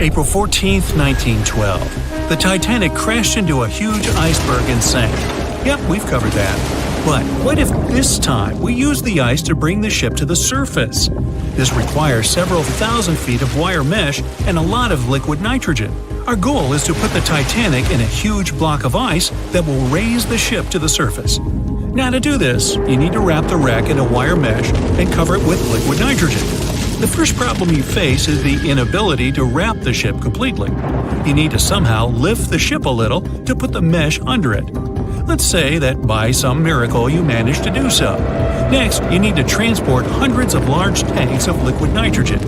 April 14, 1912. The Titanic crashed into a huge iceberg and sank. Yep, we've covered that. But what if this time we use the ice to bring the ship to the surface? This requires several thousand feet of wire mesh and a lot of liquid nitrogen. Our goal is to put the Titanic in a huge block of ice that will raise the ship to the surface. Now to do this, you need to wrap the wreck in a wire mesh and cover it with liquid nitrogen. The first problem you face is the inability to wrap the ship completely. You need to somehow lift the ship a little to put the mesh under it. Let's say that by some miracle you manage to do so. Next, you need to transport hundreds of large tanks of liquid nitrogen.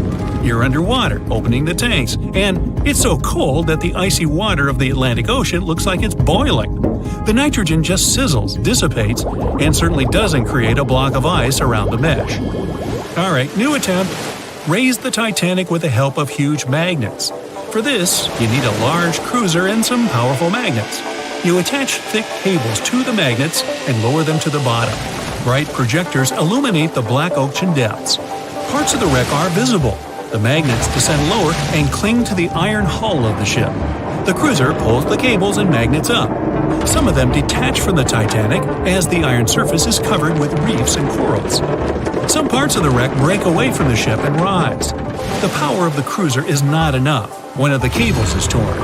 You're underwater, opening the tanks, and it's so cold that the icy water of the Atlantic Ocean looks like it's boiling. The nitrogen just sizzles, dissipates, and certainly doesn't create a block of ice around the mesh. Alright, new attempt. Raise the Titanic with the help of huge magnets. For this, you need a large cruiser and some powerful magnets. You attach thick cables to the magnets and lower them to the bottom. Bright projectors illuminate the black ocean depths. Parts of the wreck are visible. The magnets descend lower and cling to the iron hull of the ship. The cruiser pulls the cables and magnets up. Some of them detach from the Titanic as the iron surface is covered with reefs and corals. Some parts of the wreck break away from the ship and rise. The power of the cruiser is not enough. One of the cables is torn.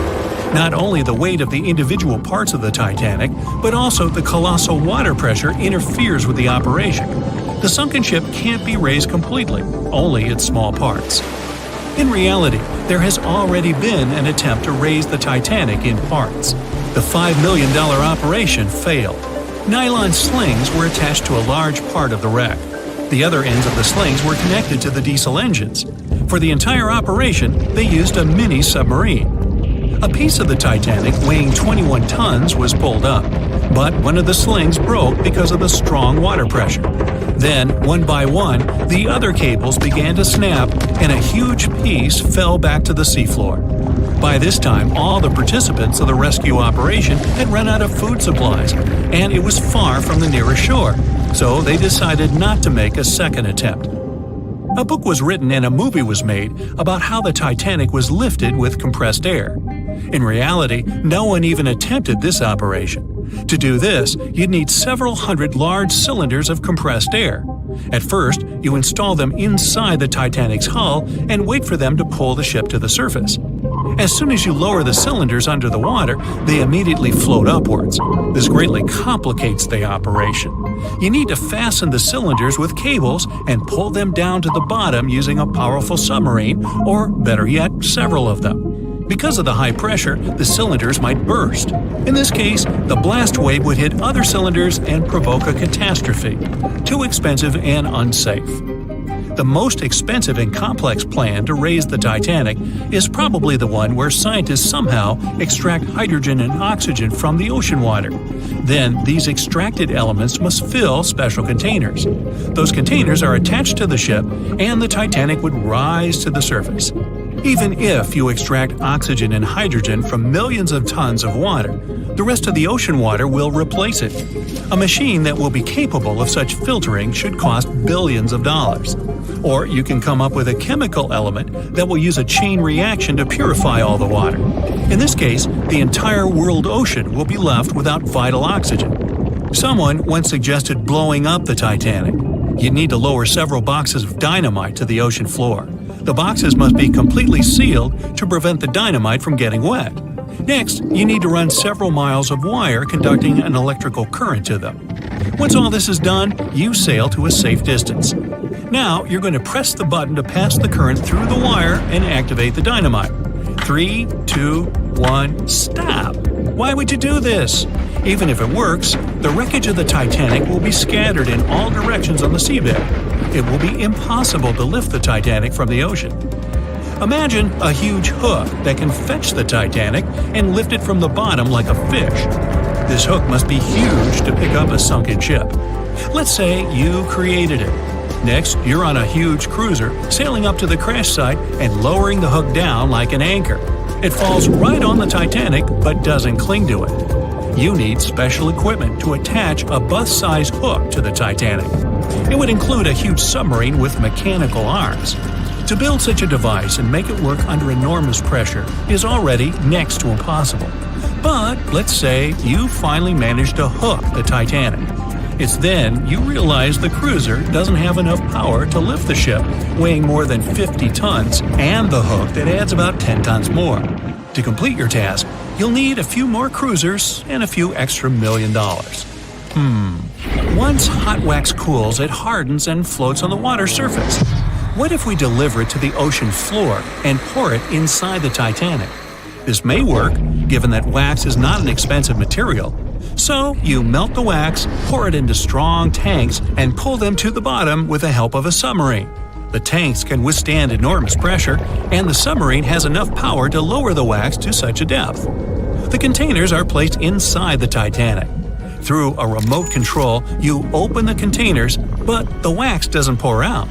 Not only the weight of the individual parts of the Titanic, but also the colossal water pressure interferes with the operation. The sunken ship can't be raised completely, only its small parts. In reality, there has already been an attempt to raise the Titanic in parts. The $5 million operation failed. Nylon slings were attached to a large part of the wreck. The other ends of the slings were connected to the diesel engines. For the entire operation, they used a mini submarine. A piece of the Titanic weighing 21 tons was pulled up, but one of the slings broke because of the strong water pressure. Then, one by one, the other cables began to snap and a huge piece fell back to the seafloor. By this time, all the participants of the rescue operation had run out of food supplies, and it was far from the nearest shore, so they decided not to make a second attempt. A book was written and a movie was made about how the Titanic was lifted with compressed air. In reality, no one even attempted this operation. To do this, you'd need several hundred large cylinders of compressed air. At first, you install them inside the Titanic's hull and wait for them to pull the ship to the surface. As soon as you lower the cylinders under the water, they immediately float upwards. This greatly complicates the operation. You need to fasten the cylinders with cables and pull them down to the bottom using a powerful submarine, or better yet, several of them. Because of the high pressure, the cylinders might burst. In this case, the blast wave would hit other cylinders and provoke a catastrophe. Too expensive and unsafe. The most expensive and complex plan to raise the Titanic is probably the one where scientists somehow extract hydrogen and oxygen from the ocean water. Then, these extracted elements must fill special containers. Those containers are attached to the ship, and the Titanic would rise to the surface. Even if you extract oxygen and hydrogen from millions of tons of water, the rest of the ocean water will replace it. A machine that will be capable of such filtering should cost billions of dollars. Or you can come up with a chemical element that will use a chain reaction to purify all the water. In this case, the entire world ocean will be left without vital oxygen. Someone once suggested blowing up the Titanic. You'd need to lower several boxes of dynamite to the ocean floor. The boxes must be completely sealed to prevent the dynamite from getting wet. Next, you need to run several miles of wire conducting an electrical current to them. Once all this is done, you sail to a safe distance. Now, you're going to press the button to pass the current through the wire and activate the dynamite. 3, 2, 1, stop! Why would you do this? Even if it works, the wreckage of the Titanic will be scattered in all directions on the seabed. It will be impossible to lift the Titanic from the ocean. Imagine a huge hook that can fetch the Titanic and lift it from the bottom like a fish. This hook must be huge to pick up a sunken ship. Let's say you created it. Next, you're on a huge cruiser, sailing up to the crash site and lowering the hook down like an anchor. It falls right on the Titanic but doesn't cling to it. You need special equipment to attach a bus-sized hook to the Titanic. It would include a huge submarine with mechanical arms. To build such a device and make it work under enormous pressure is already next to impossible. But let's say you finally managed to hook the Titanic. It's then you realize the cruiser doesn't have enough power to lift the ship, weighing more than 50 tons, and the hook that adds about 10 tons more. To complete your task, you'll need a few more cruisers and a few extra $1 million. Once hot wax cools, it hardens and floats on the water surface. What if we deliver it to the ocean floor and pour it inside the Titanic? This may work, given that wax is not an expensive material. So you melt the wax, pour it into strong tanks, and pull them to the bottom with the help of a submarine. The tanks can withstand enormous pressure, and the submarine has enough power to lower the wax to such a depth. The containers are placed inside the Titanic. Through a remote control, you open the containers, but the wax doesn't pour out.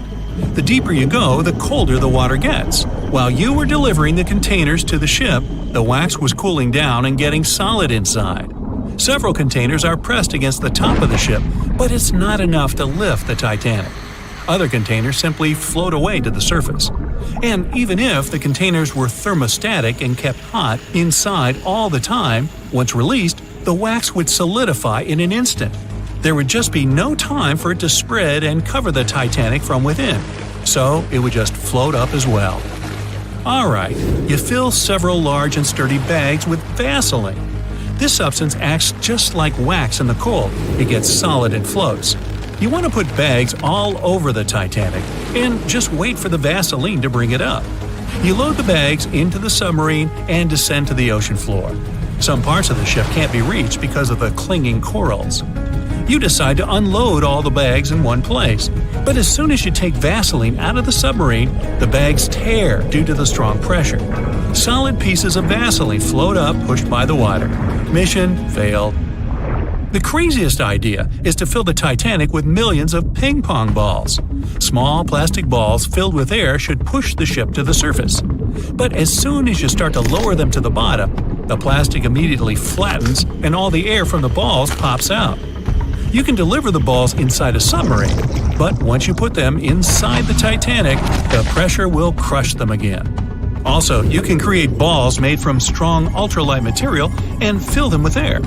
The deeper you go, the colder the water gets. While you were delivering the containers to the ship, the wax was cooling down and getting solid inside. Several containers are pressed against the top of the ship, but it's not enough to lift the Titanic. Other containers simply float away to the surface. And even if the containers were thermostatic and kept hot inside all the time, once released, the wax would solidify in an instant. There would just be no time for it to spread and cover the Titanic from within, so it would just float up as well. Alright, you fill several large and sturdy bags with Vaseline. This substance acts just like wax in the cold. It gets solid and floats. You want to put bags all over the Titanic and just wait for the Vaseline to bring it up. You load the bags into the submarine and descend to the ocean floor. Some parts of the ship can't be reached because of the clinging corals. You decide to unload all the bags in one place, but as soon as you take Vaseline out of the submarine, the bags tear due to the strong pressure. Solid pieces of Vaseline float up, pushed by the water. Mission failed. The craziest idea is to fill the Titanic with millions of ping pong balls. Small plastic balls filled with air should push the ship to the surface. But as soon as you start to lower them to the bottom, the plastic immediately flattens and all the air from the balls pops out. You can deliver the balls inside a submarine, but once you put them inside the Titanic, the pressure will crush them again. Also, you can create balls made from strong ultralight material and fill them with air.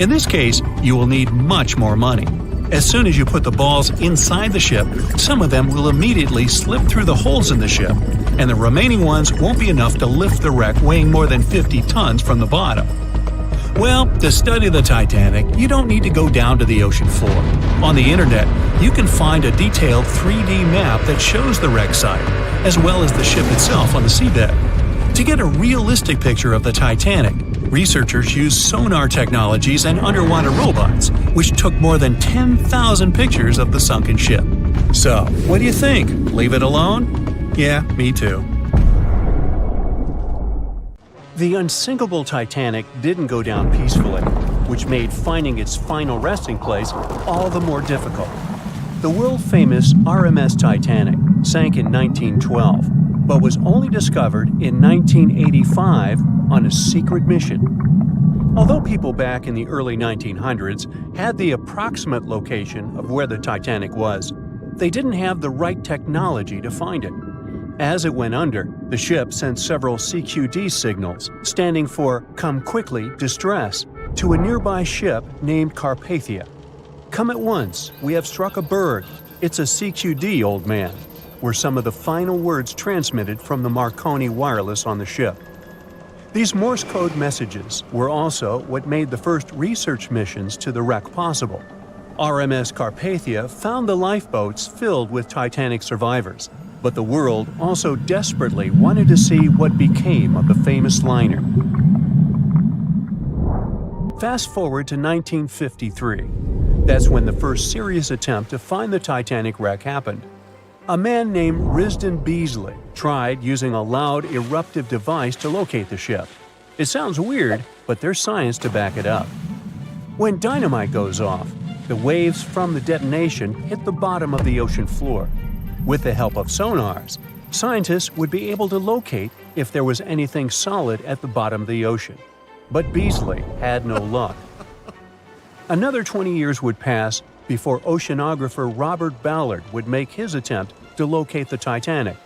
In this case, you will need much more money. As soon as you put the balls inside the ship, some of them will immediately slip through the holes in the ship, and the remaining ones won't be enough to lift the wreck weighing more than 50 tons from the bottom. Well, to study the Titanic, you don't need to go down to the ocean floor. On the internet, you can find a detailed 3D map that shows the wreck site, as well as the ship itself on the seabed. To get a realistic picture of the Titanic, researchers used sonar technologies and underwater robots, which took more than 10,000 pictures of the sunken ship. So, what do you think? Leave it alone? Yeah, me too. The unsinkable Titanic didn't go down peacefully, which made finding its final resting place all the more difficult. The world-famous RMS Titanic sank in 1912, but was only discovered in 1985 on a secret mission. Although people back in the early 1900s had the approximate location of where the Titanic was, they didn't have the right technology to find it. As it went under, the ship sent several CQD signals, standing for Come Quickly, Distress, to a nearby ship named Carpathia. Come at once, we have struck a berg. It's a CQD, old man, were some of the final words transmitted from the Marconi wireless on the ship. These Morse code messages were also what made the first research missions to the wreck possible. RMS Carpathia found the lifeboats filled with Titanic survivors, but the world also desperately wanted to see what became of the famous liner. Fast forward to 1953. That's when the first serious attempt to find the Titanic wreck happened. A man named Risdon Beasley tried using a loud eruptive device to locate the ship. It sounds weird, but there's science to back it up. When dynamite goes off, the waves from the detonation hit the bottom of the ocean floor. With the help of sonars, scientists would be able to locate if there was anything solid at the bottom of the ocean. But Beasley had no luck. Another 20 years would pass before oceanographer Robert Ballard would make his attempt to locate the Titanic.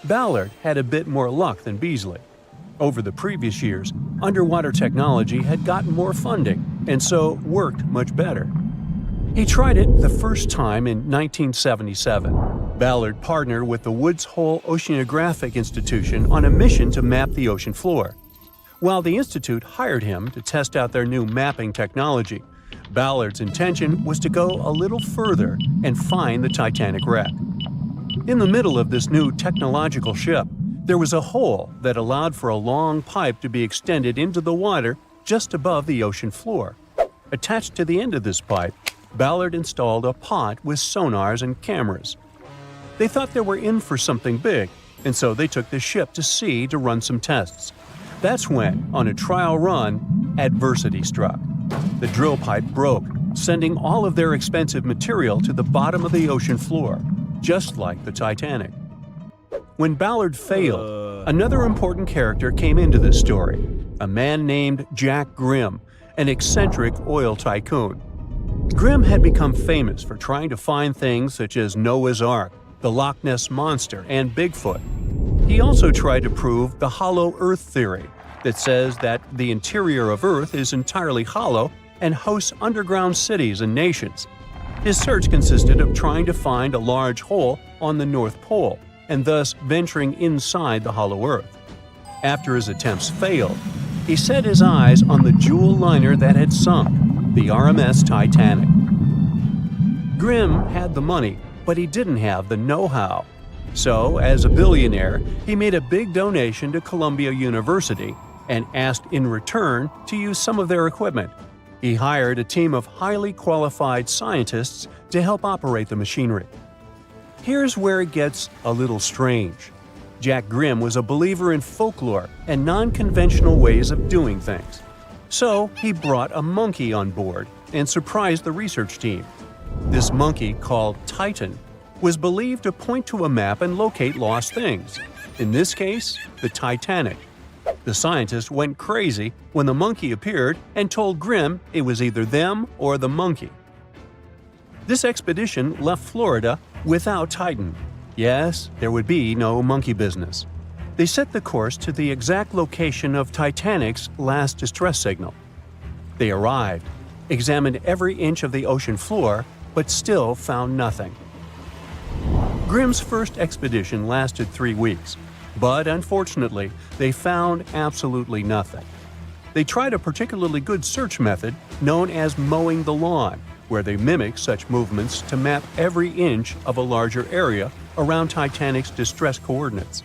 Ballard had a bit more luck than Beasley. Over the previous years, underwater technology had gotten more funding and so worked much better. He tried it the first time in 1977. Ballard partnered with the Woods Hole Oceanographic Institution on a mission to map the ocean floor. While the institute hired him to test out their new mapping technology, Ballard's intention was to go a little further and find the Titanic wreck. In the middle of this new technological ship, there was a hole that allowed for a long pipe to be extended into the water just above the ocean floor. Attached to the end of this pipe, Ballard installed a pod with sonars and cameras. They thought they were in for something big, and so they took the ship to sea to run some tests. That's when, on a trial run, adversity struck. The drill pipe broke, sending all of their expensive material to the bottom of the ocean floor, just like the Titanic. When Ballard failed, another important character came into this story, a man named Jack Grimm, an eccentric oil tycoon. Grimm had become famous for trying to find things such as Noah's Ark, the Loch Ness Monster, and Bigfoot. He also tried to prove the hollow Earth theory that says that the interior of Earth is entirely hollow and hosts underground cities and nations. His search consisted of trying to find a large hole on the North Pole and thus venturing inside the hollow Earth. After his attempts failed, he set his eyes on the jewel liner that had sunk, the RMS Titanic. Grimm had the money, but he didn't have the know-how. So, as a billionaire, he made a big donation to Columbia University and asked in return to use some of their equipment. He hired a team of highly qualified scientists to help operate the machinery. Here's where it gets a little strange. Jack Grimm was a believer in folklore and non-conventional ways of doing things. So he brought a monkey on board and surprised the research team. This monkey, called Titan, was believed to point to a map and locate lost things. In this case, the Titanic. The scientists went crazy when the monkey appeared and told Grimm it was either them or the monkey. This expedition left Florida without Titan. Yes, there would be no monkey business. They set the course to the exact location of Titanic's last distress signal. They arrived, examined every inch of the ocean floor, but still found nothing. Grimm's first expedition lasted 3 weeks, but unfortunately, they found absolutely nothing. They tried a particularly good search method known as mowing the lawn, where they mimic such movements to map every inch of a larger area around Titanic's distress coordinates.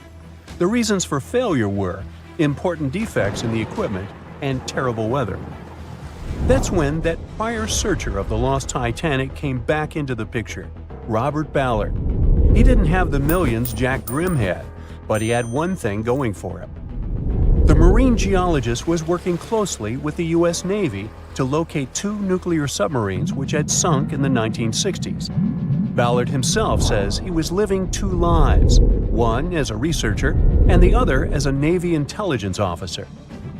The reasons for failure were important defects in the equipment and terrible weather. That's when that prior searcher of the lost Titanic came back into the picture, Robert Ballard. He didn't have the millions Jack Grimm had, but he had one thing going for him. The marine geologist was working closely with the U.S. Navy to locate 2 nuclear submarines which had sunk in the 1960s. Ballard himself says he was living 2 lives, one as a researcher and the other as a Navy intelligence officer.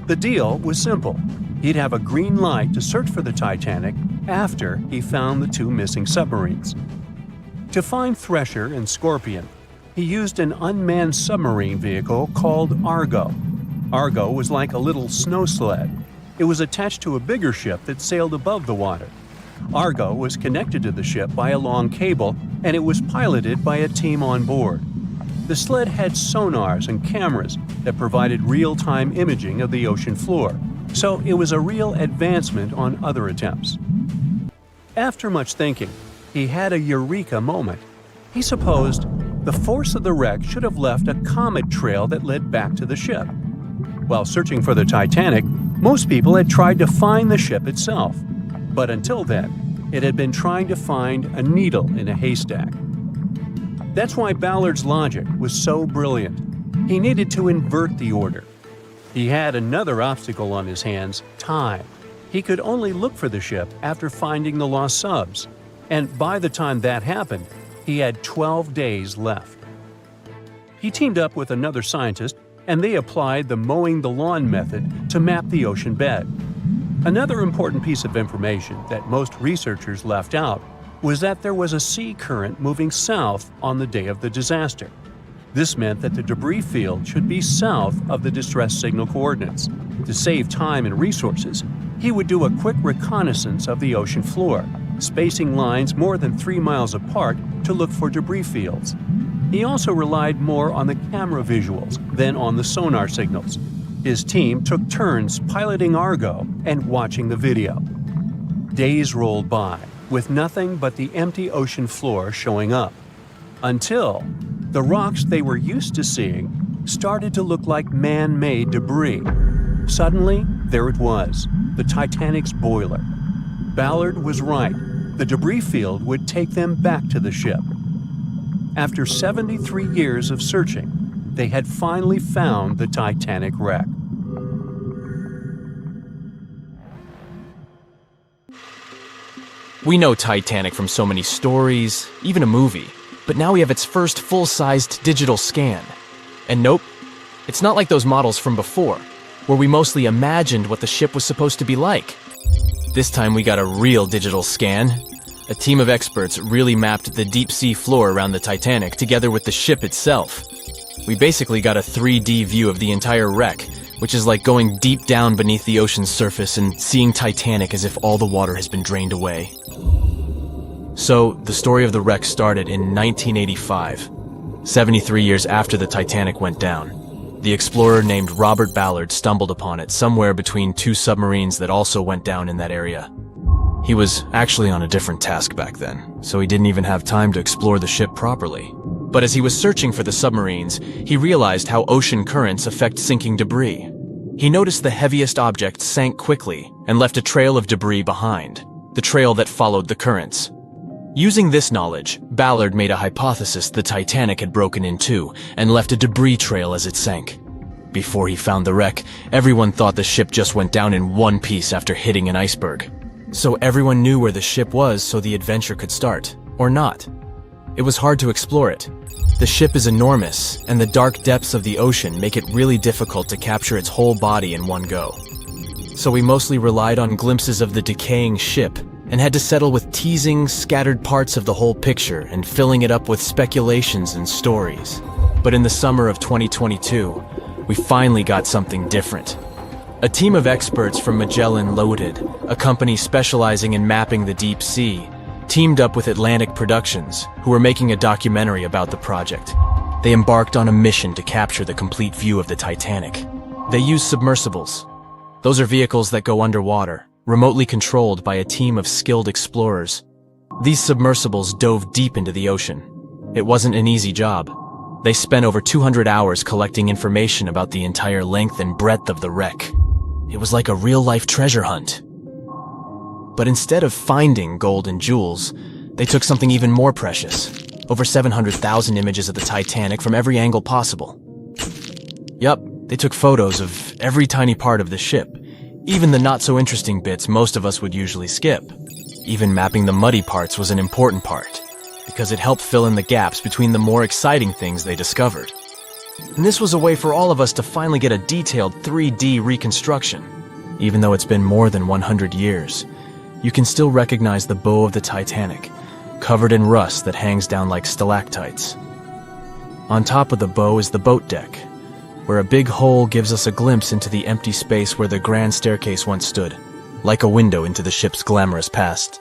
The deal was simple. He'd have a green light to search for the Titanic after he found the 2 missing submarines. To find Thresher and Scorpion, he used an unmanned submarine vehicle called Argo. Argo was like a little snow sled. It was attached to a bigger ship that sailed above the water. Argo was connected to the ship by a long cable, and it was piloted by a team on board. The sled had sonars and cameras that provided real-time imaging of the ocean floor, so it was a real advancement on other attempts. After much thinking, he had a eureka moment. He supposed the force of the wreck should have left a comet trail that led back to the ship. While searching for the Titanic, most people had tried to find the ship itself. But until then, it had been trying to find a needle in a haystack. That's why Ballard's logic was so brilliant. He needed to invert the order. He had another obstacle on his hands: time. He could only look for the ship after finding the lost subs. And by the time that happened, he had 12 days left. He teamed up with another scientist, and they applied the mowing the lawn method to map the ocean bed. Another important piece of information that most researchers left out was that there was a sea current moving south on the day of the disaster. This meant that the debris field should be south of the distress signal coordinates. To save time and resources, he would do a quick reconnaissance of the ocean floor, spacing lines more than 3 miles apart to look for debris fields. He also relied more on the camera visuals than on the sonar signals. His team took turns piloting Argo and watching the video. Days rolled by, with nothing but the empty ocean floor showing up. Until the rocks they were used to seeing started to look like man-made debris. Suddenly, there it was, the Titanic's boiler. Ballard was right. The debris field would take them back to the ship. After 73 years of searching, they had finally found the Titanic wreck. We know Titanic from so many stories, even a movie, but now we have its first full-sized digital scan. And nope, it's not like those models from before, where we mostly imagined what the ship was supposed to be like. This time we got a real digital scan. A team of experts really mapped the deep-sea floor around the Titanic together with the ship itself. We basically got a 3D view of the entire wreck, which is like going deep down beneath the ocean's surface and seeing Titanic as if all the water has been drained away. So, the story of the wreck started in 1985, 73 years after the Titanic went down. The explorer named Robert Ballard stumbled upon it somewhere between 2 submarines that also went down in that area. He was actually on a different task back then, so he didn't even have time to explore the ship properly. But as he was searching for the submarines, he realized how ocean currents affect sinking debris. He noticed the heaviest object sank quickly and left a trail of debris behind, the trail that followed the currents. Using this knowledge, Ballard made a hypothesis the Titanic had broken in two and left a debris trail as it sank. Before he found the wreck, everyone thought the ship just went down in one piece after hitting an iceberg. So everyone knew where the ship was so the adventure could start, or not. It was hard to explore it. The ship is enormous, and the dark depths of the ocean make it really difficult to capture its whole body in one go. So we mostly relied on glimpses of the decaying ship, and had to settle with teasing scattered parts of the whole picture and filling it up with speculations and stories. But in the summer of 2022, we finally got something different. A team of experts from Magellan Loaded, a company specializing in mapping the deep sea, teamed up with Atlantic Productions, who were making a documentary about the project. They embarked on a mission to capture the complete view of the Titanic. They used submersibles. Those are vehicles that go underwater, remotely controlled by a team of skilled explorers. These submersibles dove deep into the ocean. It wasn't an easy job. They spent over 200 hours collecting information about the entire length and breadth of the wreck. It was like a real-life treasure hunt. But instead of finding gold and jewels, they took something even more precious. Over 700,000 images of the Titanic from every angle possible. Yup, they took photos of every tiny part of the ship, even the not-so-interesting bits most of us would usually skip. Even mapping the muddy parts was an important part, because it helped fill in the gaps between the more exciting things they discovered. And this was a way for all of us to finally get a detailed 3D reconstruction. Even though it's been more than 100 years, you can still recognize the bow of the Titanic, covered in rust that hangs down like stalactites. On top of the bow is the boat deck, where a big hole gives us a glimpse into the empty space where the grand staircase once stood, like a window into the ship's glamorous past.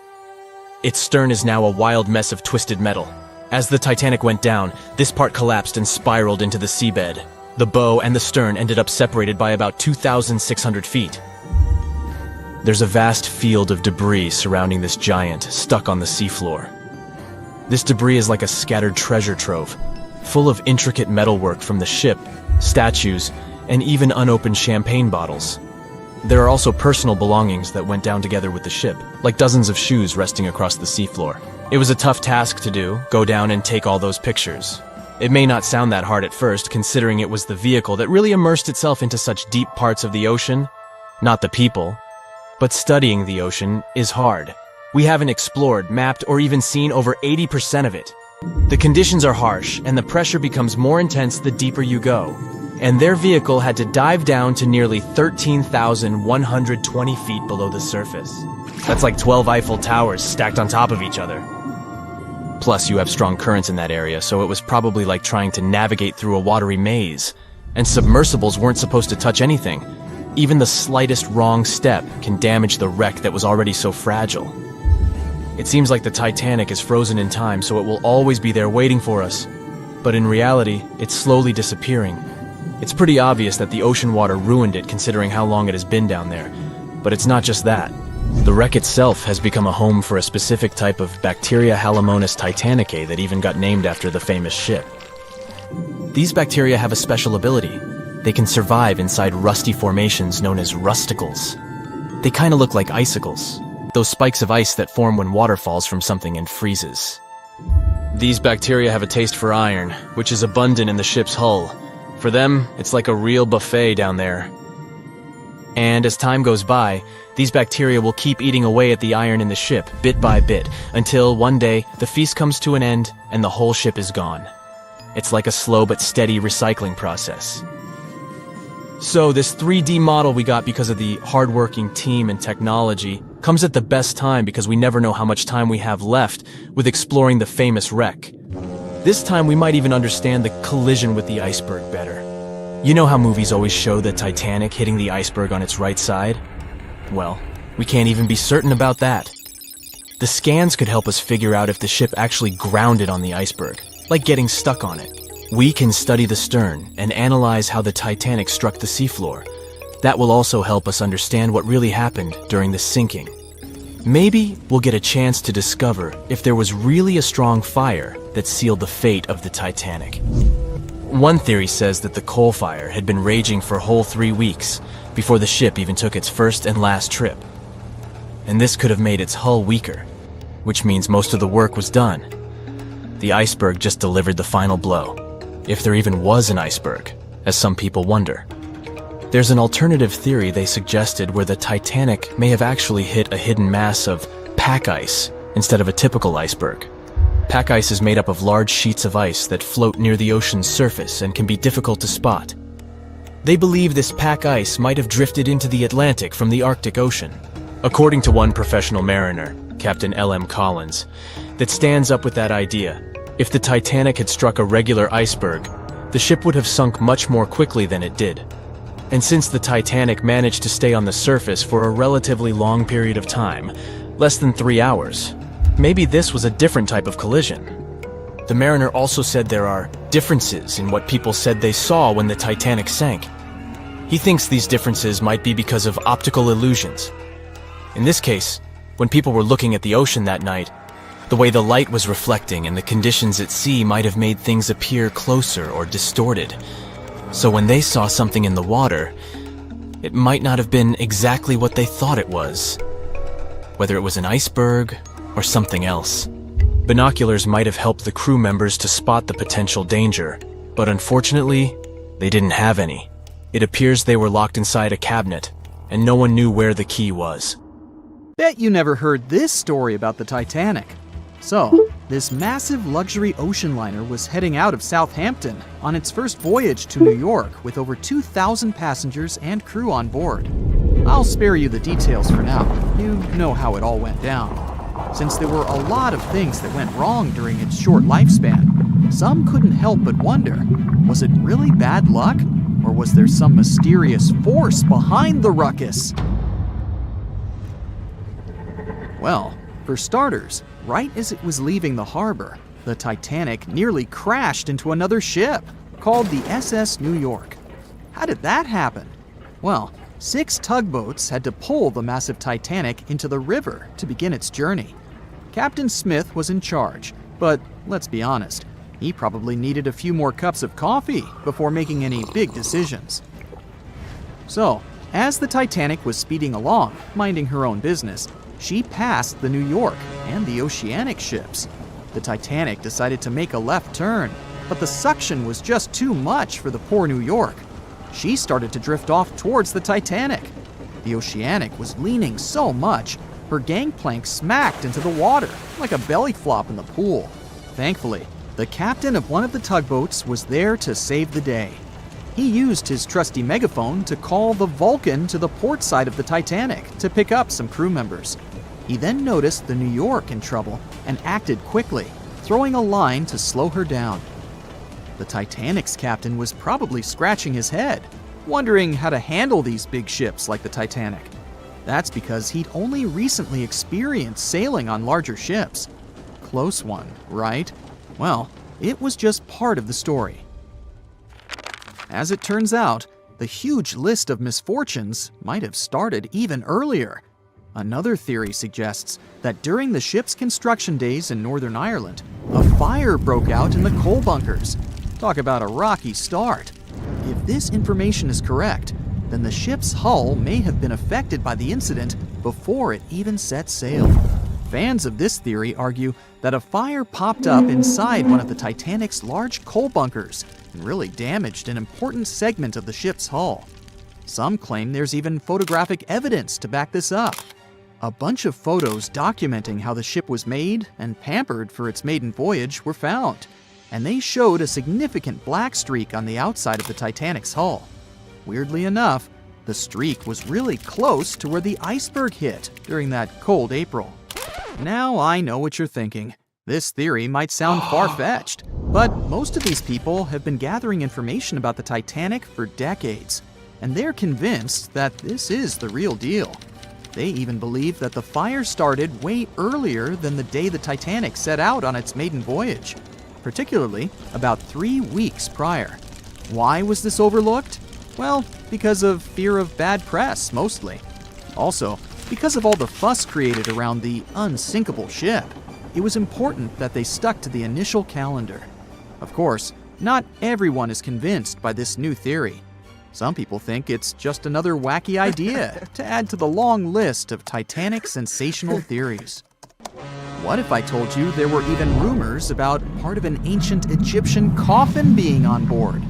Its stern is now a wild mess of twisted metal. As the Titanic went down, this part collapsed and spiraled into the seabed. The bow and the stern ended up separated by about 2,600 feet. There's a vast field of debris surrounding this giant, stuck on the seafloor. This debris is like a scattered treasure trove, full of intricate metalwork from the ship, statues, and even unopened champagne bottles. There are also personal belongings that went down together with the ship, like dozens of shoes resting across the seafloor. It was a tough task to do, go down and take all those pictures. It may not sound that hard at first, considering it was the vehicle that really immersed itself into such deep parts of the ocean, not the people. But studying the ocean is hard. We haven't explored, mapped, or even seen over 80% of it. The conditions are harsh, and the pressure becomes more intense the deeper you go. And their vehicle had to dive down to nearly 13,120 feet below the surface. That's like 12 Eiffel Towers stacked on top of each other. Plus, you have strong currents in that area, so it was probably like trying to navigate through a watery maze. And submersibles weren't supposed to touch anything. Even the slightest wrong step can damage the wreck that was already so fragile. It seems like the Titanic is frozen in time, so it will always be there waiting for us. But in reality, it's slowly disappearing. It's pretty obvious that the ocean water ruined it considering how long it has been down there. But it's not just that. The wreck itself has become a home for a specific type of bacteria Halomonas titanicae that even got named after the famous ship. These bacteria have a special ability. They can survive inside rusty formations known as rusticles. They kind of look like icicles, those spikes of ice that form when water falls from something and freezes. These bacteria have a taste for iron, which is abundant in the ship's hull. For them, it's like a real buffet down there. And as time goes by, these bacteria will keep eating away at the iron in the ship, bit by bit, until one day the feast comes to an end and the whole ship is gone. It's like a slow but steady recycling process. So this 3D model we got because of the hardworking team and technology comes at the best time because we never know how much time we have left with exploring the famous wreck. This time we might even understand the collision with the iceberg better. You know how movies always show the Titanic hitting the iceberg on its right side? Well, we can't even be certain about that. The scans could help us figure out if the ship actually grounded on the iceberg, like getting stuck on it. We can study the stern and analyze how the Titanic struck the seafloor. That will also help us understand what really happened during the sinking. Maybe we'll get a chance to discover if there was really a strong fire that sealed the fate of the Titanic. One theory says that the coal fire had been raging for a whole 3 weeks before the ship even took its first and last trip. And this could have made its hull weaker, which means most of the work was done. The iceberg just delivered the final blow. If there even was an iceberg, as some people wonder. There's an alternative theory they suggested where the Titanic may have actually hit a hidden mass of pack ice instead of a typical iceberg. Pack ice is made up of large sheets of ice that float near the ocean's surface and can be difficult to spot. They believe this pack ice might have drifted into the Atlantic from the Arctic Ocean. According to one professional mariner, Captain L.M. Collins, that stands up with that idea. If the Titanic had struck a regular iceberg, the ship would have sunk much more quickly than it did. And since the Titanic managed to stay on the surface for a relatively long period of time, less than 3 hours, maybe this was a different type of collision. The mariner also said there are differences in what people said they saw when the Titanic sank. He thinks these differences might be because of optical illusions. In this case, when people were looking at the ocean that night, the way the light was reflecting and the conditions at sea might have made things appear closer or distorted. So when they saw something in the water, it might not have been exactly what they thought it was. Whether it was an iceberg or something else. Binoculars might have helped the crew members to spot the potential danger, but unfortunately, they didn't have any. It appears they were locked inside a cabinet, and no one knew where the key was. Bet you never heard this story about the Titanic. So, this massive luxury ocean liner was heading out of Southampton on its first voyage to New York with over 2,000 passengers and crew on board. I'll spare you the details for now. You know how it all went down. Since there were a lot of things that went wrong during its short lifespan, some couldn't help but wonder, was it really bad luck? Or was there some mysterious force behind the ruckus? Well, for starters, right as it was leaving the harbor, the Titanic nearly crashed into another ship, called the SS New York. How did that happen? Well, 6 tugboats had to pull the massive Titanic into the river to begin its journey. Captain Smith was in charge, but let's be honest, he probably needed a few more cups of coffee before making any big decisions. So, as the Titanic was speeding along, minding her own business, she passed the New York and the Oceanic ships. The Titanic decided to make a left turn, but the suction was just too much for the poor New York. She started to drift off towards the Titanic. The Oceanic was leaning so much, her gangplank smacked into the water like a belly flop in the pool. Thankfully, the captain of one of the tugboats was there to save the day. He used his trusty megaphone to call the Vulcan to the port side of the Titanic to pick up some crew members. He then noticed the New York in trouble and acted quickly, throwing a line to slow her down. The Titanic's captain was probably scratching his head, wondering how to handle these big ships like the Titanic. That's because he'd only recently experienced sailing on larger ships. Close one, right? Well, it was just part of the story. As it turns out, the huge list of misfortunes might have started even earlier. Another theory suggests that during the ship's construction days in Northern Ireland, a fire broke out in the coal bunkers. Talk about a rocky start. If this information is correct, then the ship's hull may have been affected by the incident before it even set sail. Fans of this theory argue that a fire popped up inside one of the Titanic's large coal bunkers and really damaged an important segment of the ship's hull. Some claim there's even photographic evidence to back this up. A bunch of photos documenting how the ship was made and pampered for its maiden voyage were found, and they showed a significant black streak on the outside of the Titanic's hull. Weirdly enough, the streak was really close to where the iceberg hit during that cold April. Now I know what you're thinking. This theory might sound far-fetched, but most of these people have been gathering information about the Titanic for decades, and they're convinced that this is the real deal. They even believe that the fire started way earlier than the day the Titanic set out on its maiden voyage, particularly about 3 weeks prior. Why was this overlooked? Well, because of fear of bad press, mostly. Also, because of all the fuss created around the unsinkable ship, it was important that they stuck to the initial calendar. Of course, not everyone is convinced by this new theory. Some people think it's just another wacky idea to add to the long list of Titanic sensational theories. What if I told you there were even rumors about part of an ancient Egyptian coffin being on board?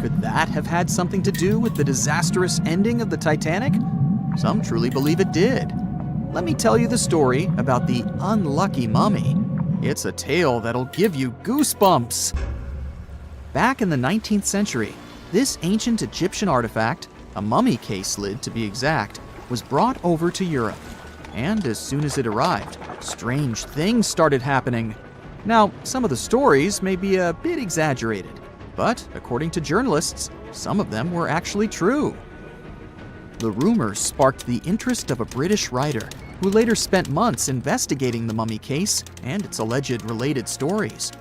Could that have had something to do with the disastrous ending of the Titanic? Some truly believe it did. Let me tell you the story about the unlucky mummy. It's a tale that'll give you goosebumps. Back in the 19th century, this ancient Egyptian artifact, a mummy case lid to be exact, was brought over to Europe. And as soon as it arrived, strange things started happening. Now, some of the stories may be a bit exaggerated, but according to journalists, some of them were actually true. The rumors sparked the interest of a British writer who later spent months investigating the mummy case and its alleged related stories.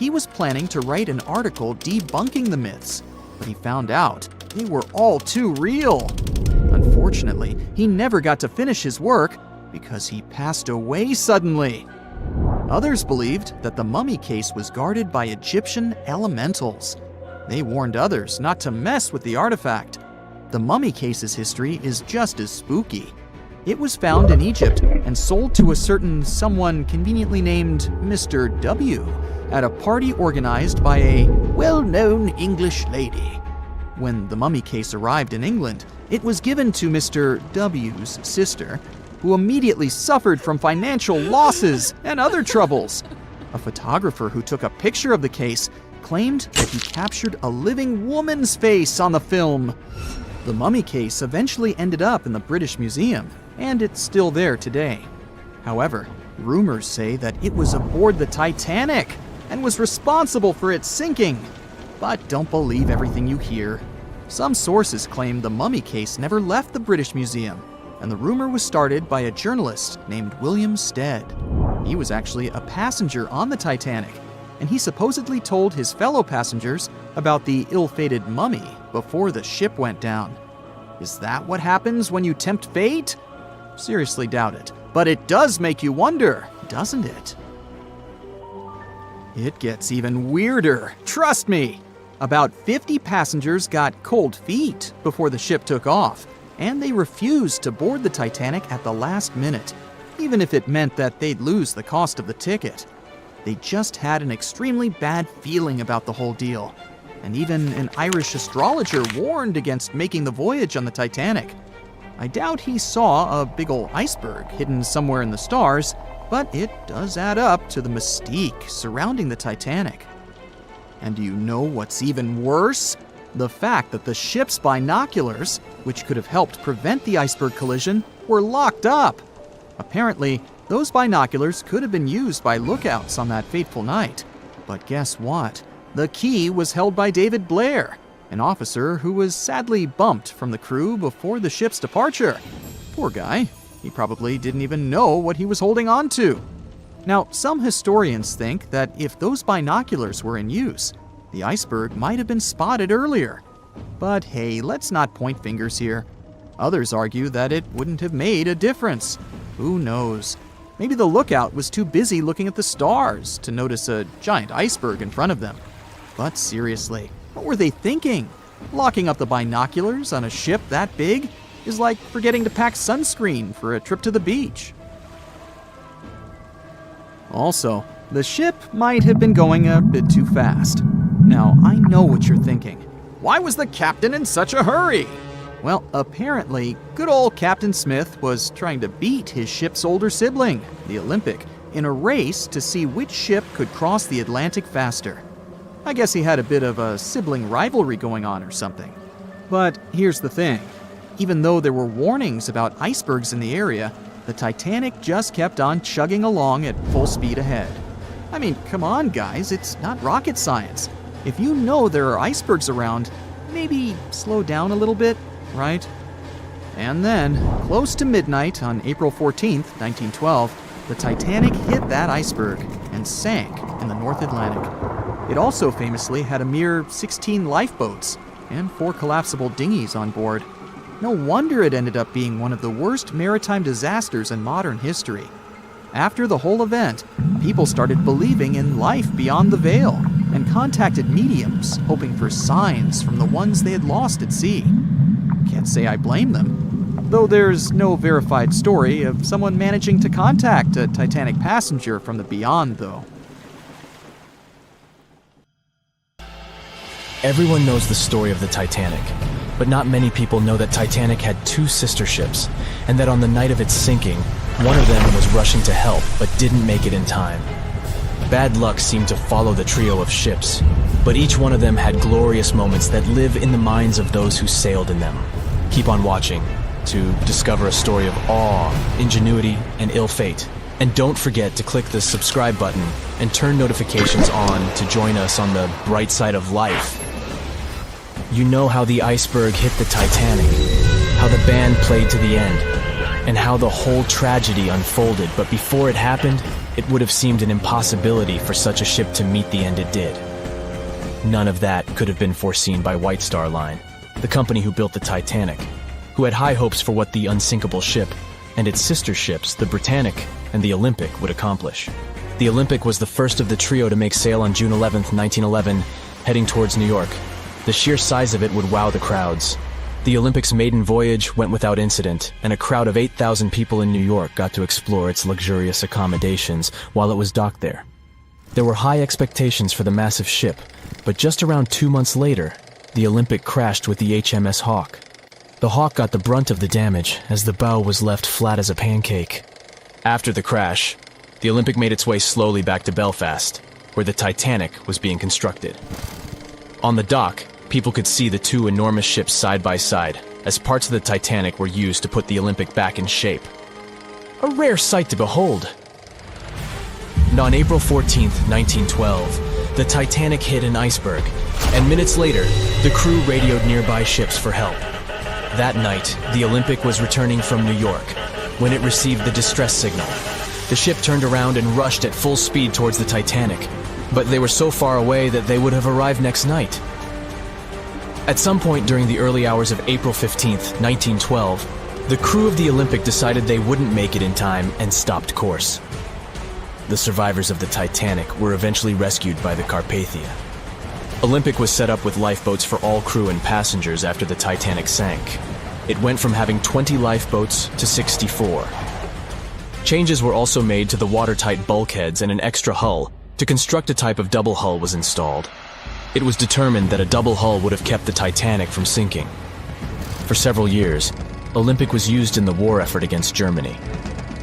He was planning to write an article debunking the myths, but he found out they were all too real. Unfortunately, he never got to finish his work because he passed away suddenly. Others believed that the mummy case was guarded by Egyptian elementals. They warned others not to mess with the artifact. The mummy case's history is just as spooky. It was found in Egypt and sold to a certain someone conveniently named Mr. W at a party organized by a well-known English lady. When the mummy case arrived in England, it was given to Mr. W's sister, who immediately suffered from financial losses and other troubles. A photographer who took a picture of the case claimed that he captured a living woman's face on the film. The mummy case eventually ended up in the British Museum, and it's still there today. However, rumors say that it was aboard the Titanic and was responsible for its sinking. But don't believe everything you hear. Some sources claim the mummy case never left the British Museum, and the rumor was started by a journalist named William Stead. He was actually a passenger on the Titanic, and he supposedly told his fellow passengers about the ill-fated mummy before the ship went down. Is that what happens when you tempt fate? Seriously doubt it, but it does make you wonder, doesn't it? It gets even weirder, trust me! About 50 passengers got cold feet before the ship took off, and they refused to board the Titanic at the last minute, even if it meant that they'd lose the cost of the ticket. They just had an extremely bad feeling about the whole deal, and even an Irish astrologer warned against making the voyage on the Titanic. I doubt he saw a big ol' iceberg hidden somewhere in the stars, but it does add up to the mystique surrounding the Titanic. And do you know what's even worse? The fact that the ship's binoculars, which could have helped prevent the iceberg collision, were locked up. Apparently, Those binoculars could have been used by lookouts on that fateful night. But guess what? The key was held by David Blair, an officer who was sadly bumped from the crew before the ship's departure. Poor guy. He probably didn't even know what he was holding on to. Now, some historians think that if those binoculars were in use, the iceberg might have been spotted earlier. But hey, let's not point fingers here. Others argue that it wouldn't have made a difference. Who knows? Maybe the lookout was too busy looking at the stars to notice a giant iceberg in front of them. But seriously, what were they thinking? Locking up the binoculars on a ship that big is like forgetting to pack sunscreen for a trip to the beach. Also, the ship might have been going a bit too fast. Now, I know what you're thinking. Why was the captain in such a hurry? Well, apparently, good old Captain Smith was trying to beat his ship's older sibling, the Olympic, in a race to see which ship could cross the Atlantic faster. I guess he had a bit of a sibling rivalry going on or something. But here's the thing. Even though there were warnings about icebergs in the area, the Titanic just kept on chugging along at full speed ahead. I mean, come on, guys, it's not rocket science. If you know there are icebergs around, maybe slow down a little bit, right? And then, close to midnight on April 14th, 1912, the Titanic hit that iceberg and sank in the North Atlantic. It also famously had a mere 16 lifeboats and 4 collapsible dinghies on board. No wonder it ended up being one of the worst maritime disasters in modern history. After the whole event, people started believing in life beyond the veil and contacted mediums, hoping for signs from the ones they had lost at sea. Can't say I blame them, though there's no verified story of someone managing to contact a Titanic passenger from the beyond, though. Everyone knows the story of the Titanic, but not many people know that Titanic had 2 sister ships, and that on the night of its sinking, one of them was rushing to help but didn't make it in time. Bad luck seemed to follow the trio of ships, but each one of them had glorious moments that live in the minds of those who sailed in them. Keep on watching to discover a story of awe, ingenuity, and ill fate. And don't forget to click the subscribe button and turn notifications on to join us on the bright side of life. You know how the iceberg hit the Titanic, how the band played to the end, and how the whole tragedy unfolded, but before it happened, it would have seemed an impossibility for such a ship to meet the end it did. None of that could have been foreseen by White Star Line, the company who built the Titanic, who had high hopes for what the unsinkable ship and its sister ships, the Britannic and the Olympic, would accomplish. The Olympic was the first of the trio to make sail on June 11, 1911, heading towards New York. The sheer size of it would wow the crowds. The Olympic's maiden voyage went without incident, and a crowd of 8,000 people in New York got to explore its luxurious accommodations while it was docked there. There were high expectations for the massive ship, but just around 2 months later, the Olympic crashed with the HMS Hawke. The Hawke got the brunt of the damage, as the bow was left flat as a pancake. After the crash, the Olympic made its way slowly back to Belfast, where the Titanic was being constructed. On the dock, people could see the 2 enormous ships side by side, as parts of the Titanic were used to put the Olympic back in shape. A rare sight to behold. And on April 14, 1912, the Titanic hit an iceberg, and minutes later, the crew radioed nearby ships for help. That night, the Olympic was returning from New York when it received the distress signal. The ship turned around and rushed at full speed towards the Titanic, but they were so far away that they would have arrived next night. At some point during the early hours of April 15, 1912, the crew of the Olympic decided they wouldn't make it in time and stopped course. The survivors of the Titanic were eventually rescued by the Carpathia. Olympic was set up with lifeboats for all crew and passengers after the Titanic sank. It went from having 20 lifeboats to 64. Changes were also made to the watertight bulkheads, and an extra hull to construct a type of double hull was installed. It was determined that a double hull would have kept the Titanic from sinking. For several years, Olympic was used in the war effort against Germany.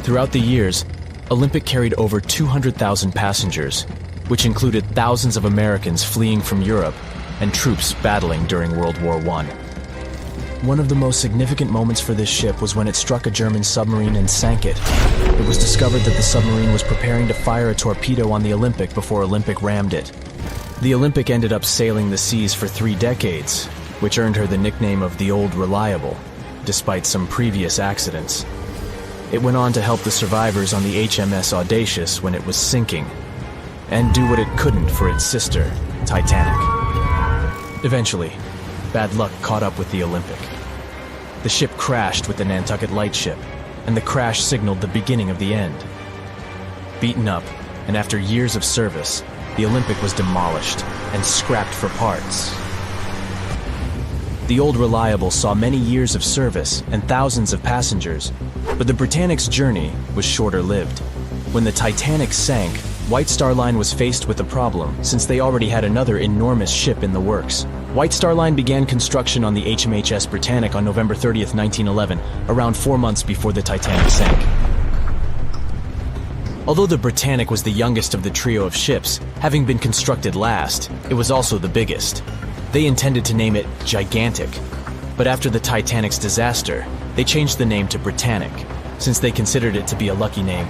Throughout the years, Olympic carried over 200,000 passengers, which included thousands of Americans fleeing from Europe and troops battling during World War I. One of the most significant moments for this ship was when it struck a German submarine and sank it. It was discovered that the submarine was preparing to fire a torpedo on the Olympic before Olympic rammed it. The Olympic ended up sailing the seas for 3 decades, which earned her the nickname of the Old Reliable, despite some previous accidents. It went on to help the survivors on the HMS Audacious when it was sinking, and do what it couldn't for its sister, Titanic. Eventually, bad luck caught up with the Olympic. The ship crashed with the Nantucket Lightship, and the crash signaled the beginning of the end. Beaten up, and after years of service, the Olympic was demolished and scrapped for parts. The Old Reliable saw many years of service and thousands of passengers, but the Britannic's journey was shorter-lived. When the Titanic sank, White Star Line was faced with a problem since they already had another enormous ship in the works. White Star Line began construction on the HMHS Britannic on November 30th, 1911, around 4 months before the Titanic sank. Although the Britannic was the youngest of the trio of ships, having been constructed last, it was also the biggest. They intended to name it Gigantic, but after the Titanic's disaster, they changed the name to Britannic, since they considered it to be a lucky name.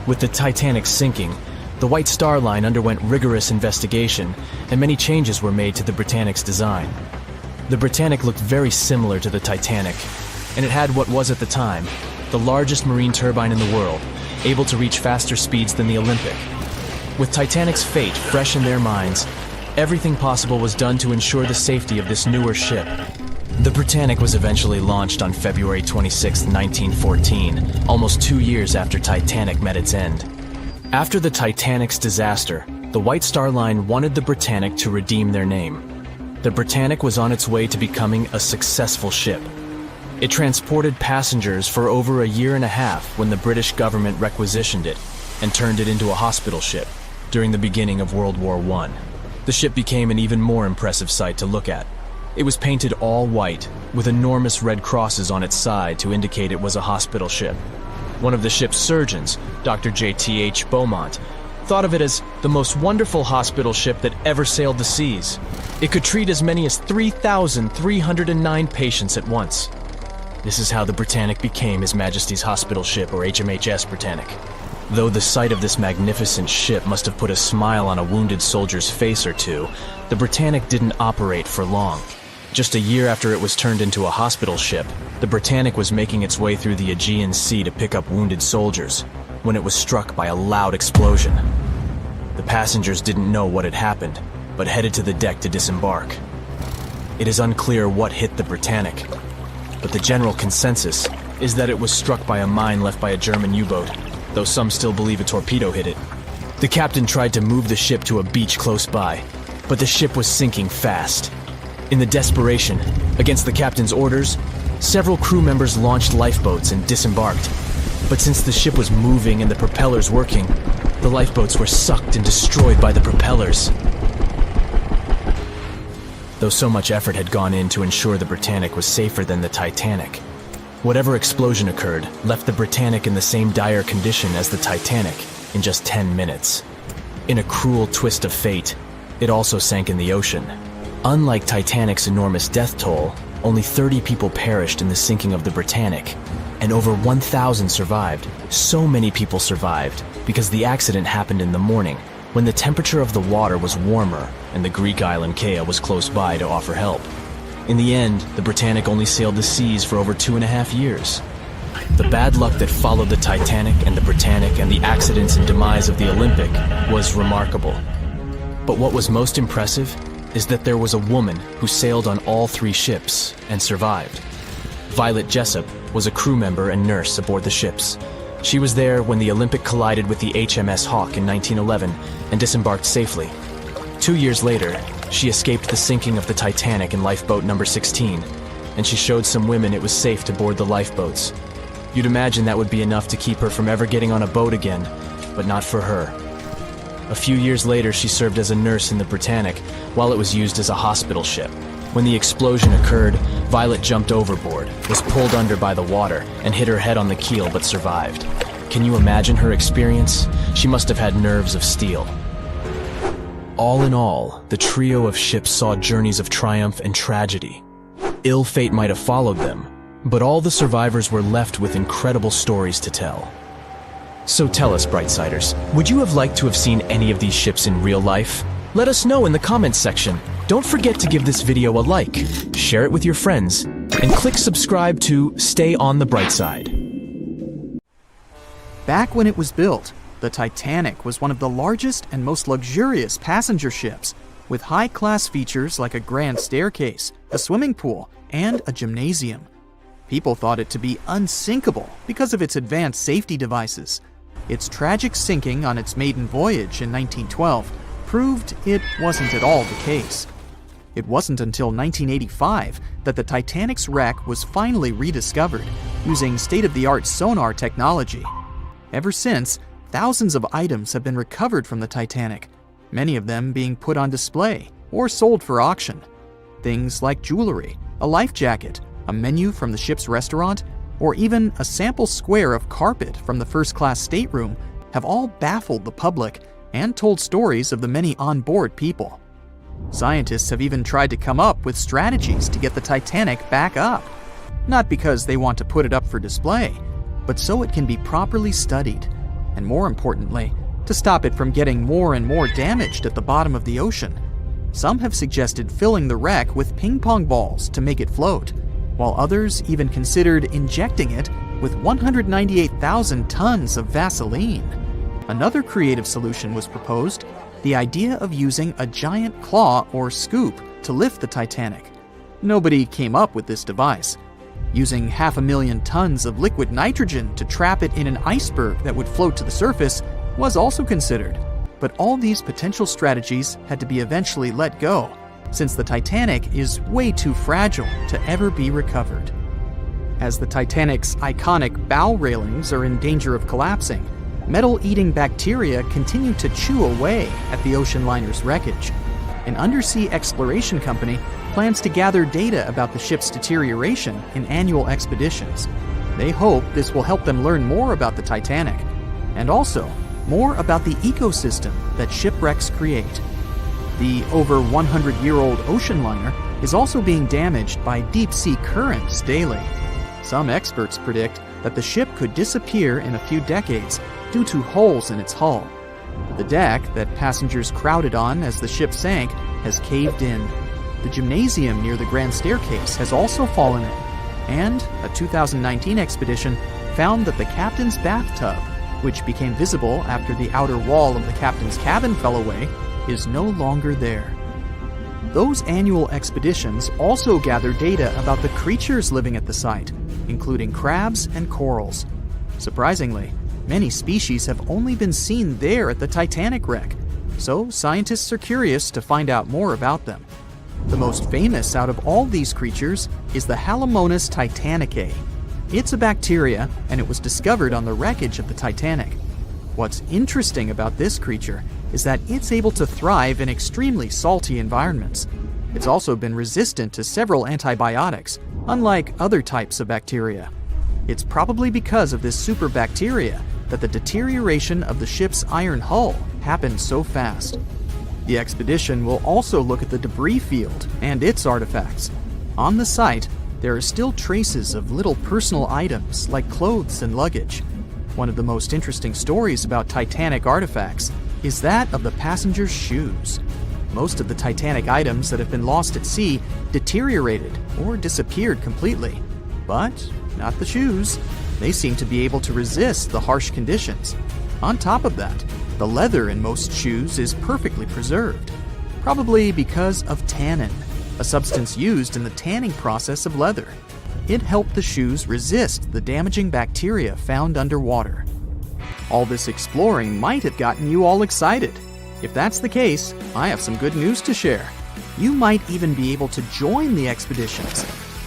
With the Titanic sinking, the White Star Line underwent rigorous investigation, and many changes were made to the Britannic's design. The Britannic looked very similar to the Titanic, and it had what was at the time the largest marine turbine in the world, able to reach faster speeds than the Olympic. With Titanic's fate fresh in their minds, everything possible was done to ensure the safety of this newer ship. The Britannic was eventually launched on February 26, 1914, almost 2 years after Titanic met its end. After the Titanic's disaster, the White Star Line wanted the Britannic to redeem their name. The Britannic was on its way to becoming a successful ship. It transported passengers for over a year and a half when the British government requisitioned it and turned it into a hospital ship during the beginning of World War I. The ship became an even more impressive sight to look at. It was painted all white, with enormous red crosses on its side to indicate it was a hospital ship. One of the ship's surgeons, Dr. J.T.H. Beaumont, thought of it as the most wonderful hospital ship that ever sailed the seas. It could treat as many as 3,309 patients at once. This is how the Britannic became His Majesty's Hospital Ship, or HMHS Britannic. Though the sight of this magnificent ship must have put a smile on a wounded soldier's face or two, the Britannic didn't operate for long. Just a year after it was turned into a hospital ship, the Britannic was making its way through the Aegean Sea to pick up wounded soldiers, when it was struck by a loud explosion. The passengers didn't know what had happened, but headed to the deck to disembark. It is unclear what hit the Britannic, but the general consensus is that it was struck by a mine left by a German U-boat, though some still believe a torpedo hit it. The captain tried to move the ship to a beach close by, but the ship was sinking fast. In the desperation, against the captain's orders, several crew members launched lifeboats and disembarked. But since the ship was moving and the propellers working, the lifeboats were sucked and destroyed by the propellers. Though so much effort had gone in to ensure the Britannic was safer than the Titanic, whatever explosion occurred left the Britannic in the same dire condition as the Titanic in just 10 minutes. In a cruel twist of fate, it also sank in the ocean. Unlike Titanic's enormous death toll, only 30 people perished in the sinking of the Britannic, and over 1,000 survived. So many people survived because the accident happened in the morning, when the temperature of the water was warmer and the Greek island Kea was close by to offer help. In the end, the Britannic only sailed the seas for over 2.5 years. The bad luck that followed the Titanic and the Britannic and the accidents and demise of the Olympic was remarkable. But what was most impressive is that there was a woman who sailed on all 3 ships and survived. Violet Jessup was a crew member and nurse aboard the ships. She was there when the Olympic collided with the HMS Hawk in 1911 and disembarked safely. 2 years later, she escaped the sinking of the Titanic in lifeboat number 16, and she showed some women it was safe to board the lifeboats. You'd imagine that would be enough to keep her from ever getting on a boat again, but not for her. A few years later, she served as a nurse in the Britannic while it was used as a hospital ship. When the explosion occurred, Violet jumped overboard, was pulled under by the water, and hit her head on the keel but survived. Can you imagine her experience? She must have had nerves of steel. All in all, the trio of ships saw journeys of triumph and tragedy. Ill fate might have followed them, but all the survivors were left with incredible stories to tell. So tell us, Brightsiders, would you have liked to have seen any of these ships in real life? Let us know in the comments section. Don't forget to give this video a like, share it with your friends, and click subscribe to stay on the bright side. Back when it was built, the Titanic was one of the largest and most luxurious passenger ships, with high-class features like a grand staircase, a swimming pool, and a gymnasium. People thought it to be unsinkable because of its advanced safety devices. Its tragic sinking on its maiden voyage in 1912 proved it wasn't at all the case. It wasn't until 1985 that the Titanic's wreck was finally rediscovered using state-of-the-art sonar technology. Ever since, thousands of items have been recovered from the Titanic, many of them being put on display or sold for auction. Things like jewelry, a life jacket, a menu from the ship's restaurant, or even a sample square of carpet from the first-class stateroom have all baffled the public and told stories of the many on-board people. Scientists have even tried to come up with strategies to get the Titanic back up. Not because they want to put it up for display, but so it can be properly studied, and more importantly, to stop it from getting more and more damaged at the bottom of the ocean. Some have suggested filling the wreck with ping-pong balls to make it float, while others even considered injecting it with 198,000 tons of Vaseline. Another creative solution was proposed, the idea of using a giant claw or scoop to lift the Titanic. Nobody came up with this device. Using 500,000 tons of liquid nitrogen to trap it in an iceberg that would float to the surface was also considered, but all these potential strategies had to be eventually let go, since the Titanic is way too fragile to ever be recovered. As the Titanic's iconic bow railings are in danger of collapsing, metal-eating bacteria continue to chew away at the ocean liner's wreckage. An undersea exploration company plans to gather data about the ship's deterioration in annual expeditions. They hope this will help them learn more about the Titanic, and also more about the ecosystem that shipwrecks create. The over 100-year-old ocean liner is also being damaged by deep-sea currents daily. Some experts predict that the ship could disappear in a few decades due to holes in its hull. The deck that passengers crowded on as the ship sank has caved in. The gymnasium near the grand staircase has also fallen in, and a 2019 expedition found that the captain's bathtub, which became visible after the outer wall of the captain's cabin fell away, is no longer there. Those annual expeditions also gather data about the creatures living at the site, including crabs and corals. Surprisingly, many species have only been seen there at the Titanic wreck, so scientists are curious to find out more about them. The most famous out of all these creatures is the Halomonas titanicae. It's a bacteria, and it was discovered on the wreckage of the Titanic. What's interesting about this creature is that it's able to thrive in extremely salty environments. It's also been resistant to several antibiotics, unlike other types of bacteria. It's probably because of this superbacteria that the deterioration of the ship's iron hull happened so fast. The expedition will also look at the debris field and its artifacts. On the site, there are still traces of little personal items like clothes and luggage. One of the most interesting stories about Titanic artifacts is that of the passengers' shoes. Most of the Titanic items that have been lost at sea deteriorated or disappeared completely. But not the shoes. They seem to be able to resist the harsh conditions. On top of that, the leather in most shoes is perfectly preserved, probably because of tannin, a substance used in the tanning process of leather. It helped the shoes resist the damaging bacteria found underwater. All this exploring might have gotten you all excited. If that's the case, I have some good news to share. You might even be able to join the expeditions.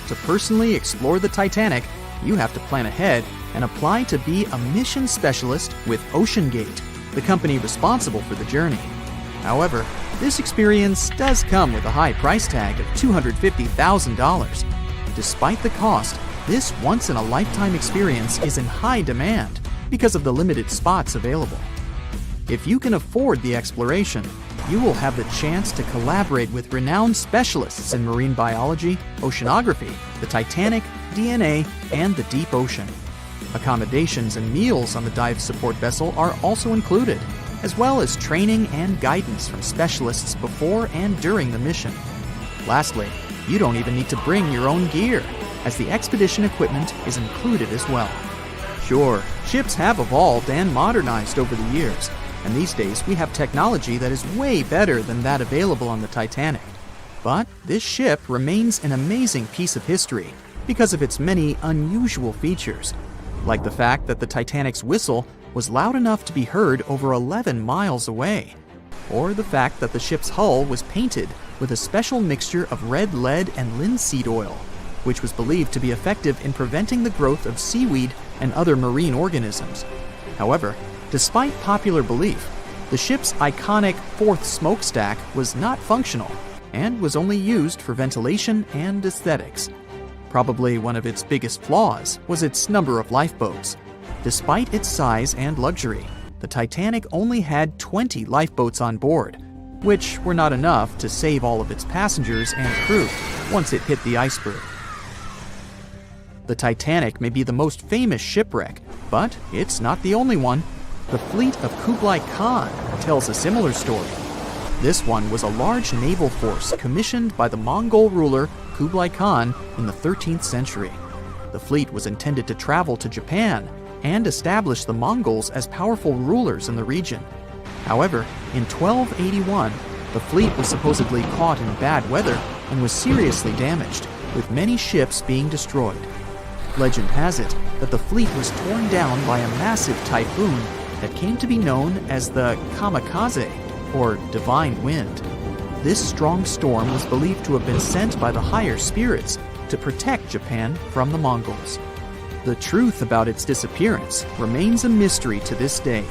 To personally explore the Titanic, you have to plan ahead and apply to be a mission specialist with OceanGate, the company responsible for the journey. However, this experience does come with a high price tag of $250,000. Despite the cost, this once-in-a-lifetime experience is in high demand because of the limited spots available. If you can afford the exploration, you will have the chance to collaborate with renowned specialists in marine biology, oceanography, the Titanic, DNA, and the deep ocean. Accommodations and meals on the dive support vessel are also included, as well as training and guidance from specialists before and during the mission. Lastly, you don't even need to bring your own gear, as the expedition equipment is included as well. Sure, ships have evolved and modernized over the years, and these days we have technology that is way better than that available on the Titanic. But this ship remains an amazing piece of history because of its many unusual features, like the fact that the Titanic's whistle was loud enough to be heard over 11 miles away, or the fact that the ship's hull was painted with a special mixture of red lead and linseed oil, which was believed to be effective in preventing the growth of seaweed and other marine organisms. However, despite popular belief, the ship's iconic fourth smokestack was not functional and was only used for ventilation and aesthetics. Probably one of its biggest flaws was its number of lifeboats. Despite its size and luxury, the Titanic only had 20 lifeboats on board, which were not enough to save all of its passengers and crew once it hit the iceberg. The Titanic may be the most famous shipwreck, but it's not the only one. The fleet of Kublai Khan tells a similar story. This one was a large naval force commissioned by the Mongol ruler Kublai Khan in the 13th century. The fleet was intended to travel to Japan and establish the Mongols as powerful rulers in the region. However, in 1281, the fleet was supposedly caught in bad weather and was seriously damaged, with many ships being destroyed. Legend has it that the fleet was torn down by a massive typhoon that came to be known as the kamikaze, or divine wind. This strong storm was believed to have been sent by the higher spirits to protect Japan from the Mongols. The truth about its disappearance remains a mystery to this day.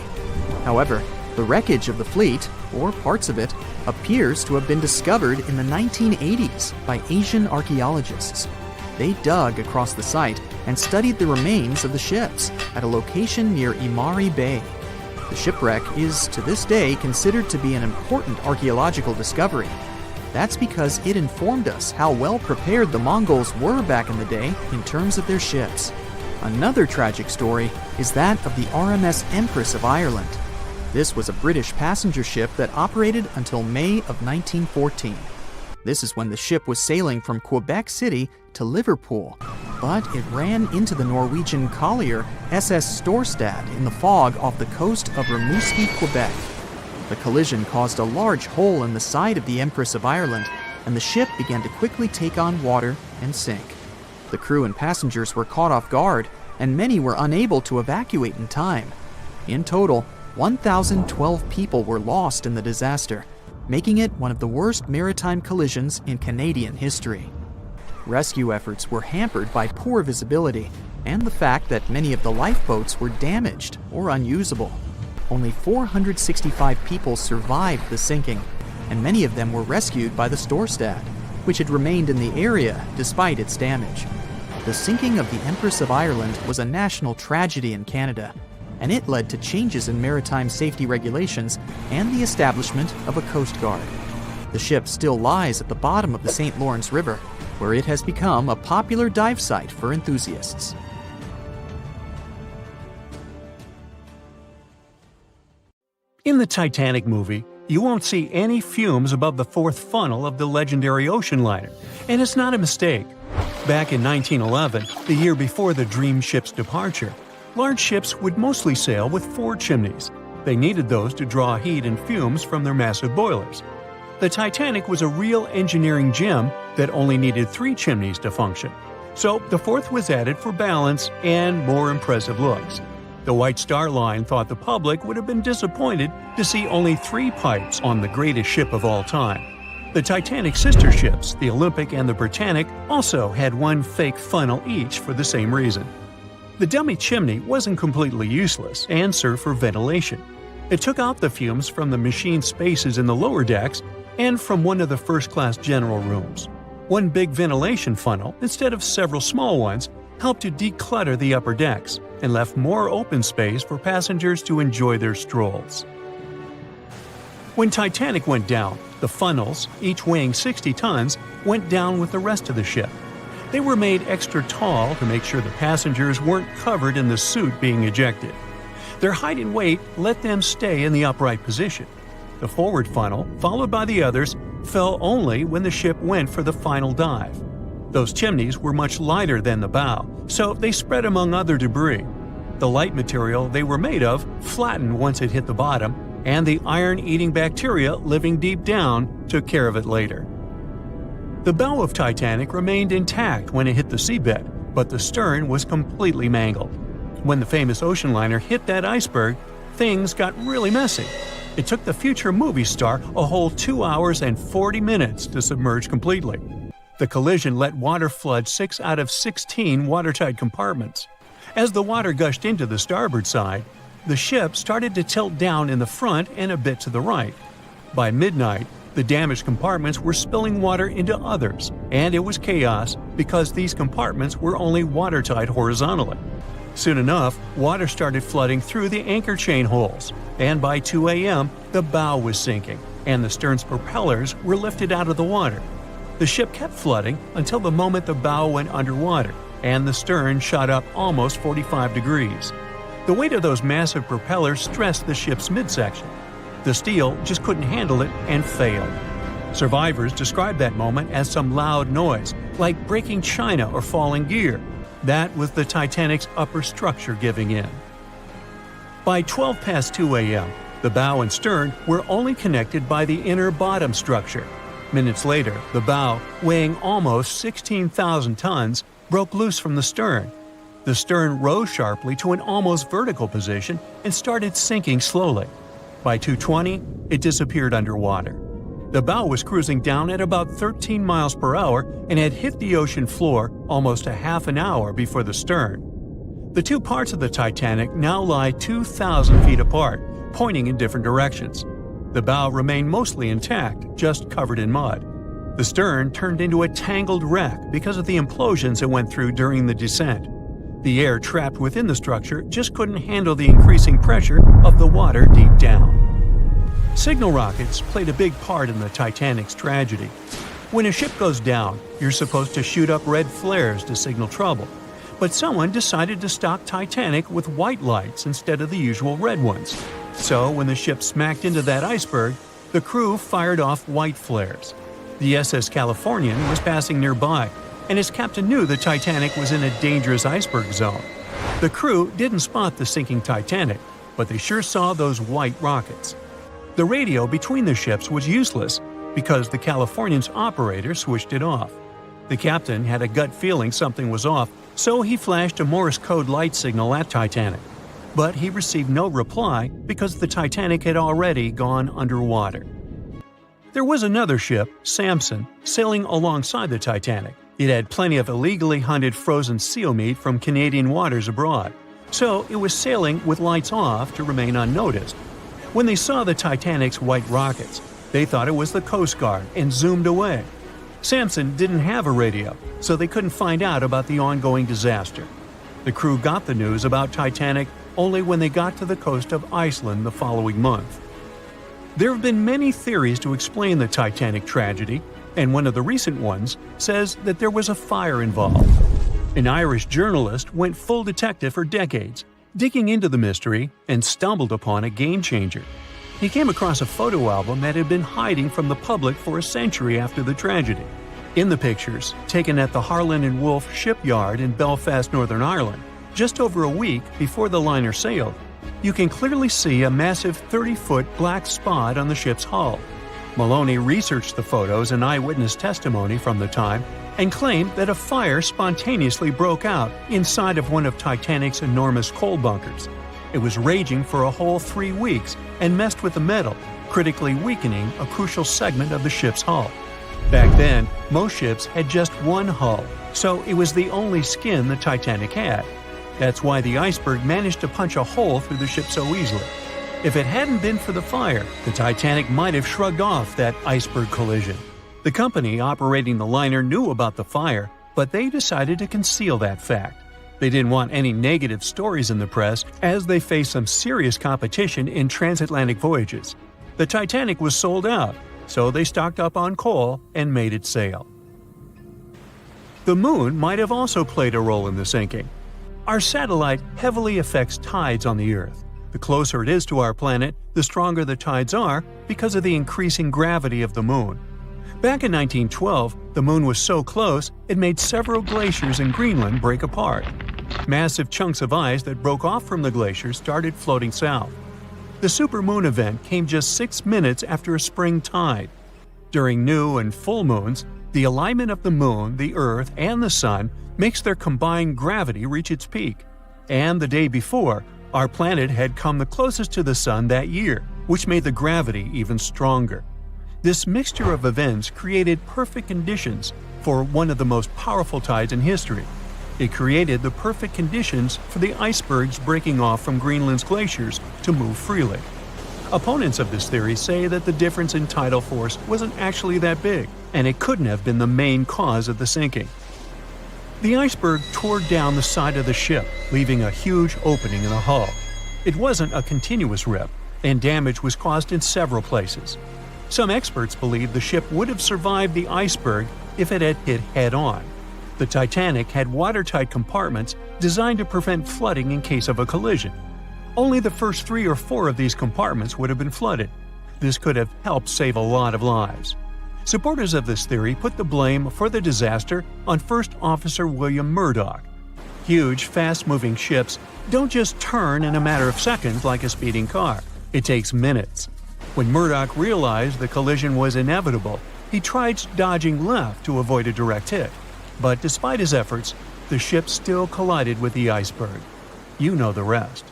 However, the wreckage of the fleet, or parts of it, appears to have been discovered in the 1980s by Asian archaeologists. They dug across the site and studied the remains of the ships at a location near Imari Bay. The shipwreck is, to this day, considered to be an important archaeological discovery. That's because it informed us how well prepared the Mongols were back in the day in terms of their ships. Another tragic story is that of the RMS Empress of Ireland. This was a British passenger ship that operated until May of 1914. This is when the ship was sailing from Quebec City to Liverpool, but it ran into the Norwegian collier SS Storstad in the fog off the coast of Rimouski, Quebec. The collision caused a large hole in the side of the Empress of Ireland, and the ship began to quickly take on water and sink. The crew and passengers were caught off guard, and many were unable to evacuate in time. In total, 1,012 people were lost in the disaster, making it one of the worst maritime collisions in Canadian history. Rescue efforts were hampered by poor visibility and the fact that many of the lifeboats were damaged or unusable. Only 465 people survived the sinking, and many of them were rescued by the Storstad, which had remained in the area despite its damage. The sinking of the Empress of Ireland was a national tragedy in Canada, and it led to changes in maritime safety regulations and the establishment of a Coast Guard. The ship still lies at the bottom of the St. Lawrence River, where it has become a popular dive site for enthusiasts. In the Titanic movie, you won't see any fumes above the fourth funnel of the legendary ocean liner, and it's not a mistake. Back in 1911, the year before the Dream ship's departure, large ships would mostly sail with 4 chimneys. They needed those to draw heat and fumes from their massive boilers. The Titanic was a real engineering gem that only needed 3 chimneys to function. So the fourth was added for balance and more impressive looks. The White Star Line thought the public would have been disappointed to see only 3 pipes on the greatest ship of all time. The Titanic's sister ships, the Olympic and the Britannic, also had 1 fake funnel each for the same reason. The dummy chimney wasn't completely useless and served for ventilation. It took out the fumes from the machine spaces in the lower decks and from one of the first-class general rooms. 1 big ventilation funnel, instead of several small ones, helped to declutter the upper decks and left more open space for passengers to enjoy their strolls. When Titanic went down, the funnels, each weighing 60 tons, went down with the rest of the ship. They were made extra tall to make sure the passengers weren't covered in the suit being ejected. Their height and weight let them stay in the upright position. The forward funnel, followed by the others, fell only when the ship went for the final dive. Those chimneys were much lighter than the bow, so they spread among other debris. The light material they were made of flattened once it hit the bottom, and the iron-eating bacteria living deep down took care of it later. The bow of Titanic remained intact when it hit the seabed, but the stern was completely mangled. When the famous ocean liner hit that iceberg, things got really messy. It took the future movie star a whole 2 hours and 40 minutes to submerge completely. The collision let water flood 6 out of 16 watertight compartments. As the water gushed into the starboard side, the ship started to tilt down in the front and a bit to the right. By midnight, the damaged compartments were spilling water into others, and it was chaos because these compartments were only watertight horizontally. Soon enough, water started flooding through the anchor chain holes, and by 2 a.m., the bow was sinking, and the stern's propellers were lifted out of the water. The ship kept flooding until the moment the bow went underwater, and the stern shot up almost 45 degrees. The weight of those massive propellers stressed the ship's midsection. The steel just couldn't handle it and failed. Survivors described that moment as some loud noise, like breaking china or falling gear. That was the Titanic's upper structure giving in. By 12 past 2 a.m., the bow and stern were only connected by the inner bottom structure. Minutes later, the bow, weighing almost 16,000 tons, broke loose from the stern. The stern rose sharply to an almost vertical position and started sinking slowly. By 2:20, it disappeared underwater. The bow was cruising down at about 13 miles per hour and had hit the ocean floor almost a half an hour before the stern. The two parts of the Titanic now lie 2,000 feet apart, pointing in different directions. The bow remained mostly intact, just covered in mud. The stern turned into a tangled wreck because of the implosions it went through during the descent. The air trapped within the structure just couldn't handle the increasing pressure of the water deep down. Signal rockets played a big part in the Titanic's tragedy. When a ship goes down, you're supposed to shoot up red flares to signal trouble. But someone decided to stock Titanic with white lights instead of the usual red ones. So when the ship smacked into that iceberg, the crew fired off white flares. The SS Californian was passing nearby, and its captain knew the Titanic was in a dangerous iceberg zone. The crew didn't spot the sinking Titanic, but they sure saw those white rockets. The radio between the ships was useless because the Californian's operator switched it off. The captain had a gut feeling something was off, so he flashed a Morse code light signal at Titanic. But he received no reply because the Titanic had already gone underwater. There was another ship, Samson, sailing alongside the Titanic. It had plenty of illegally hunted frozen seal meat from Canadian waters abroad, so it was sailing with lights off to remain unnoticed. When they saw the Titanic's white rockets, they thought it was the Coast Guard and zoomed away. Samson didn't have a radio, so they couldn't find out about the ongoing disaster. The crew got the news about Titanic only when they got to the coast of Iceland the following month. There have been many theories to explain the Titanic tragedy, and one of the recent ones says that there was a fire involved. An Irish journalist went full detective for decades, digging into the mystery, and stumbled upon a game-changer. He came across a photo album that had been hiding from the public for a century after the tragedy. In the pictures, taken at the Harland and Wolff shipyard in Belfast, Northern Ireland, just over a week before the liner sailed, you can clearly see a massive 30-foot black spot on the ship's hull. Maloney researched the photos and eyewitness testimony from the time and claimed that a fire spontaneously broke out inside of one of Titanic's enormous coal bunkers. It was raging for a whole 3 weeks and messed with the metal, critically weakening a crucial segment of the ship's hull. Back then, most ships had just one hull, so it was the only skin the Titanic had. That's why the iceberg managed to punch a hole through the ship so easily. If it hadn't been for the fire, the Titanic might have shrugged off that iceberg collision. The company operating the liner knew about the fire, but they decided to conceal that fact. They didn't want any negative stories in the press as they faced some serious competition in transatlantic voyages. The Titanic was sold out, so they stocked up on coal and made it sail. The moon might have also played a role in the sinking. Our satellite heavily affects tides on the Earth. The closer it is to our planet, the stronger the tides are because of the increasing gravity of the moon. Back in 1912, the moon was so close it made several glaciers in Greenland break apart. Massive chunks of ice that broke off from the glaciers started floating south. The supermoon event came just 6 minutes after a spring tide. During new and full moons, the alignment of the moon, the Earth, and the Sun makes their combined gravity reach its peak. And the day before, our planet had come the closest to the Sun that year, which made the gravity even stronger. This mixture of events created perfect conditions for one of the most powerful tides in history. It created the perfect conditions for the icebergs breaking off from Greenland's glaciers to move freely. Opponents of this theory say that the difference in tidal force wasn't actually that big, and it couldn't have been the main cause of the sinking. The iceberg tore down the side of the ship, leaving a huge opening in the hull. It wasn't a continuous rip, and damage was caused in several places. Some experts believe the ship would have survived the iceberg if it had hit head-on. The Titanic had watertight compartments designed to prevent flooding in case of a collision. Only the first 3 or 4 of these compartments would have been flooded. This could have helped save a lot of lives. Supporters of this theory put the blame for the disaster on First Officer William Murdoch. Huge, fast-moving ships don't just turn in a matter of seconds like a speeding car. It takes minutes. When Murdoch realized the collision was inevitable, he tried dodging left to avoid a direct hit. But despite his efforts, the ship still collided with the iceberg. You know the rest.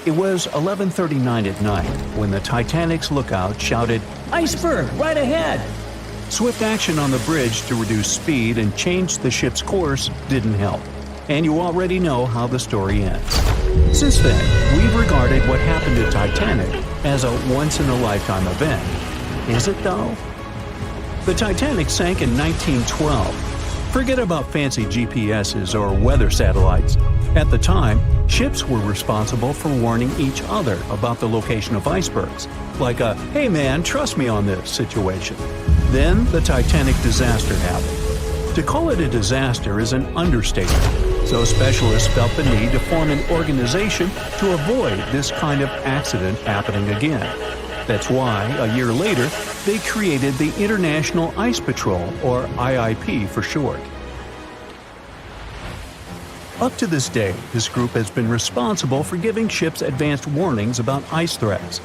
It was 11:39 at night when the Titanic's lookout shouted, "Iceberg, right ahead!" Swift action on the bridge to reduce speed and change the ship's course didn't help, and you already know how the story ends. Since then, we've regarded what happened to Titanic as a once-in-a-lifetime event. Is it though? The Titanic sank in 1912. Forget about fancy GPSs or weather satellites. At the time, ships were responsible for warning each other about the location of icebergs, like a "hey man, trust me on this" situation. Then the Titanic disaster happened. To call it a disaster is an understatement, so specialists felt the need to form an organization to avoid this kind of accident happening again. That's why, a year later, they created the International Ice Patrol, or IIP for short. Up to this day, this group has been responsible for giving ships advanced warnings about ice threats.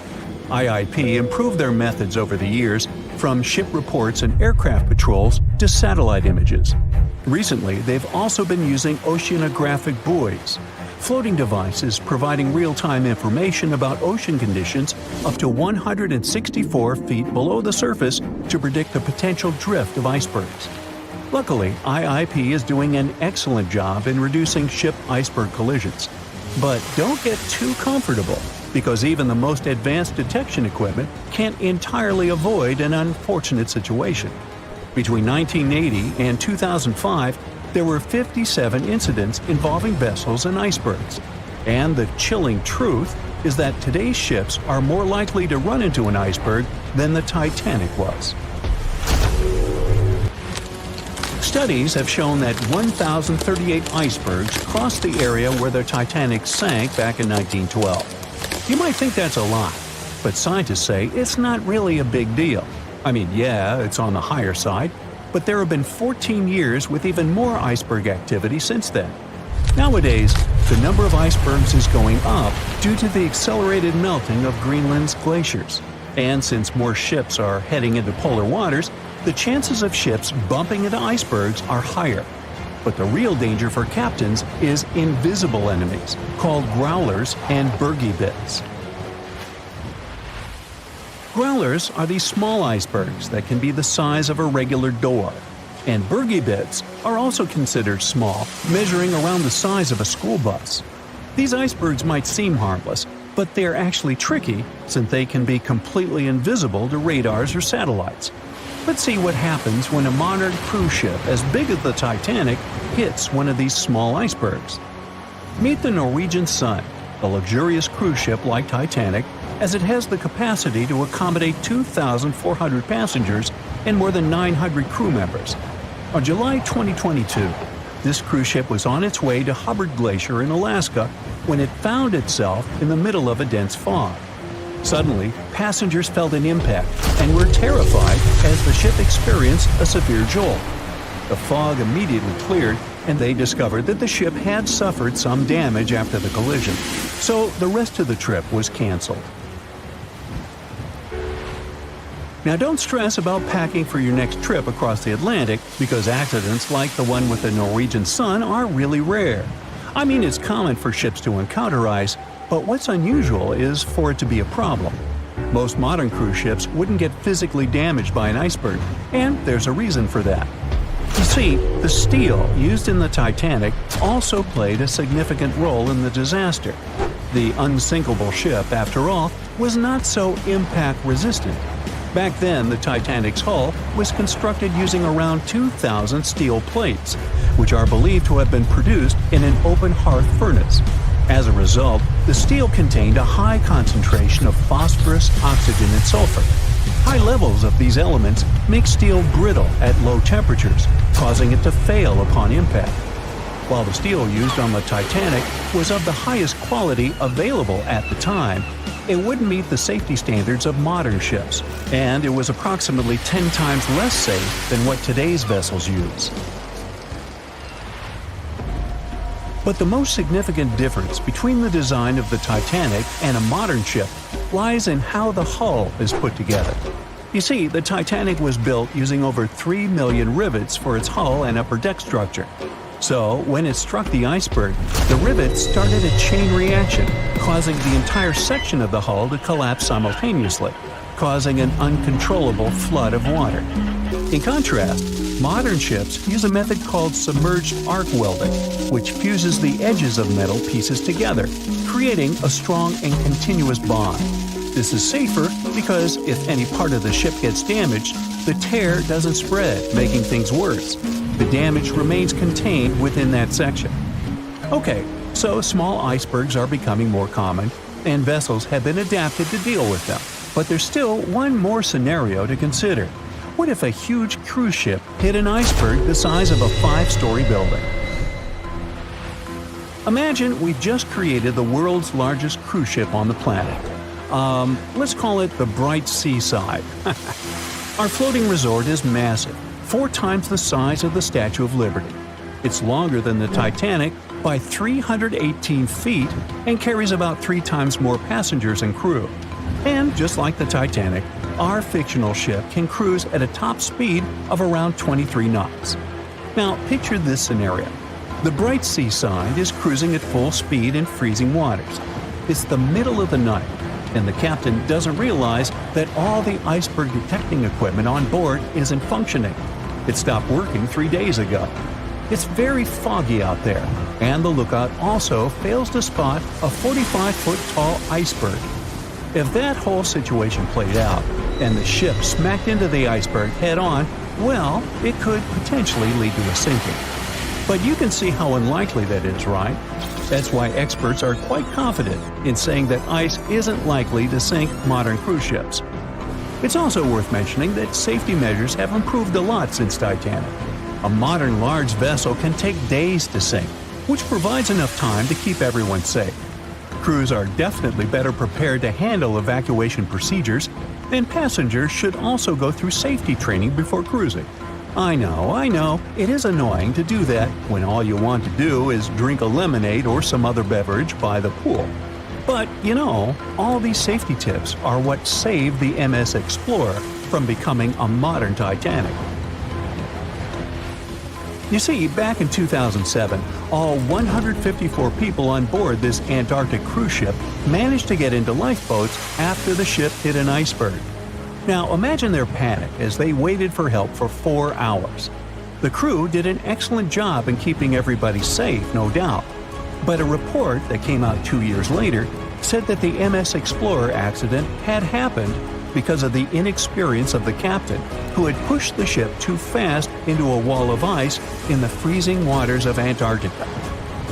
IIP improved their methods over the years, from ship reports and aircraft patrols to satellite images. Recently, they've also been using oceanographic buoys, floating devices providing real-time information about ocean conditions up to 164 feet below the surface to predict the potential drift of icebergs. Luckily, IIP is doing an excellent job in reducing ship iceberg collisions. But don't get too comfortable, because even the most advanced detection equipment can't entirely avoid an unfortunate situation. Between 1980 and 2005, there were 57 incidents involving vessels and icebergs. And the chilling truth is that today's ships are more likely to run into an iceberg than the Titanic was. Studies have shown that 1,038 icebergs crossed the area where the Titanic sank back in 1912. You might think that's a lot, but scientists say it's not really a big deal. I mean, yeah, it's on the higher side, but there have been 14 years with even more iceberg activity since then. Nowadays, the number of icebergs is going up due to the accelerated melting of Greenland's glaciers. And since more ships are heading into polar waters, the chances of ships bumping into icebergs are higher. But the real danger for captains is invisible enemies, called growlers and bergy bits. Growlers are these small icebergs that can be the size of a regular door. And bergy bits are also considered small, measuring around the size of a school bus. These icebergs might seem harmless, but they're actually tricky since they can be completely invisible to radars or satellites. Let's see what happens when a modern cruise ship as big as the Titanic hits one of these small icebergs. Meet the Norwegian Sun, a luxurious cruise ship like Titanic, as it has the capacity to accommodate 2,400 passengers and more than 900 crew members. On July 2022, this cruise ship was on its way to Hubbard Glacier in Alaska when it found itself in the middle of a dense fog. Suddenly, passengers felt an impact and were terrified as the ship experienced a severe jolt. The fog immediately cleared, and they discovered that the ship had suffered some damage after the collision, so the rest of the trip was canceled. Now don't stress about packing for your next trip across the Atlantic, because accidents like the one with the Norwegian Sun are really rare. I mean, it's common for ships to encounter ice, but what's unusual is for it to be a problem. Most modern cruise ships wouldn't get physically damaged by an iceberg, and there's a reason for that. You see, the steel used in the Titanic also played a significant role in the disaster. The unsinkable ship, after all, was not so impact-resistant. Back then, the Titanic's hull was constructed using around 2,000 steel plates, which are believed to have been produced in an open hearth furnace. As a result, the steel contained a high concentration of phosphorus, oxygen, and sulfur. High levels of these elements make steel brittle at low temperatures, causing it to fail upon impact. While the steel used on the Titanic was of the highest quality available at the time, it wouldn't meet the safety standards of modern ships, and it was approximately 10 times less safe than what today's vessels use. But the most significant difference between the design of the Titanic and a modern ship lies in how the hull is put together. You see, the Titanic was built using over 3 million rivets for its hull and upper deck structure. So, when it struck the iceberg, the rivets started a chain reaction, causing the entire section of the hull to collapse simultaneously, causing an uncontrollable flood of water. In contrast, modern ships use a method called submerged arc welding, which fuses the edges of metal pieces together, creating a strong and continuous bond. This is safer because if any part of the ship gets damaged, the tear doesn't spread, making things worse. The damage remains contained within that section. Okay, so small icebergs are becoming more common, and vessels have been adapted to deal with them. But there's still one more scenario to consider. What if a huge cruise ship hit an iceberg the size of a 5-story building? Imagine we've just created the world's largest cruise ship on the planet. Let's call it the Bright Seaside. Our floating resort is massive, 4 times the size of the Statue of Liberty. It's longer than the Titanic by 318 feet and carries about 3 times more passengers and crew. And just like the Titanic, our fictional ship can cruise at a top speed of around 23 knots. Now, picture this scenario. The Bright Seaside is cruising at full speed in freezing waters. It's the middle of the night, and the captain doesn't realize that all the iceberg detecting equipment on board isn't functioning. It stopped working 3 days ago. It's very foggy out there, and the lookout also fails to spot a 45-foot tall iceberg. If that whole situation played out, and the ship smacked into the iceberg head-on, well, it could potentially lead to a sinking. But you can see how unlikely that is, right? That's why experts are quite confident in saying that ice isn't likely to sink modern cruise ships. It's also worth mentioning that safety measures have improved a lot since Titanic. A modern large vessel can take days to sink, which provides enough time to keep everyone safe. Crews are definitely better prepared to handle evacuation procedures, and passengers should also go through safety training before cruising. I know, it is annoying to do that when all you want to do is drink a lemonade or some other beverage by the pool. But, all these safety tips are what saved the MS Explorer from becoming a modern Titanic. You see, back in 2007, all 154 people on board this Antarctic cruise ship managed to get into lifeboats after the ship hit an iceberg. Now, imagine their panic as they waited for help for 4 hours. The crew did an excellent job in keeping everybody safe, no doubt. But a report that came out 2 years later said that the MS Explorer accident had happened because of the inexperience of the captain, who had pushed the ship too fast into a wall of ice in the freezing waters of Antarctica.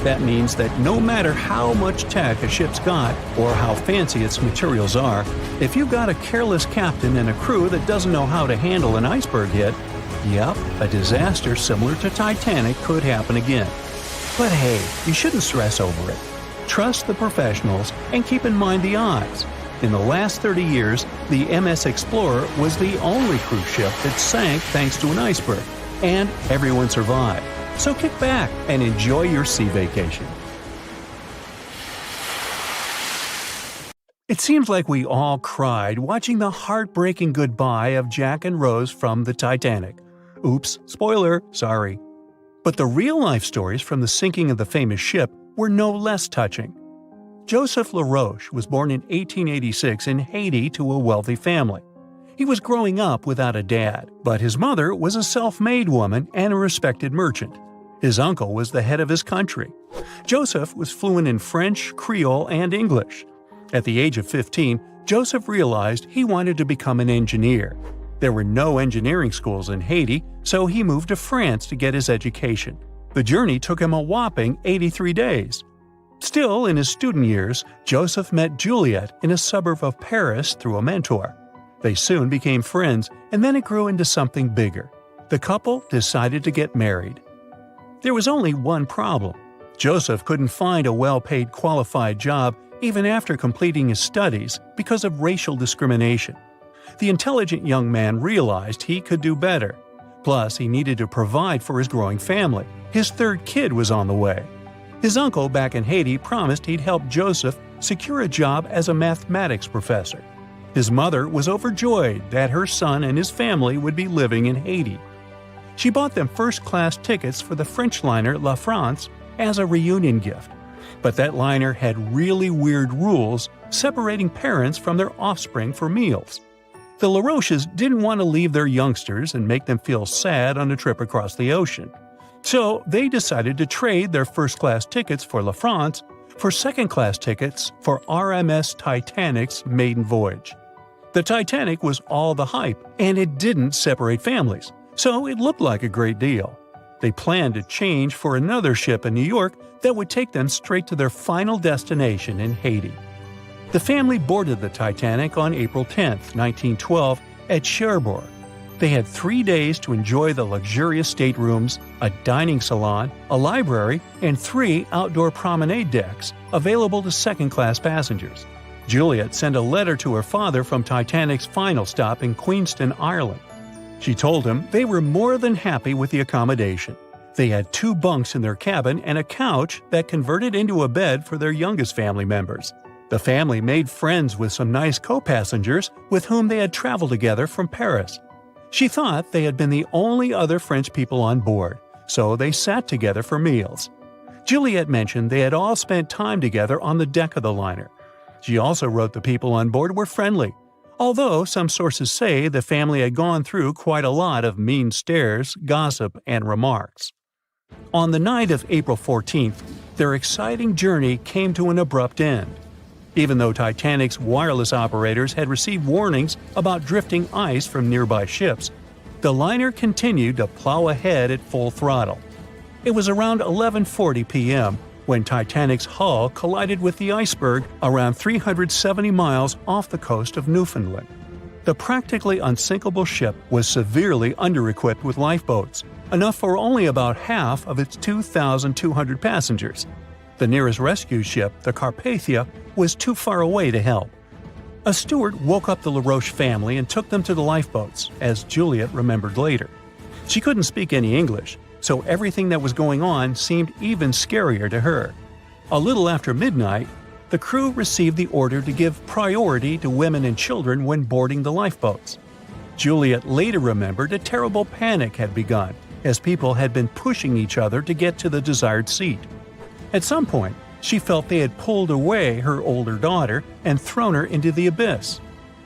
That means that no matter how much tech a ship's got or how fancy its materials are, if you've got a careless captain and a crew that doesn't know how to handle an iceberg hit, yep, a disaster similar to Titanic could happen again. But hey, you shouldn't stress over it. Trust the professionals and keep in mind the odds. In the last 30 years, the MS Explorer was the only cruise ship that sank thanks to an iceberg, and everyone survived. So kick back and enjoy your sea vacation. It seems like we all cried watching the heartbreaking goodbye of Jack and Rose from the Titanic. Oops, spoiler, sorry. But the real-life stories from the sinking of the famous ship were no less touching. Joseph LaRoche was born in 1886 in Haiti to a wealthy family. He was growing up without a dad, but his mother was a self-made woman and a respected merchant. His uncle was the head of his country. Joseph was fluent in French, Creole, and English. At the age of 15, Joseph realized he wanted to become an engineer. There were no engineering schools in Haiti, so he moved to France to get his education. The journey took him a whopping 83 days. Still, in his student years, Joseph met Juliet in a suburb of Paris through a mentor. They soon became friends, and then it grew into something bigger. The couple decided to get married. There was only one problem. Joseph couldn't find a well-paid qualified job even after completing his studies because of racial discrimination. The intelligent young man realized he could do better. Plus, he needed to provide for his growing family. His third kid was on the way. His uncle back in Haiti promised he'd help Joseph secure a job as a mathematics professor. His mother was overjoyed that her son and his family would be living in Haiti. She bought them first-class tickets for the French liner La France as a reunion gift. But that liner had really weird rules separating parents from their offspring for meals. The LaRoches didn't want to leave their youngsters and make them feel sad on a trip across the ocean. So they decided to trade their first-class tickets for La France for second-class tickets for RMS Titanic's maiden voyage. The Titanic was all the hype, and it didn't separate families, so it looked like a great deal. They planned to change for another ship in New York that would take them straight to their final destination in Haiti. The family boarded the Titanic on April 10, 1912, at Cherbourg. They had 3 days to enjoy the luxurious staterooms, a dining salon, a library, and 3 outdoor promenade decks available to second-class passengers. Juliet sent a letter to her father from Titanic's final stop in Queenston, Ireland. She told him they were more than happy with the accommodation. They had 2 bunks in their cabin and a couch that converted into a bed for their youngest family members. The family made friends with some nice co-passengers with whom they had traveled together from Paris. She thought they had been the only other French people on board, so they sat together for meals. Juliet mentioned they had all spent time together on the deck of the liner. She also wrote the people on board were friendly, although some sources say the family had gone through quite a lot of mean stares, gossip, and remarks. On the night of April 14th, their exciting journey came to an abrupt end. Even though Titanic's wireless operators had received warnings about drifting ice from nearby ships, the liner continued to plow ahead at full throttle. It was around 11:40 p.m. when Titanic's hull collided with the iceberg around 370 miles off the coast of Newfoundland. The practically unsinkable ship was severely under-equipped with lifeboats, enough for only about half of its 2,200 passengers. The nearest rescue ship, the Carpathia, was too far away to help. A steward woke up the LaRoche family and took them to the lifeboats, as Juliet remembered later. She couldn't speak any English, so everything that was going on seemed even scarier to her. A little after midnight, the crew received the order to give priority to women and children when boarding the lifeboats. Juliet later remembered a terrible panic had begun, as people had been pushing each other to get to the desired seat. At some point, she felt they had pulled away her older daughter and thrown her into the abyss.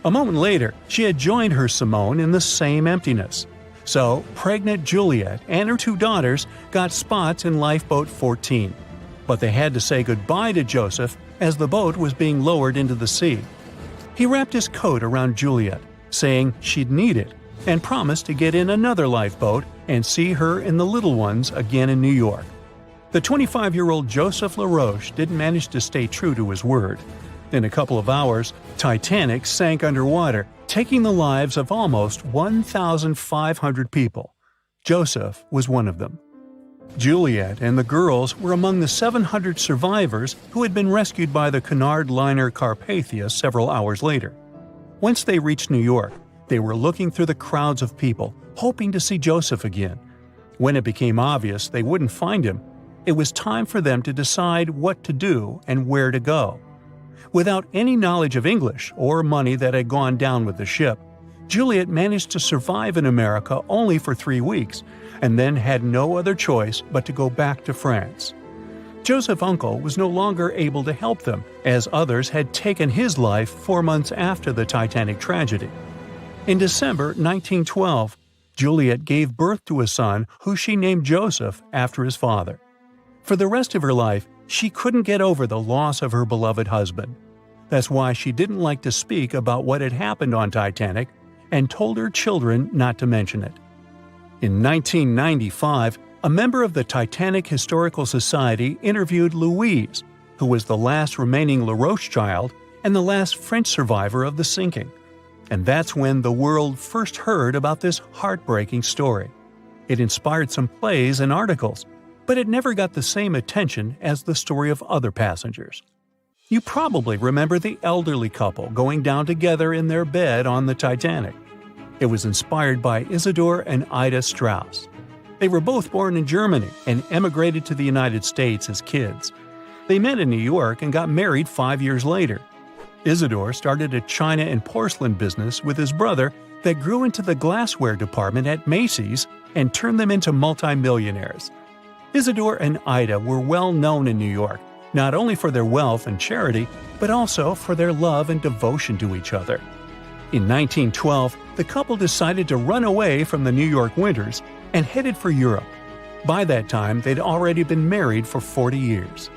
A moment later, she had joined her Simone in the same emptiness. So, pregnant Juliet and her 2 daughters got spots in Lifeboat 14. But they had to say goodbye to Joseph as the boat was being lowered into the sea. He wrapped his coat around Juliet, saying she'd need it, and promised to get in another lifeboat and see her and the little ones again in New York. The 25-year-old Joseph LaRoche didn't manage to stay true to his word. In a couple of hours, Titanic sank underwater, taking the lives of almost 1,500 people. Joseph was one of them. Juliet and the girls were among the 700 survivors who had been rescued by the Cunard liner Carpathia several hours later. Once they reached New York, they were looking through the crowds of people, hoping to see Joseph again. When it became obvious they wouldn't find him, it was time for them to decide what to do and where to go. Without any knowledge of English or money that had gone down with the ship, Juliet managed to survive in America only for 3 weeks, and then had no other choice but to go back to France. Joseph's uncle was no longer able to help them, as others had taken his life 4 months after the Titanic tragedy. In December 1912, Juliet gave birth to a son who she named Joseph after his father. For the rest of her life, she couldn't get over the loss of her beloved husband. That's why she didn't like to speak about what had happened on Titanic and told her children not to mention it. In 1995, a member of the Titanic Historical Society interviewed Louise, who was the last remaining LaRoche child and the last French survivor of the sinking. And that's when the world first heard about this heartbreaking story. It inspired some plays and articles, but it never got the same attention as the story of other passengers. You probably remember the elderly couple going down together in their bed on the Titanic. It was inspired by Isidor and Ida Strauss. They were both born in Germany and emigrated to the United States as kids. They met in New York and got married 5 years later. Isidor started a china and porcelain business with his brother that grew into the glassware department at Macy's and turned them into multimillionaires. Isidor and Ida were well known in New York, not only for their wealth and charity, but also for their love and devotion to each other. In 1912, the couple decided to run away from the New York winters and headed for Europe. By that time, they'd already been married for 40 years.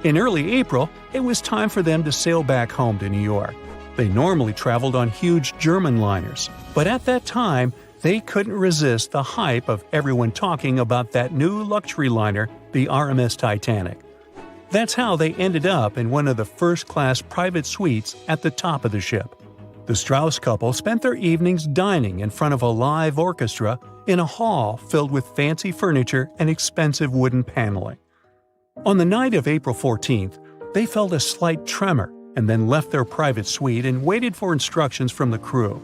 In early April, it was time for them to sail back home to New York. They normally traveled on huge German liners, but at that time, they couldn't resist the hype of everyone talking about that new luxury liner, the RMS Titanic. That's how they ended up in one of the first-class private suites at the top of the ship. The Strauss couple spent their evenings dining in front of a live orchestra in a hall filled with fancy furniture and expensive wooden paneling. On the night of April 14th, they felt a slight tremor and then left their private suite and waited for instructions from the crew.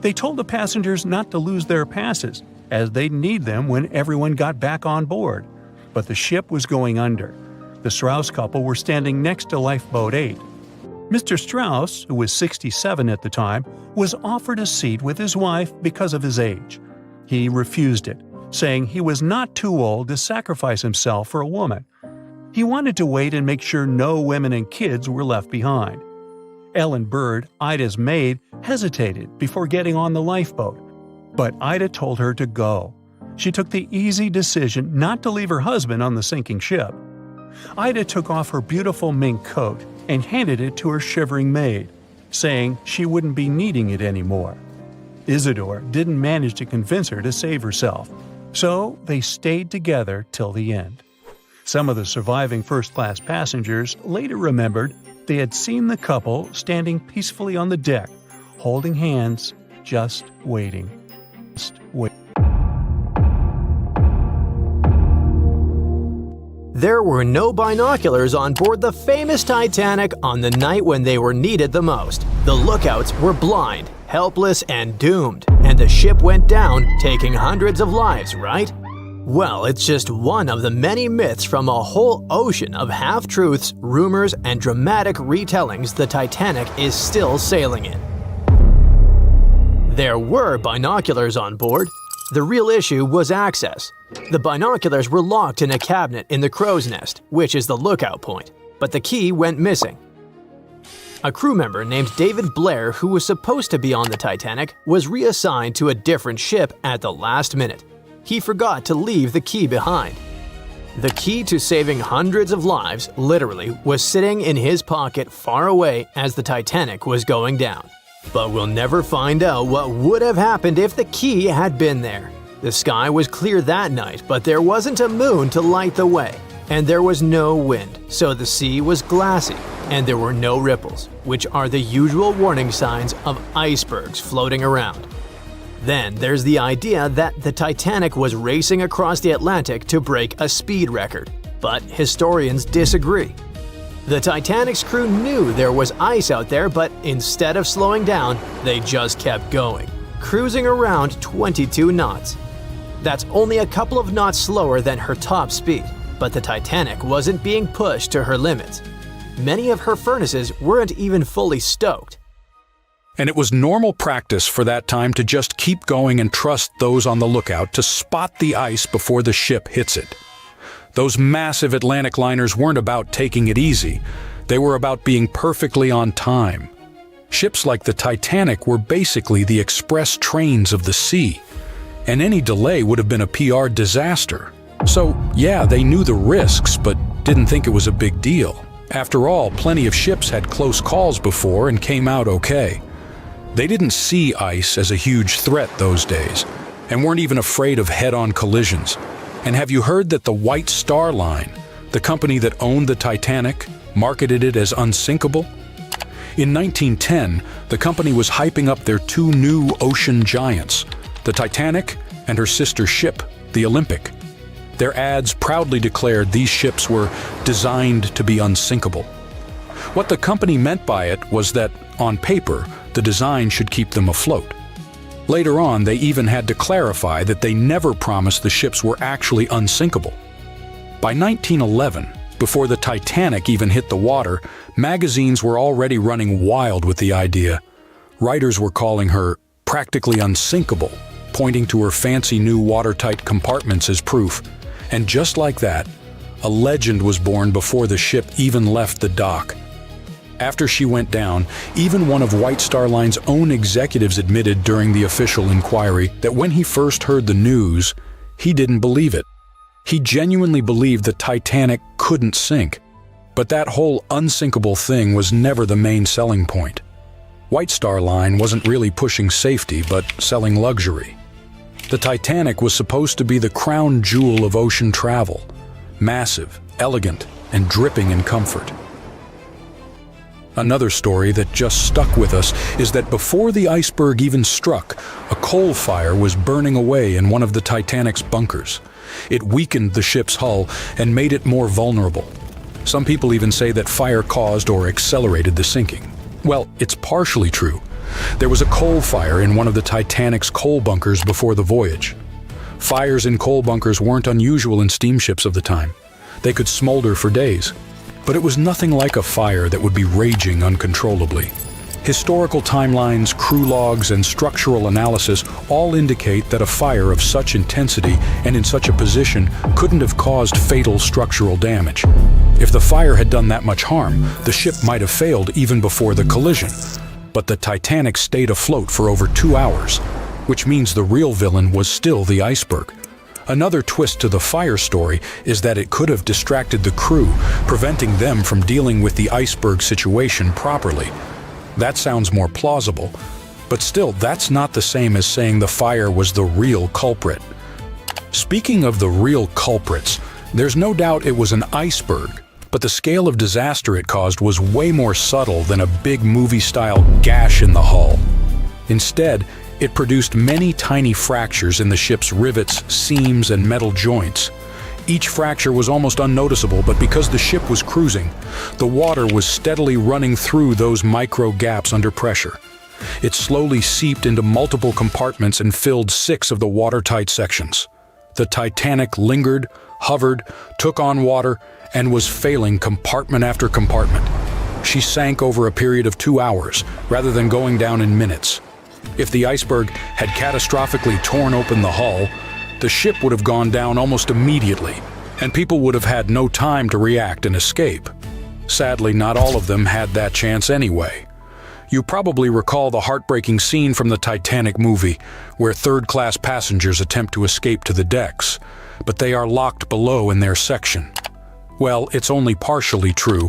They told the passengers not to lose their passes, as they'd need them when everyone got back on board. But the ship was going under. The Strauss couple were standing next to Lifeboat 8. Mr. Strauss, who was 67 at the time, was offered a seat with his wife because of his age. He refused it, saying he was not too old to sacrifice himself for a woman. He wanted to wait and make sure no women and kids were left behind. Ellen Bird, Ida's maid, hesitated before getting on the lifeboat, but Ida told her to go. She took the easy decision not to leave her husband on the sinking ship. Ida took off her beautiful mink coat and handed it to her shivering maid, saying she wouldn't be needing it anymore. Isidor didn't manage to convince her to save herself, so they stayed together till the end. Some of the surviving first-class passengers later remembered they had seen the couple standing peacefully on the deck, holding hands, just waiting. There were no binoculars on board the famous Titanic on the night when they were needed the most. The lookouts were blind, helpless, and doomed, and the ship went down, taking hundreds of lives, right? Well, it's just one of the many myths from a whole ocean of half-truths, rumors, and dramatic retellings the Titanic is still sailing in. There were binoculars on board. The real issue was access. The binoculars were locked in a cabinet in the crow's nest, which is the lookout point, but the key went missing. A crew member named David Blair, who was supposed to be on the Titanic, was reassigned to a different ship at the last minute. He forgot to leave the key behind. The key to saving hundreds of lives, literally, was sitting in his pocket far away as the Titanic was going down. But we'll never find out what would have happened if the key had been there. The sky was clear that night, but there wasn't a moon to light the way. and there was no wind, so the sea was glassy, and there were no ripples, which are the usual warning signs of icebergs floating around. Then there's the idea that the Titanic was racing across the Atlantic to break a speed record, but historians disagree. The Titanic's crew knew there was ice out there, but instead of slowing down, they just kept going, cruising around 22 knots. That's only a couple of knots slower than her top speed, but the Titanic wasn't being pushed to her limits. Many of her furnaces weren't even fully stoked. And it was normal practice for that time to just keep going and trust those on the lookout to spot the ice before the ship hits it. Those massive Atlantic liners weren't about taking it easy. They were about being perfectly on time. Ships like the Titanic were basically the express trains of the sea, and any delay would have been a PR disaster. So, yeah, they knew the risks, but didn't think it was a big deal. After all, plenty of ships had close calls before and came out okay. They didn't see ice as a huge threat those days, and weren't even afraid of head-on collisions. And have you heard that the White Star Line, the company that owned the Titanic, marketed it as unsinkable? In 1910, the company was hyping up their two new ocean giants, the Titanic and her sister ship, the Olympic. Their ads proudly declared these ships were designed to be unsinkable. What the company meant by it was that, on paper, the design should keep them afloat. Later on, they even had to clarify that they never promised the ships were actually unsinkable. By 1911, before the Titanic even hit the water, magazines were already running wild with the idea. Writers were calling her practically unsinkable, pointing to her fancy new watertight compartments as proof. And just like that, a legend was born before the ship even left the dock. After she went down, even one of White Star Line's own executives admitted during the official inquiry that when he first heard the news, he didn't believe it. He genuinely believed the Titanic couldn't sink. But that whole unsinkable thing was never the main selling point. White Star Line wasn't really pushing safety, but selling luxury. The Titanic was supposed to be the crown jewel of ocean travel, massive, elegant, and dripping in comfort. Another story that just stuck with us is that before the iceberg even struck, a coal fire was burning away in one of the Titanic's bunkers. It weakened the ship's hull and made it more vulnerable. Some people even say that fire caused or accelerated the sinking. Well, it's partially true. There was a coal fire in one of the Titanic's coal bunkers before the voyage. Fires in coal bunkers weren't unusual in steamships of the time. They could smolder for days. But it was nothing like a fire that would be raging uncontrollably. Historical timelines, crew logs, and structural analysis all indicate that a fire of such intensity and in such a position couldn't have caused fatal structural damage. If the fire had done that much harm, the ship might have failed even before the collision. But the Titanic stayed afloat for over 2 hours, which means the real villain was still the iceberg. Another twist to the fire story is that it could have distracted the crew, preventing them from dealing with the iceberg situation properly. That sounds more plausible, but still, that's not the same as saying the fire was the real culprit. Speaking of the real culprits, there's no doubt it was an iceberg, but the scale of disaster it caused was way more subtle than a big movie-style gash in the hull. Instead, it produced many tiny fractures in the ship's rivets, seams, and metal joints. Each fracture was almost unnoticeable, but because the ship was cruising, the water was steadily running through those micro gaps under pressure. It slowly seeped into multiple compartments and filled 6 of the watertight sections. The Titanic lingered, hovered, took on water, and was failing compartment after compartment. She sank over a period of 2 hours, rather than going down in minutes. If the iceberg had catastrophically torn open the hull, the ship would have gone down almost immediately, and people would have had no time to react and escape. Sadly, not all of them had that chance anyway. You probably recall the heartbreaking scene from the Titanic movie, where third-class passengers attempt to escape to the decks, but they are locked below in their section. Well, it's only partially true.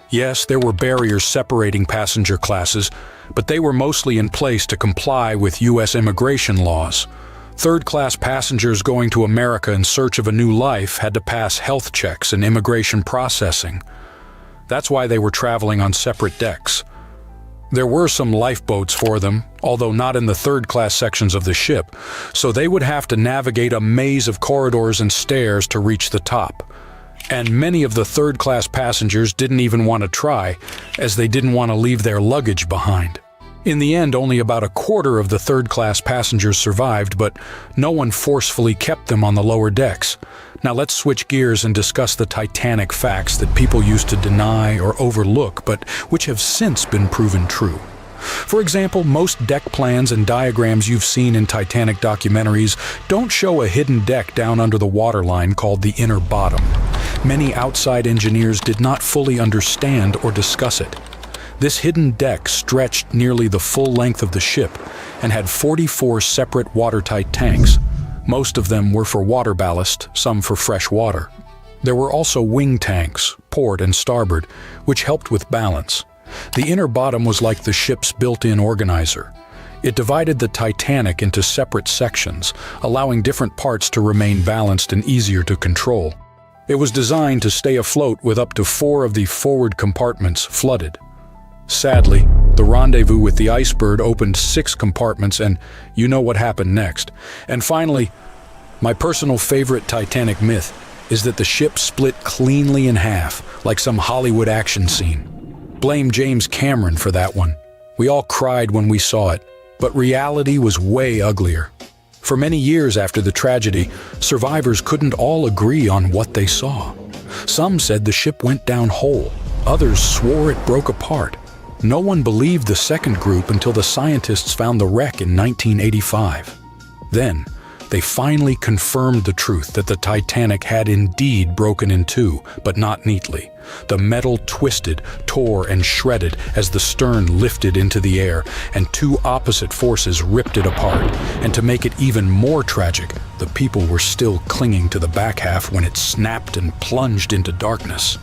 Yes, there were barriers separating passenger classes, but they were mostly in place to comply with U.S. immigration laws. Third-class passengers going to America in search of a new life had to pass health checks and immigration processing. That's why they were traveling on separate decks. There were some lifeboats for them, although not in the third-class sections of the ship, so they would have to navigate a maze of corridors and stairs to reach the top. And many of the third-class passengers didn't even want to try, as they didn't want to leave their luggage behind. In the end, only about a quarter of the third-class passengers survived, but no one forcefully kept them on the lower decks. Now let's switch gears and discuss the Titanic facts that people used to deny or overlook, but which have since been proven true. For example, most deck plans and diagrams you've seen in Titanic documentaries don't show a hidden deck down under the waterline called the inner bottom. Many outside engineers did not fully understand or discuss it. This hidden deck stretched nearly the full length of the ship and had 44 separate watertight tanks. Most of them were for water ballast, some for fresh water. There were also wing tanks, port and starboard, which helped with balance. The inner bottom was like the ship's built-in organizer. It divided the Titanic into separate sections, allowing different parts to remain balanced and easier to control. It was designed to stay afloat with up to 4 of the forward compartments flooded. Sadly, the rendezvous with the iceberg opened 6 compartments, and you know what happened next. And finally, my personal favorite Titanic myth is that the ship split cleanly in half, like some Hollywood action scene. Blame James Cameron for that one. We all cried when we saw it, but reality was way uglier. For many years after the tragedy, survivors couldn't all agree on what they saw. Some said the ship went down whole. Others swore it broke apart. No one believed the second group until the scientists found the wreck in 1985. Then, they finally confirmed the truth that the Titanic had indeed broken in two, but not neatly. The metal twisted, tore, and shredded as the stern lifted into the air, and 2 opposite forces ripped it apart. And to make it even more tragic, the people were still clinging to the back half when it snapped and plunged into darkness.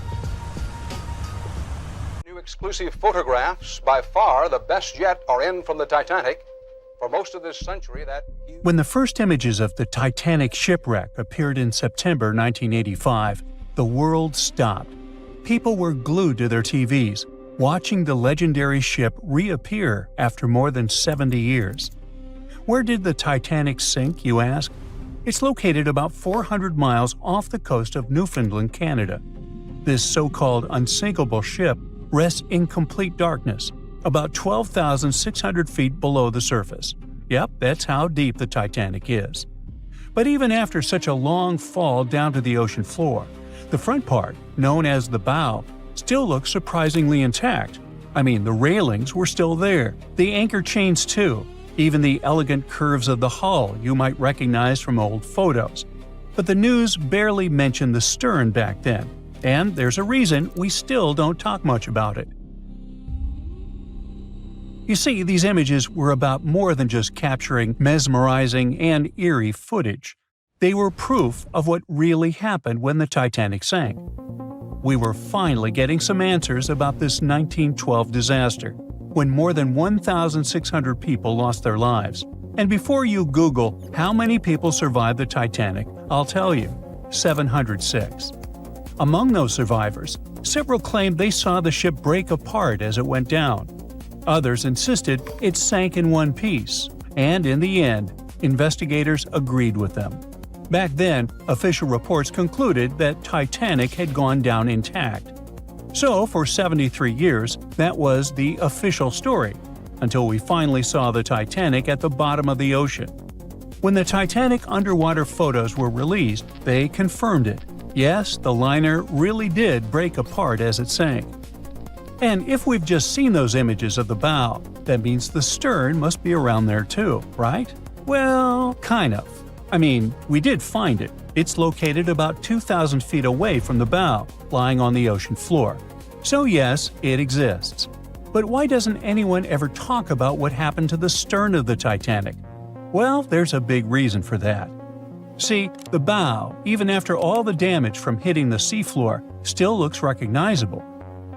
Exclusive photographs, by far the best yet, are in from the Titanic. For most of this century, When the first images of the Titanic shipwreck appeared in September 1985, the world stopped. People were glued to their TVs, watching the legendary ship reappear after more than 70 years. Where did the Titanic sink, you ask? It's located about 400 miles off the coast of Newfoundland, Canada. This so-called unsinkable ship rests in complete darkness, about 12,600 feet below the surface. Yep, that's how deep the Titanic is. But even after such a long fall down to the ocean floor, the front part, known as the bow, still looks surprisingly intact. I mean, the railings were still there, the anchor chains too, even the elegant curves of the hull you might recognize from old photos. But the news barely mentioned the stern back then. And there's a reason we still don't talk much about it. You see, these images were about more than just capturing mesmerizing and eerie footage. They were proof of what really happened when the Titanic sank. We were finally getting some answers about this 1912 disaster, when more than 1,600 people lost their lives. And before you Google how many people survived the Titanic, I'll tell you, 706. Among those survivors, several claimed they saw the ship break apart as it went down. Others insisted it sank in one piece, and in the end, investigators agreed with them. Back then, official reports concluded that Titanic had gone down intact. So, for 73 years, that was the official story, until we finally saw the Titanic at the bottom of the ocean. When the Titanic underwater photos were released, they confirmed it. Yes, the liner really did break apart as it sank. And if we've just seen those images of the bow, that means the stern must be around there too, right? Well, kind of. I mean, we did find it. It's located about 2,000 feet away from the bow, lying on the ocean floor. So yes, it exists. But why doesn't anyone ever talk about what happened to the stern of the Titanic? Well, there's a big reason for that. See, the bow, even after all the damage from hitting the seafloor, still looks recognizable.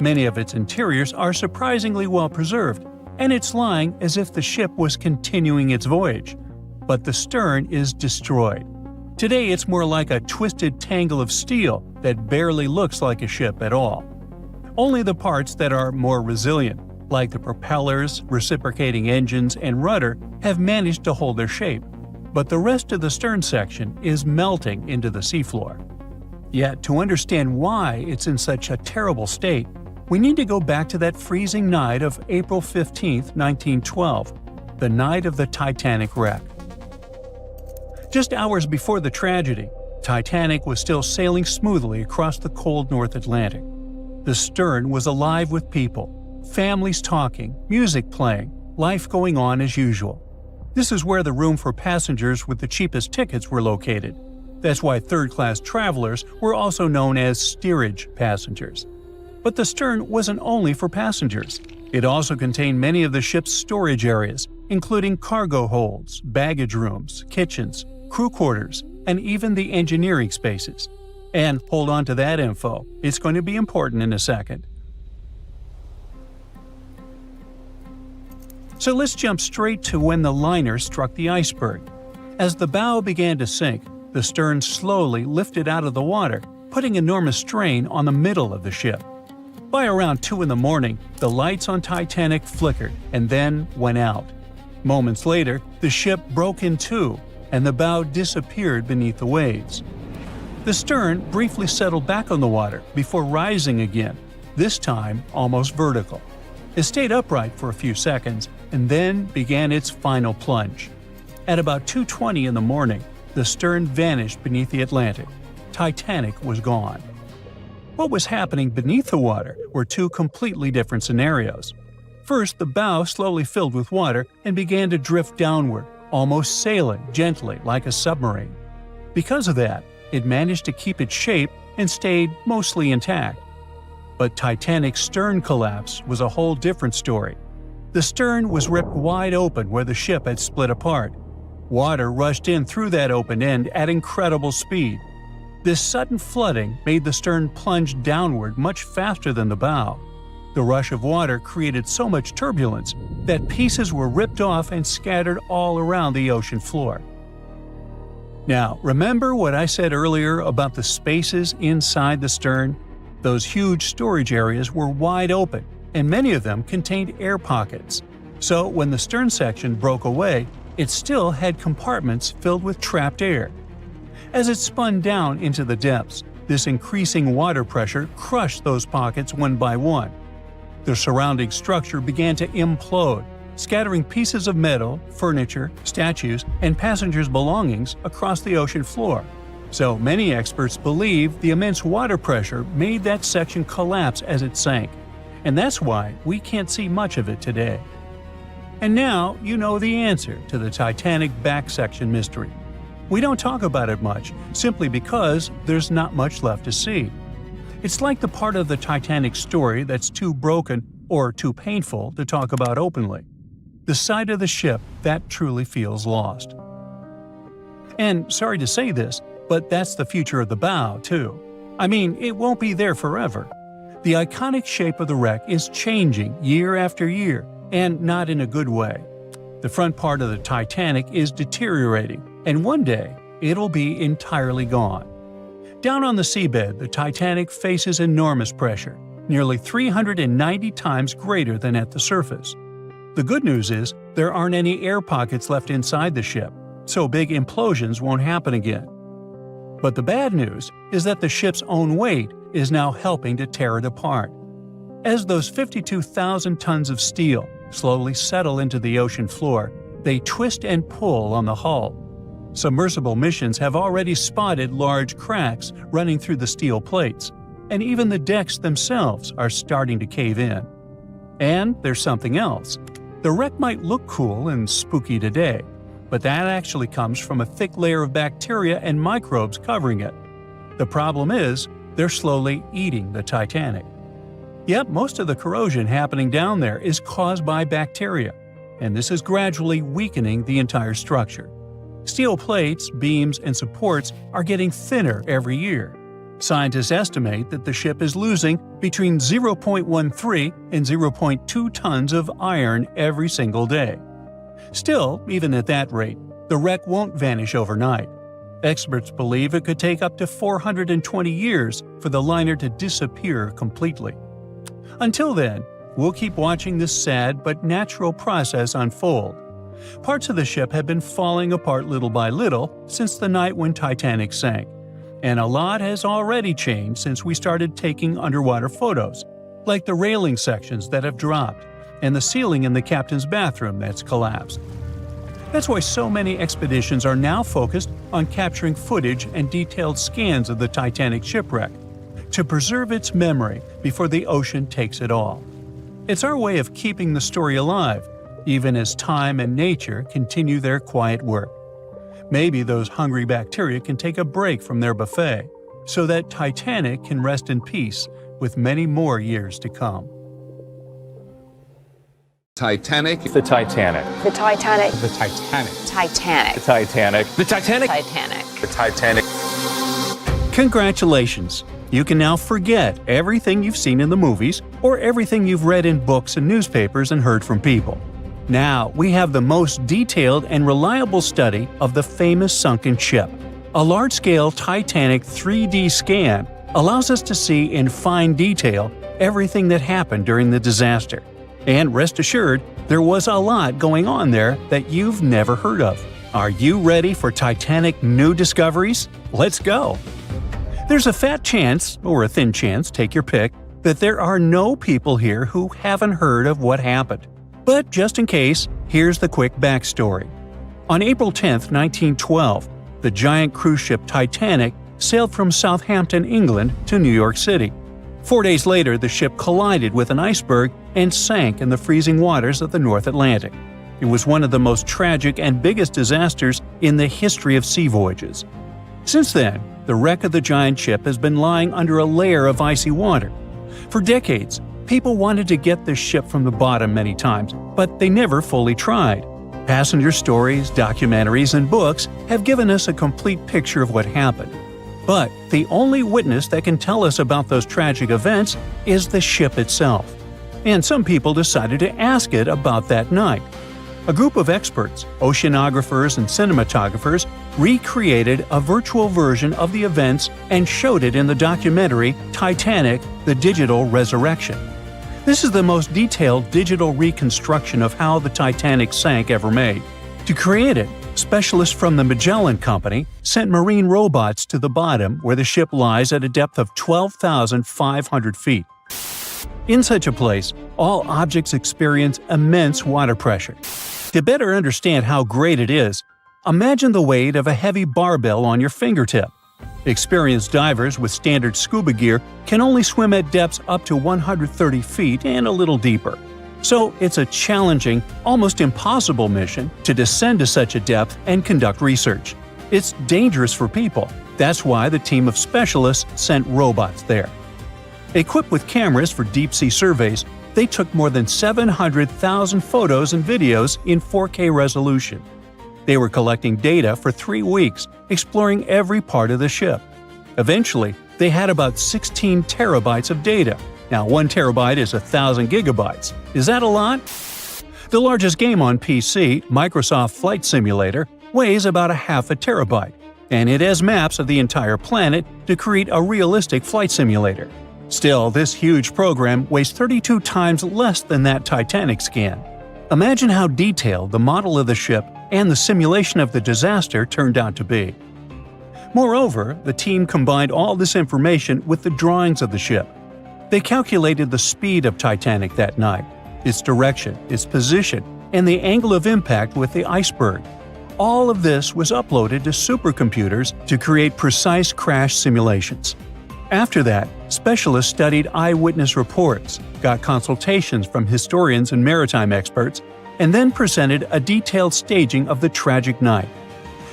Many of its interiors are surprisingly well preserved, and it's lying as if the ship was continuing its voyage. but the stern is destroyed. Today it's more like a twisted tangle of steel that barely looks like a ship at all. Only the parts that are more resilient, like the propellers, reciprocating engines, and rudder, have managed to hold their shape, but the rest of the stern section is melting into the seafloor. Yet, to understand why it's in such a terrible state, we need to go back to that freezing night of April 15, 1912, the night of the Titanic wreck. Just hours before the tragedy, Titanic was still sailing smoothly across the cold North Atlantic. The stern was alive with people, families talking, music playing, life going on as usual. This is where the room for passengers with the cheapest tickets were located. That's why third-class travelers were also known as steerage passengers. But the stern wasn't only for passengers. It also contained many of the ship's storage areas, including cargo holds, baggage rooms, kitchens, crew quarters, and even the engineering spaces. And hold on to that info, it's going to be important in a second. So let's jump straight to when the liner struck the iceberg. As the bow began to sink, the stern slowly lifted out of the water, putting enormous strain on the middle of the ship. By around 2 in the morning, the lights on Titanic flickered and then went out. Moments later, the ship broke in two, and the bow disappeared beneath the waves. The stern briefly settled back on the water before rising again, this time almost vertical. It stayed upright for a few seconds and then began its final plunge. At about 2:20 in the morning, the stern vanished beneath the Atlantic. Titanic was gone. What was happening beneath the water were two completely different scenarios. First, the bow slowly filled with water and began to drift downward, almost sailing gently like a submarine. Because of that, it managed to keep its shape and stayed mostly intact. But Titanic's stern collapse was a whole different story. The stern was ripped wide open where the ship had split apart. Water rushed in through that open end at incredible speed. This sudden flooding made the stern plunge downward much faster than the bow. The rush of water created so much turbulence that pieces were ripped off and scattered all around the ocean floor. Now, remember what I said earlier about the spaces inside the stern? Those huge storage areas were wide open, and many of them contained air pockets. So when the stern section broke away, it still had compartments filled with trapped air. As it spun down into the depths, this increasing water pressure crushed those pockets one by one. The surrounding structure began to implode, scattering pieces of metal, furniture, statues, and passengers' belongings across the ocean floor. So many experts believe the immense water pressure made that section collapse as it sank, and that's why we can't see much of it today. And now you know the answer to the Titanic back section mystery. We don't talk about it much, simply because there's not much left to see. It's like the part of the Titanic story that's too broken or too painful to talk about openly. The side of the ship that truly feels lost. And sorry to say this, but that's the future of the bow, too. I mean, it won't be there forever. The iconic shape of the wreck is changing year after year, and not in a good way. The front part of the Titanic is deteriorating, and one day, it'll be entirely gone. Down on the seabed, the Titanic faces enormous pressure, nearly 390 times greater than at the surface. The good news is, there aren't any air pockets left inside the ship, so big implosions won't happen again. But the bad news is that the ship's own weight is now helping to tear it apart. As those 52,000 tons of steel slowly settle into the ocean floor, they twist and pull on the hull. Submersible missions have already spotted large cracks running through the steel plates, and even the decks themselves are starting to cave in. And there's something else. The wreck might look cool and spooky today, but that actually comes from a thick layer of bacteria and microbes covering it. The problem is, they're slowly eating the Titanic. Yep, most of the corrosion happening down there is caused by bacteria, and this is gradually weakening the entire structure. Steel plates, beams, and supports are getting thinner every year. Scientists estimate that the ship is losing between 0.13 and 0.2 tons of iron every single day. Still, even at that rate, The wreck won't vanish overnight. Experts believe it could take up to 420 years for the liner to disappear completely. Until then, we'll keep watching this sad but natural process unfold. Parts of the ship have been falling apart little by little since the night when Titanic sank, and a lot has already changed since we started taking underwater photos, like the railing sections that have dropped and the ceiling in the captain's bathroom that's collapsed. That's why so many expeditions are now focused on capturing footage and detailed scans of the Titanic shipwreck to preserve its memory before the ocean takes it all. It's our way of keeping the story alive, even as time and nature continue their quiet work. Maybe those hungry bacteria can take a break from their buffet, so that Titanic can rest in peace with many more years to come. Titanic. The Titanic. The Titanic. The Titanic. Titanic. The Titanic. The Titanic? Titanic. The Titanic. Congratulations! You can now forget everything you've seen in the movies or everything you've read in books and newspapers and heard from people. Now we have the most detailed and reliable study of the famous sunken ship. A large-scale Titanic 3D scan allows us to see in fine detail everything that happened during the disaster. And rest assured, there was a lot going on there that you've never heard of. Are you ready for Titanic new discoveries? Let's go! There's a fat chance, or a thin chance, take your pick, that there are no people here who haven't heard of what happened. But just in case, here's the quick backstory. On April 10, 1912, the giant cruise ship Titanic sailed from Southampton, England to New York City. 4 days later, the ship collided with an iceberg and sank in the freezing waters of the North Atlantic. It was one of the most tragic and biggest disasters in the history of sea voyages. Since then, the wreck of the giant ship has been lying under a layer of icy water. For decades, people wanted to get this ship from the bottom many times, but they never fully tried. Passenger stories, documentaries, and books have given us a complete picture of what happened. But the only witness that can tell us about those tragic events is the ship itself. And some people decided to ask it about that night. A group of experts, oceanographers and cinematographers, recreated a virtual version of the events and showed it in the documentary Titanic: The Digital Resurrection. This is the most detailed digital reconstruction of how the Titanic sank ever made. To create it, specialists from the Magellan Company sent marine robots to the bottom where the ship lies at a depth of 12,500 feet. In such a place, all objects experience immense water pressure. To better understand how great it is, imagine the weight of a heavy barbell on your fingertip. Experienced divers with standard scuba gear can only swim at depths up to 130 feet and a little deeper. So it's a challenging, almost impossible mission to descend to such a depth and conduct research. It's dangerous for people. That's why the team of specialists sent robots there. Equipped with cameras for deep-sea surveys, they took more than 700,000 photos and videos in 4K resolution. They were collecting data for 3 weeks, exploring every part of the ship. Eventually, they had about 16 terabytes of data. Now, 1 terabyte is 1,000 gigabytes. Is that a lot? The largest game on PC, Microsoft Flight Simulator, weighs about a half a terabyte, and it has maps of the entire planet to create a realistic flight simulator. Still, this huge program weighs 32 times less than that Titanic scan. Imagine how detailed the model of the ship and the simulation of the disaster turned out to be. Moreover, the team combined all this information with the drawings of the ship. They calculated the speed of Titanic that night, its direction, its position, and the angle of impact with the iceberg. All of this was uploaded to supercomputers to create precise crash simulations. After that, specialists studied eyewitness reports, got consultations from historians and maritime experts, and then presented a detailed staging of the tragic night.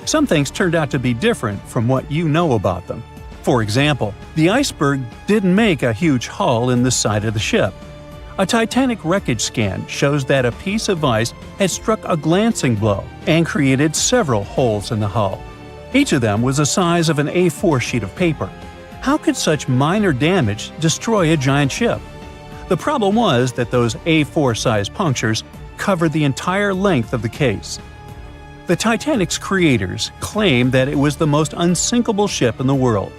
Some things turned out to be different from what you know about them. For example, the iceberg didn't make a huge hole in the side of the ship. A Titanic wreckage scan shows that a piece of ice had struck a glancing blow and created several holes in the hull. Each of them was the size of an A4 sheet of paper. How could such minor damage destroy a giant ship? The problem was that those A4-sized punctures covered the entire length of the case. The Titanic's creators claimed that it was the most unsinkable ship in the world.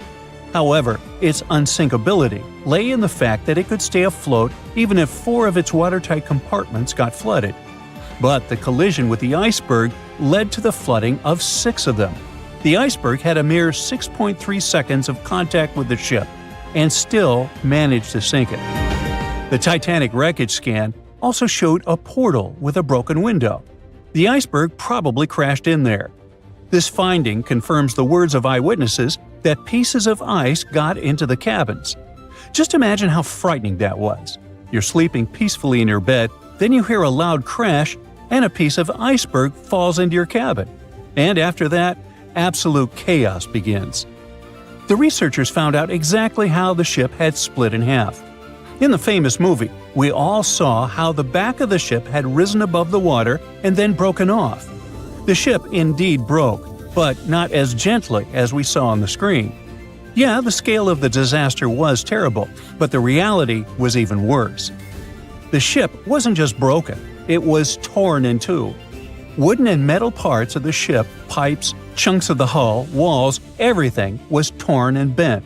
However, its unsinkability lay in the fact that it could stay afloat even if 4 of its watertight compartments got flooded. But the collision with the iceberg led to the flooding of 6 of them. The iceberg had a mere 6.3 seconds of contact with the ship and still managed to sink it. The Titanic wreckage scan also showed a portal with a broken window. The iceberg probably crashed in there. This finding confirms the words of eyewitnesses that pieces of ice got into the cabins. Just imagine how frightening that was. You're sleeping peacefully in your bed, then you hear a loud crash, and a piece of iceberg falls into your cabin. And after that, absolute chaos begins. The researchers found out exactly how the ship had split in half. In the famous movie, we all saw how the back of the ship had risen above the water and then broken off. The ship indeed broke, but not as gently as we saw on the screen. Yeah, the scale of the disaster was terrible, but the reality was even worse. The ship wasn't just broken, it was torn in two. Wooden and metal parts of the ship, pipes, chunks of the hull, walls, everything was torn and bent.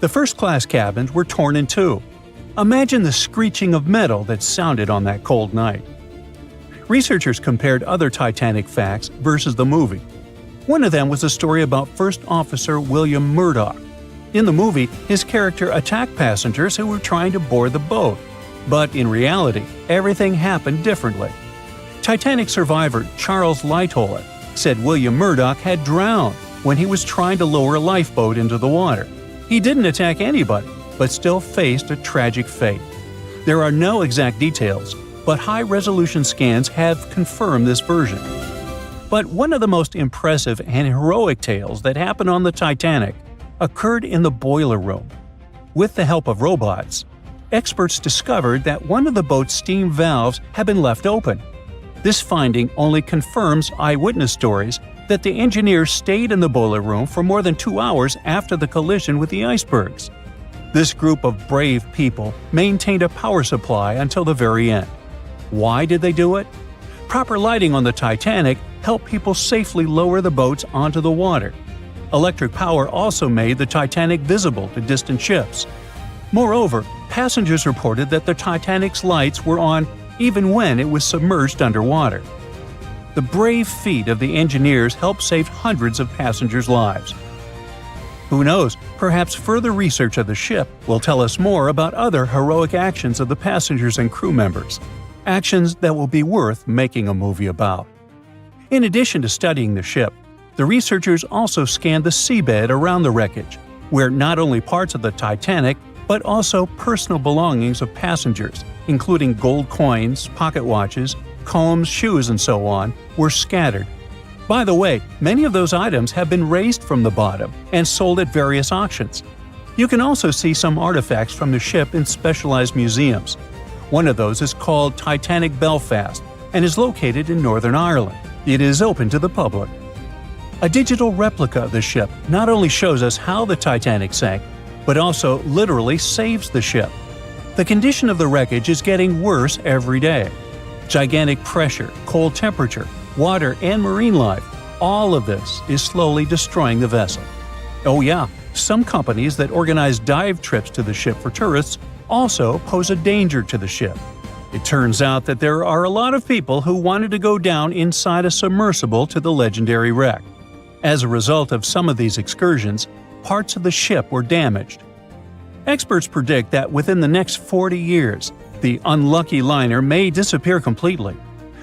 The first-class cabins were torn in two. Imagine the screeching of metal that sounded on that cold night. Researchers compared other Titanic facts versus the movie. One of them was a story about First Officer William Murdoch. In the movie, his character attacked passengers who were trying to board the boat. But in reality, everything happened differently. Titanic survivor Charles Lightoller said William Murdoch had drowned when he was trying to lower a lifeboat into the water. He didn't attack anybody, but still faced a tragic fate. There are no exact details, but high-resolution scans have confirmed this version. But one of the most impressive and heroic tales that happened on the Titanic occurred in the boiler room. With the help of robots, experts discovered that one of the boat's steam valves had been left open. This finding only confirms eyewitness stories that the engineers stayed in the boiler room for more than 2 hours after the collision with the icebergs. This group of brave people maintained a power supply until the very end. Why did they do it? Proper lighting on the Titanic helped people safely lower the boats onto the water. Electric power also made the Titanic visible to distant ships. Moreover, passengers reported that the Titanic's lights were on even when it was submerged underwater. The brave feat of the engineers helped save hundreds of passengers' lives. Who knows, perhaps further research of the ship will tell us more about other heroic actions of the passengers and crew members, actions that will be worth making a movie about. In addition to studying the ship, the researchers also scanned the seabed around the wreckage, where not only parts of the Titanic but also personal belongings of passengers, including gold coins, pocket watches, combs, shoes, and so on, were scattered. By the way, many of those items have been raised from the bottom and sold at various auctions. You can also see some artifacts from the ship in specialized museums. One of those is called Titanic Belfast and is located in Northern Ireland. It is open to the public. A digital replica of the ship not only shows us how the Titanic sank, but also literally saves the ship. The condition of the wreckage is getting worse every day. Gigantic pressure, cold temperature, water, and marine life, all of this is slowly destroying the vessel. Oh yeah, some companies that organize dive trips to the ship for tourists also pose a danger to the ship. It turns out that there are a lot of people who wanted to go down inside a submersible to the legendary wreck. As a result of some of these excursions, parts of the ship were damaged. Experts predict that within the next 40 years, the unlucky liner may disappear completely.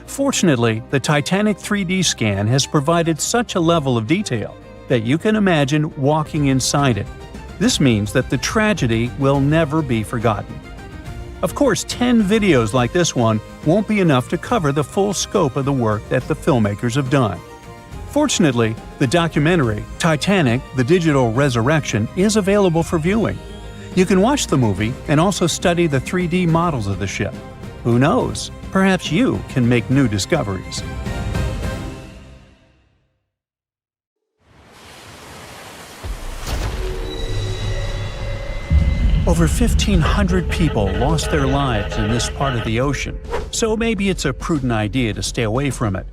Fortunately, the Titanic 3D scan has provided such a level of detail that you can imagine walking inside it. This means that the tragedy will never be forgotten. Of course, 10 videos like this one won't be enough to cover the full scope of the work that the filmmakers have done. Fortunately, the documentary, Titanic: The Digital Resurrection, is available for viewing. You can watch the movie and also study the 3D models of the ship. Who knows? Perhaps you can make new discoveries. Over 1,500 people lost their lives in this part of the ocean, so maybe it's a prudent idea to stay away from it.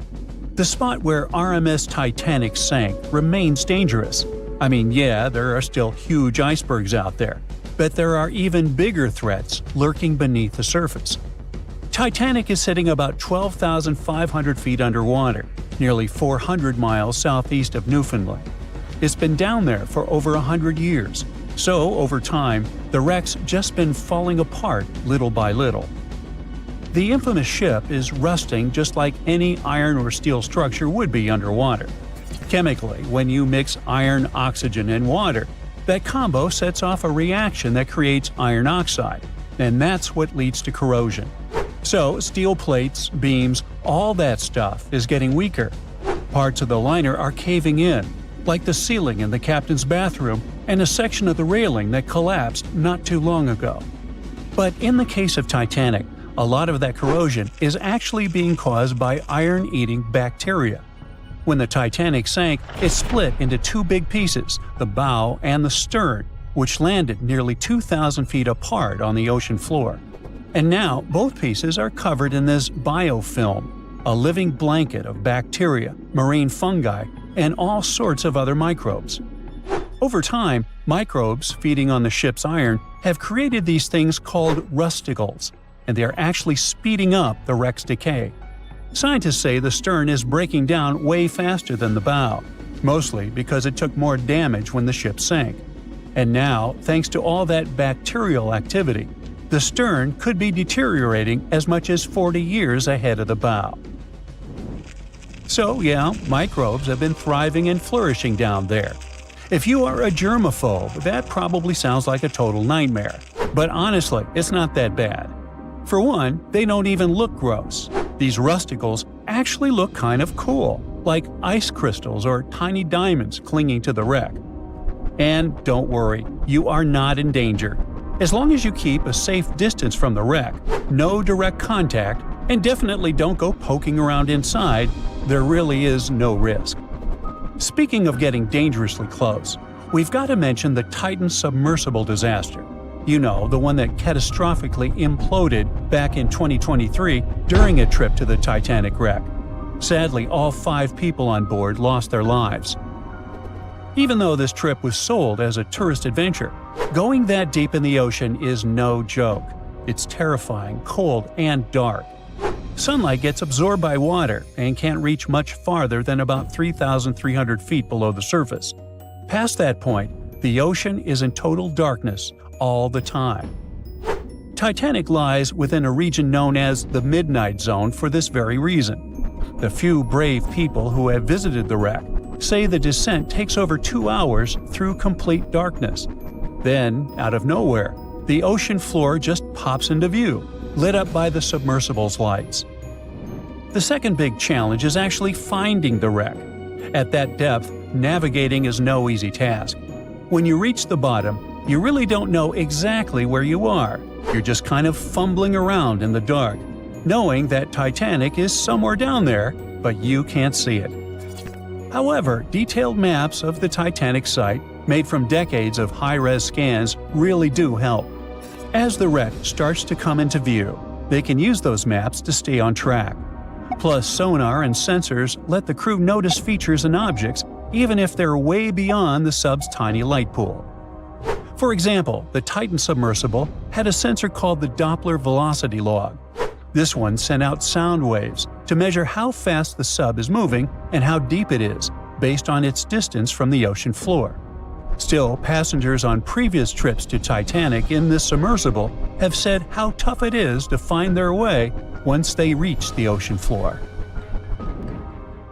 The spot where RMS Titanic sank remains dangerous. I mean, yeah, there are still huge icebergs out there, but there are even bigger threats lurking beneath the surface. Titanic is sitting about 12,500 feet underwater, nearly 400 miles southeast of Newfoundland. It's been down there for over 100 years, so over time, the wreck's just been falling apart little by little. The infamous ship is rusting just like any iron or steel structure would be underwater. Chemically, when you mix iron, oxygen, and water, that combo sets off a reaction that creates iron oxide, and that's what leads to corrosion. So, steel plates, beams, all that stuff is getting weaker. Parts of the liner are caving in, like the ceiling in the captain's bathroom and a section of the railing that collapsed not too long ago. But in the case of Titanic, a lot of that corrosion is actually being caused by iron-eating bacteria. When the Titanic sank, it split into two big pieces, the bow and the stern, which landed nearly 2,000 feet apart on the ocean floor. And now, both pieces are covered in this biofilm, a living blanket of bacteria, marine fungi, and all sorts of other microbes. Over time, microbes feeding on the ship's iron have created these things called rusticles, and they are actually speeding up the wreck's decay. Scientists say the stern is breaking down way faster than the bow, mostly because it took more damage when the ship sank. And now, thanks to all that bacterial activity, the stern could be deteriorating as much as 40 years ahead of the bow. So yeah, microbes have been thriving and flourishing down there. If you are a germaphobe, that probably sounds like a total nightmare. But honestly, it's not that bad. For one, they don't even look gross. These rusticles actually look kind of cool, like ice crystals or tiny diamonds clinging to the wreck. And don't worry, you are not in danger. As long as you keep a safe distance from the wreck, no direct contact, and definitely don't go poking around inside, there really is no risk. Speaking of getting dangerously close, we've got to mention the Titan submersible disaster. You know, the one that catastrophically imploded back in 2023 during a trip to the Titanic wreck. Sadly, all 5 people on board lost their lives. Even though this trip was sold as a tourist adventure, going that deep in the ocean is no joke. It's terrifying, cold, and dark. Sunlight gets absorbed by water and can't reach much farther than about 3,300 feet below the surface. Past that point, the ocean is in total darkness all the time. Titanic lies within a region known as the Midnight Zone for this very reason. The few brave people who have visited the wreck say the descent takes over 2 hours through complete darkness. Then, out of nowhere, the ocean floor just pops into view, lit up by the submersible's lights. The second big challenge is actually finding the wreck. At that depth, navigating is no easy task. When you reach the bottom, you really don't know exactly where you are. You're just kind of fumbling around in the dark, knowing that Titanic is somewhere down there, but you can't see it. However, detailed maps of the Titanic site, made from decades of high-res scans, really do help. As the wreck starts to come into view, they can use those maps to stay on track. Plus, sonar and sensors let the crew notice features and objects even if they're way beyond the sub's tiny light pool. For example, the Titan submersible had a sensor called the Doppler velocity log. This one sent out sound waves to measure how fast the sub is moving and how deep it is, based on its distance from the ocean floor. Still, passengers on previous trips to Titanic in this submersible have said how tough it is to find their way once they reach the ocean floor.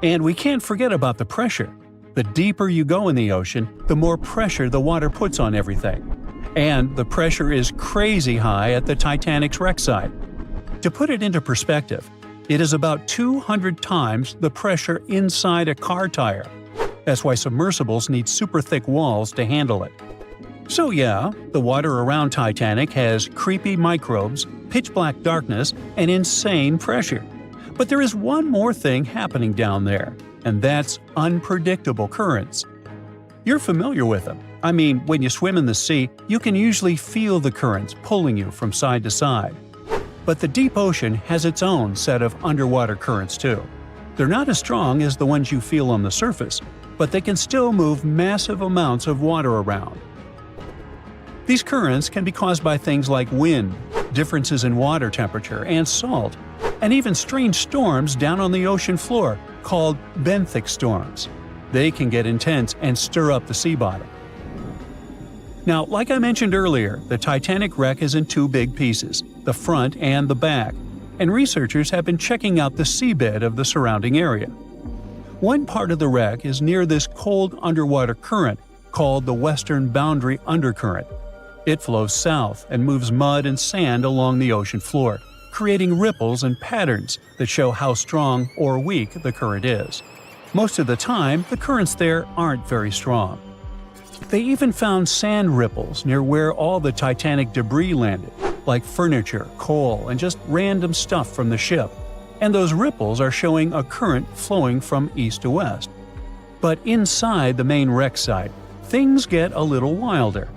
And we can't forget about the pressure. The deeper you go in the ocean, the more pressure the water puts on everything. And the pressure is crazy high at the Titanic's wreck site. To put it into perspective, it is about 200 times the pressure inside a car tire. That's why submersibles need super thick walls to handle it. So yeah, the water around Titanic has creepy microbes, pitch-black darkness, and insane pressure. But there is one more thing happening down there, and that's unpredictable currents. You're familiar with them. I mean, when you swim in the sea, you can usually feel the currents pulling you from side to side. But the deep ocean has its own set of underwater currents too. They're not as strong as the ones you feel on the surface, but they can still move massive amounts of water around. These currents can be caused by things like wind, differences in water temperature and salt, and even strange storms down on the ocean floor called benthic storms. They can get intense and stir up the sea bottom. Now, like I mentioned earlier, the Titanic wreck is in two big pieces, the front and the back, and researchers have been checking out the seabed of the surrounding area. One part of the wreck is near this cold underwater current called the Western Boundary Undercurrent. It flows south and moves mud and sand along the ocean floor, creating ripples and patterns that show how strong or weak the current is. Most of the time, the currents there aren't very strong. They even found sand ripples near where all the Titanic debris landed, like furniture, coal, and just random stuff from the ship. And those ripples are showing a current flowing from east to west. But inside the main wreck site, things get a little wilder.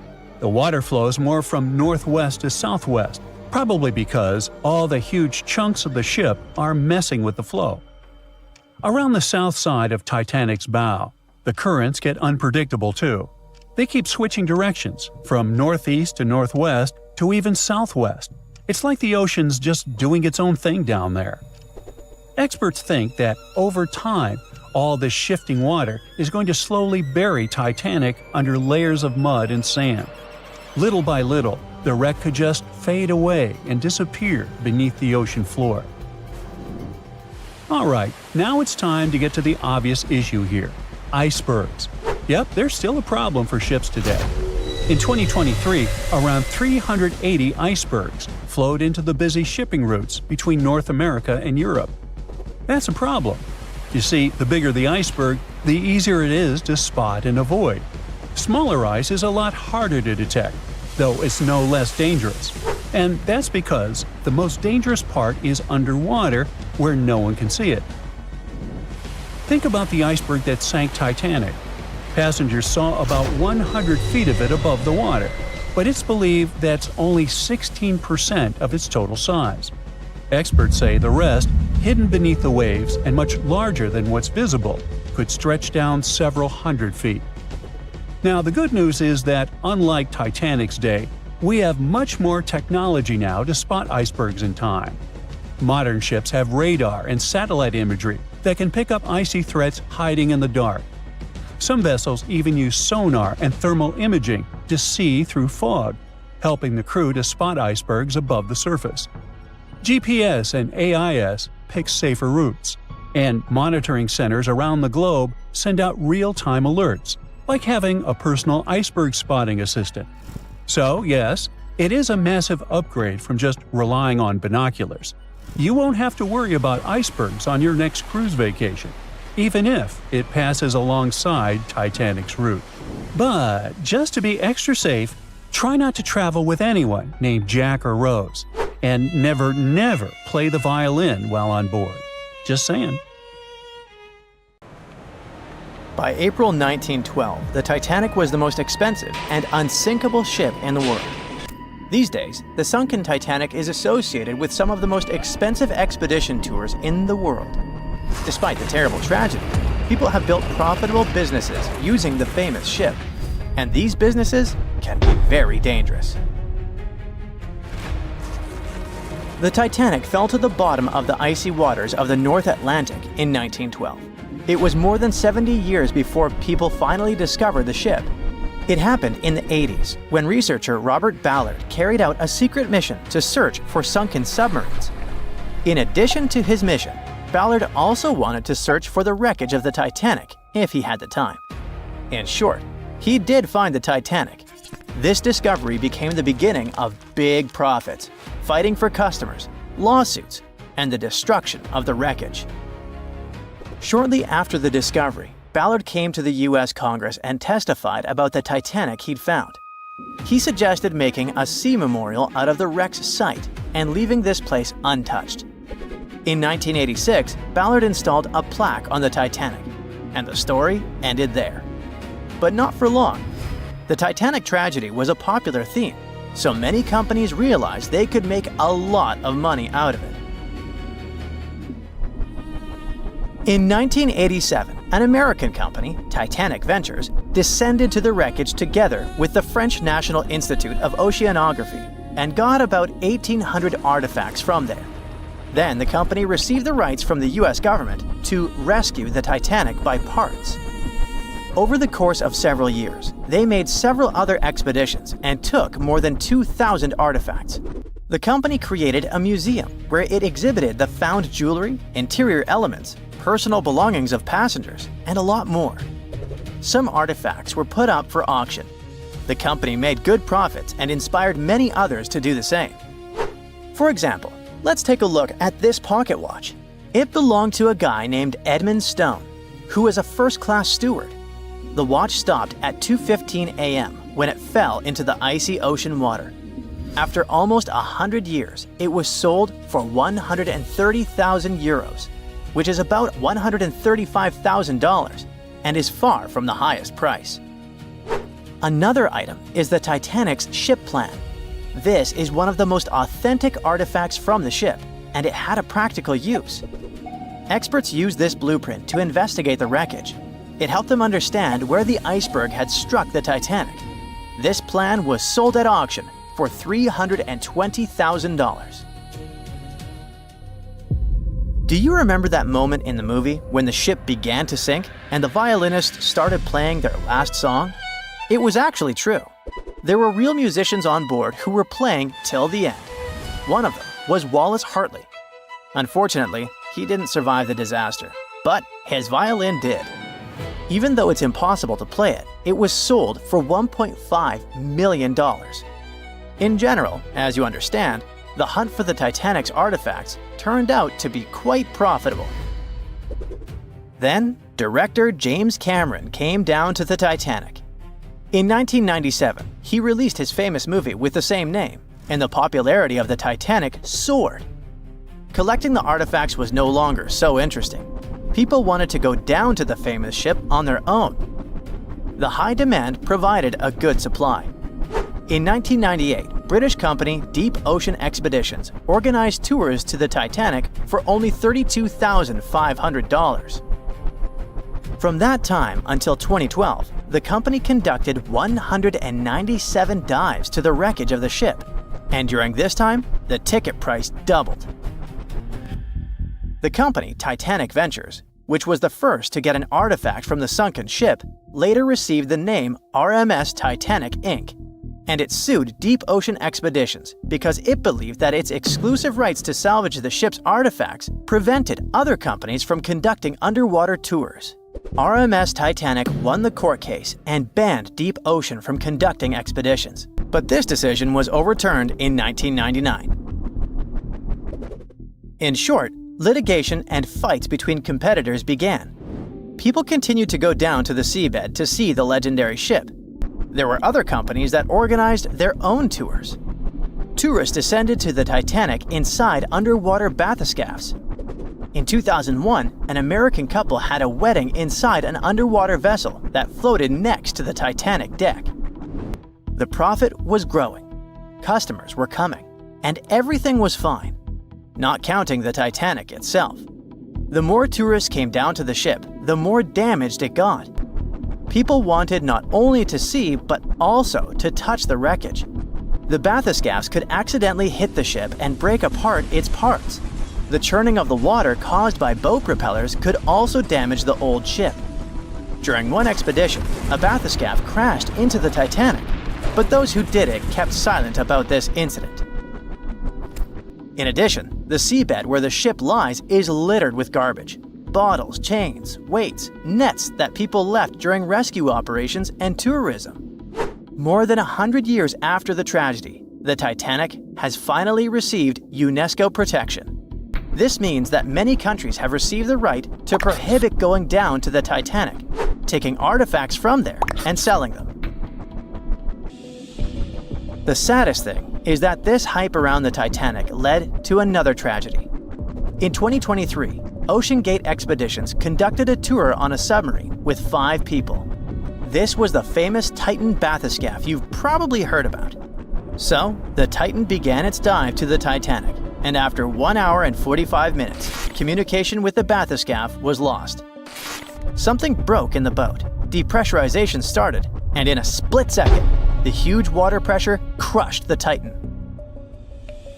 The water flows more from northwest to southwest, probably because all the huge chunks of the ship are messing with the flow. Around the south side of Titanic's bow, the currents get unpredictable too. They keep switching directions, from northeast to northwest to even southwest. It's like the ocean's just doing its own thing down there. Experts think that over time, all this shifting water is going to slowly bury Titanic under layers of mud and sand. Little by little, the wreck could just fade away and disappear beneath the ocean floor. Alright, now it's time to get to the obvious issue here: icebergs. Yep, they're still a problem for ships today. In 2023, around 380 icebergs flowed into the busy shipping routes between North America and Europe. That's a problem. You see, the bigger the iceberg, the easier it is to spot and avoid. Smaller ice is a lot harder to detect, though it's no less dangerous. And that's because the most dangerous part is underwater, where no one can see it. Think about the iceberg that sank Titanic. Passengers saw about 100 feet of it above the water, but it's believed that's only 16% of its total size. Experts say the rest, hidden beneath the waves and much larger than what's visible, could stretch down several hundred feet. Now, the good news is that, unlike Titanic's day, we have much more technology now to spot icebergs in time. Modern ships have radar and satellite imagery that can pick up icy threats hiding in the dark. Some vessels even use sonar and thermal imaging to see through fog, helping the crew to spot icebergs above the surface. GPS and AIS pick safer routes, and monitoring centers around the globe send out real-time alerts, like having a personal iceberg spotting assistant. So, yes, it is a massive upgrade from just relying on binoculars. You won't have to worry about icebergs on your next cruise vacation, even if it passes alongside Titanic's route. But just to be extra safe, try not to travel with anyone named Jack or Rose, and never play the violin while on board. Just saying. By April 1912, the Titanic was the most expensive and unsinkable ship in the world. These days, the sunken Titanic is associated with some of the most expensive expedition tours in the world. Despite the terrible tragedy, people have built profitable businesses using the famous ship, and these businesses can be very dangerous. The Titanic fell to the bottom of the icy waters of the North Atlantic in 1912. It was more than 70 years before people finally discovered the ship. It happened in the 80s, when researcher Robert Ballard carried out a secret mission to search for sunken submarines. In addition to his mission, Ballard also wanted to search for the wreckage of the Titanic, if he had the time. In short, he did find the Titanic. This discovery became the beginning of big profits, fighting for customers, lawsuits, and the destruction of the wreckage. Shortly after the discovery, Ballard came to the U.S. Congress and testified about the Titanic he'd found. He suggested making a sea memorial out of the wreck's site and leaving this place untouched. In 1986, Ballard installed a plaque on the Titanic, and the story ended there. But not for long. The Titanic tragedy was a popular theme, so many companies realized they could make a lot of money out of it. In 1987, an American company, Titanic Ventures, descended to the wreckage together with the French National Institute of Oceanography and got about 1,800 artifacts from there. Then the company received the rights from the US government to rescue the Titanic by parts. Over the course of several years, they made several other expeditions and took more than 2,000 artifacts. The company created a museum where it exhibited the found jewelry, interior elements, personal belongings of passengers, and a lot more. Some artifacts were put up for auction. The company made good profits and inspired many others to do the same. For example, let's take a look at this pocket watch. It belonged to a guy named Edmund Stone, who was a first-class steward. The watch stopped at 2:15 a.m. when it fell into the icy ocean water. After almost 100 years, it was sold for 130,000 euros, which is about $135,000, and is far from the highest price. Another item is the Titanic's ship plan. This is one of the most authentic artifacts from the ship, and it had a practical use. Experts used this blueprint to investigate the wreckage. It helped them understand where the iceberg had struck the Titanic. This plan was sold at auction for $320,000. Do you remember that moment in the movie when the ship began to sink and the violinists started playing their last song? It was actually true. There were real musicians on board who were playing till the end. One of them was Wallace Hartley. Unfortunately, he didn't survive the disaster, but his violin did. Even though it's impossible to play it, it was sold for $1.5 million. In general, as you understand, the hunt for the Titanic's artifacts turned out to be quite profitable. Then, director James Cameron came down to the Titanic. In 1997, he released his famous movie with the same name, and the popularity of the Titanic soared. Collecting the artifacts was no longer so interesting. People wanted to go down to the famous ship on their own. The high demand provided a good supply. In 1998, British company Deep Ocean Expeditions organized tours to the Titanic for only $32,500. From that time until 2012, the company conducted 197 dives to the wreckage of the ship, and during this time, the ticket price doubled. The company Titanic Ventures, which was the first to get an artifact from the sunken ship, later received the name RMS Titanic Inc., and it sued Deep Ocean Expeditions because it believed that its exclusive rights to salvage the ship's artifacts prevented other companies from conducting underwater tours. RMS Titanic won the court case and banned Deep Ocean from conducting expeditions, but this decision was overturned in 1999. In short, litigation and fights between competitors began. People continued to go down to the seabed to see the legendary ship. There were other companies that organized their own tours. Tourists descended to the Titanic inside underwater bathyscaphs. In 2001, an American couple had a wedding inside an underwater vessel that floated next to the Titanic deck. The profit was growing, customers were coming, and everything was fine, not counting the Titanic itself. The more tourists came down to the ship, the more damaged it got. People wanted not only to see, but also to touch the wreckage. The bathyscaphs could accidentally hit the ship and break apart its parts. The churning of the water caused by boat propellers could also damage the old ship. During one expedition, a bathyscaph crashed into the Titanic, but those who did it kept silent about this incident. In addition, the seabed where the ship lies is littered with garbage. Bottles, chains, weights, nets that people left during rescue operations and tourism. More than 100 years after the tragedy, the Titanic has finally received UNESCO protection. This means that many countries have received the right to prohibit going down to the Titanic, taking artifacts from there and selling them. The saddest thing is that this hype around the Titanic led to another tragedy. In 2023, Ocean Gate Expeditions conducted a tour on a submarine with 5 people. This was the famous Titan bathyscaph you've probably heard about. So, the Titan began its dive to the Titanic. and after 1 hour and 45 minutes, communication with the bathyscaphe was lost. Something broke in the boat, depressurization started, and in a split second, the huge water pressure crushed the Titan.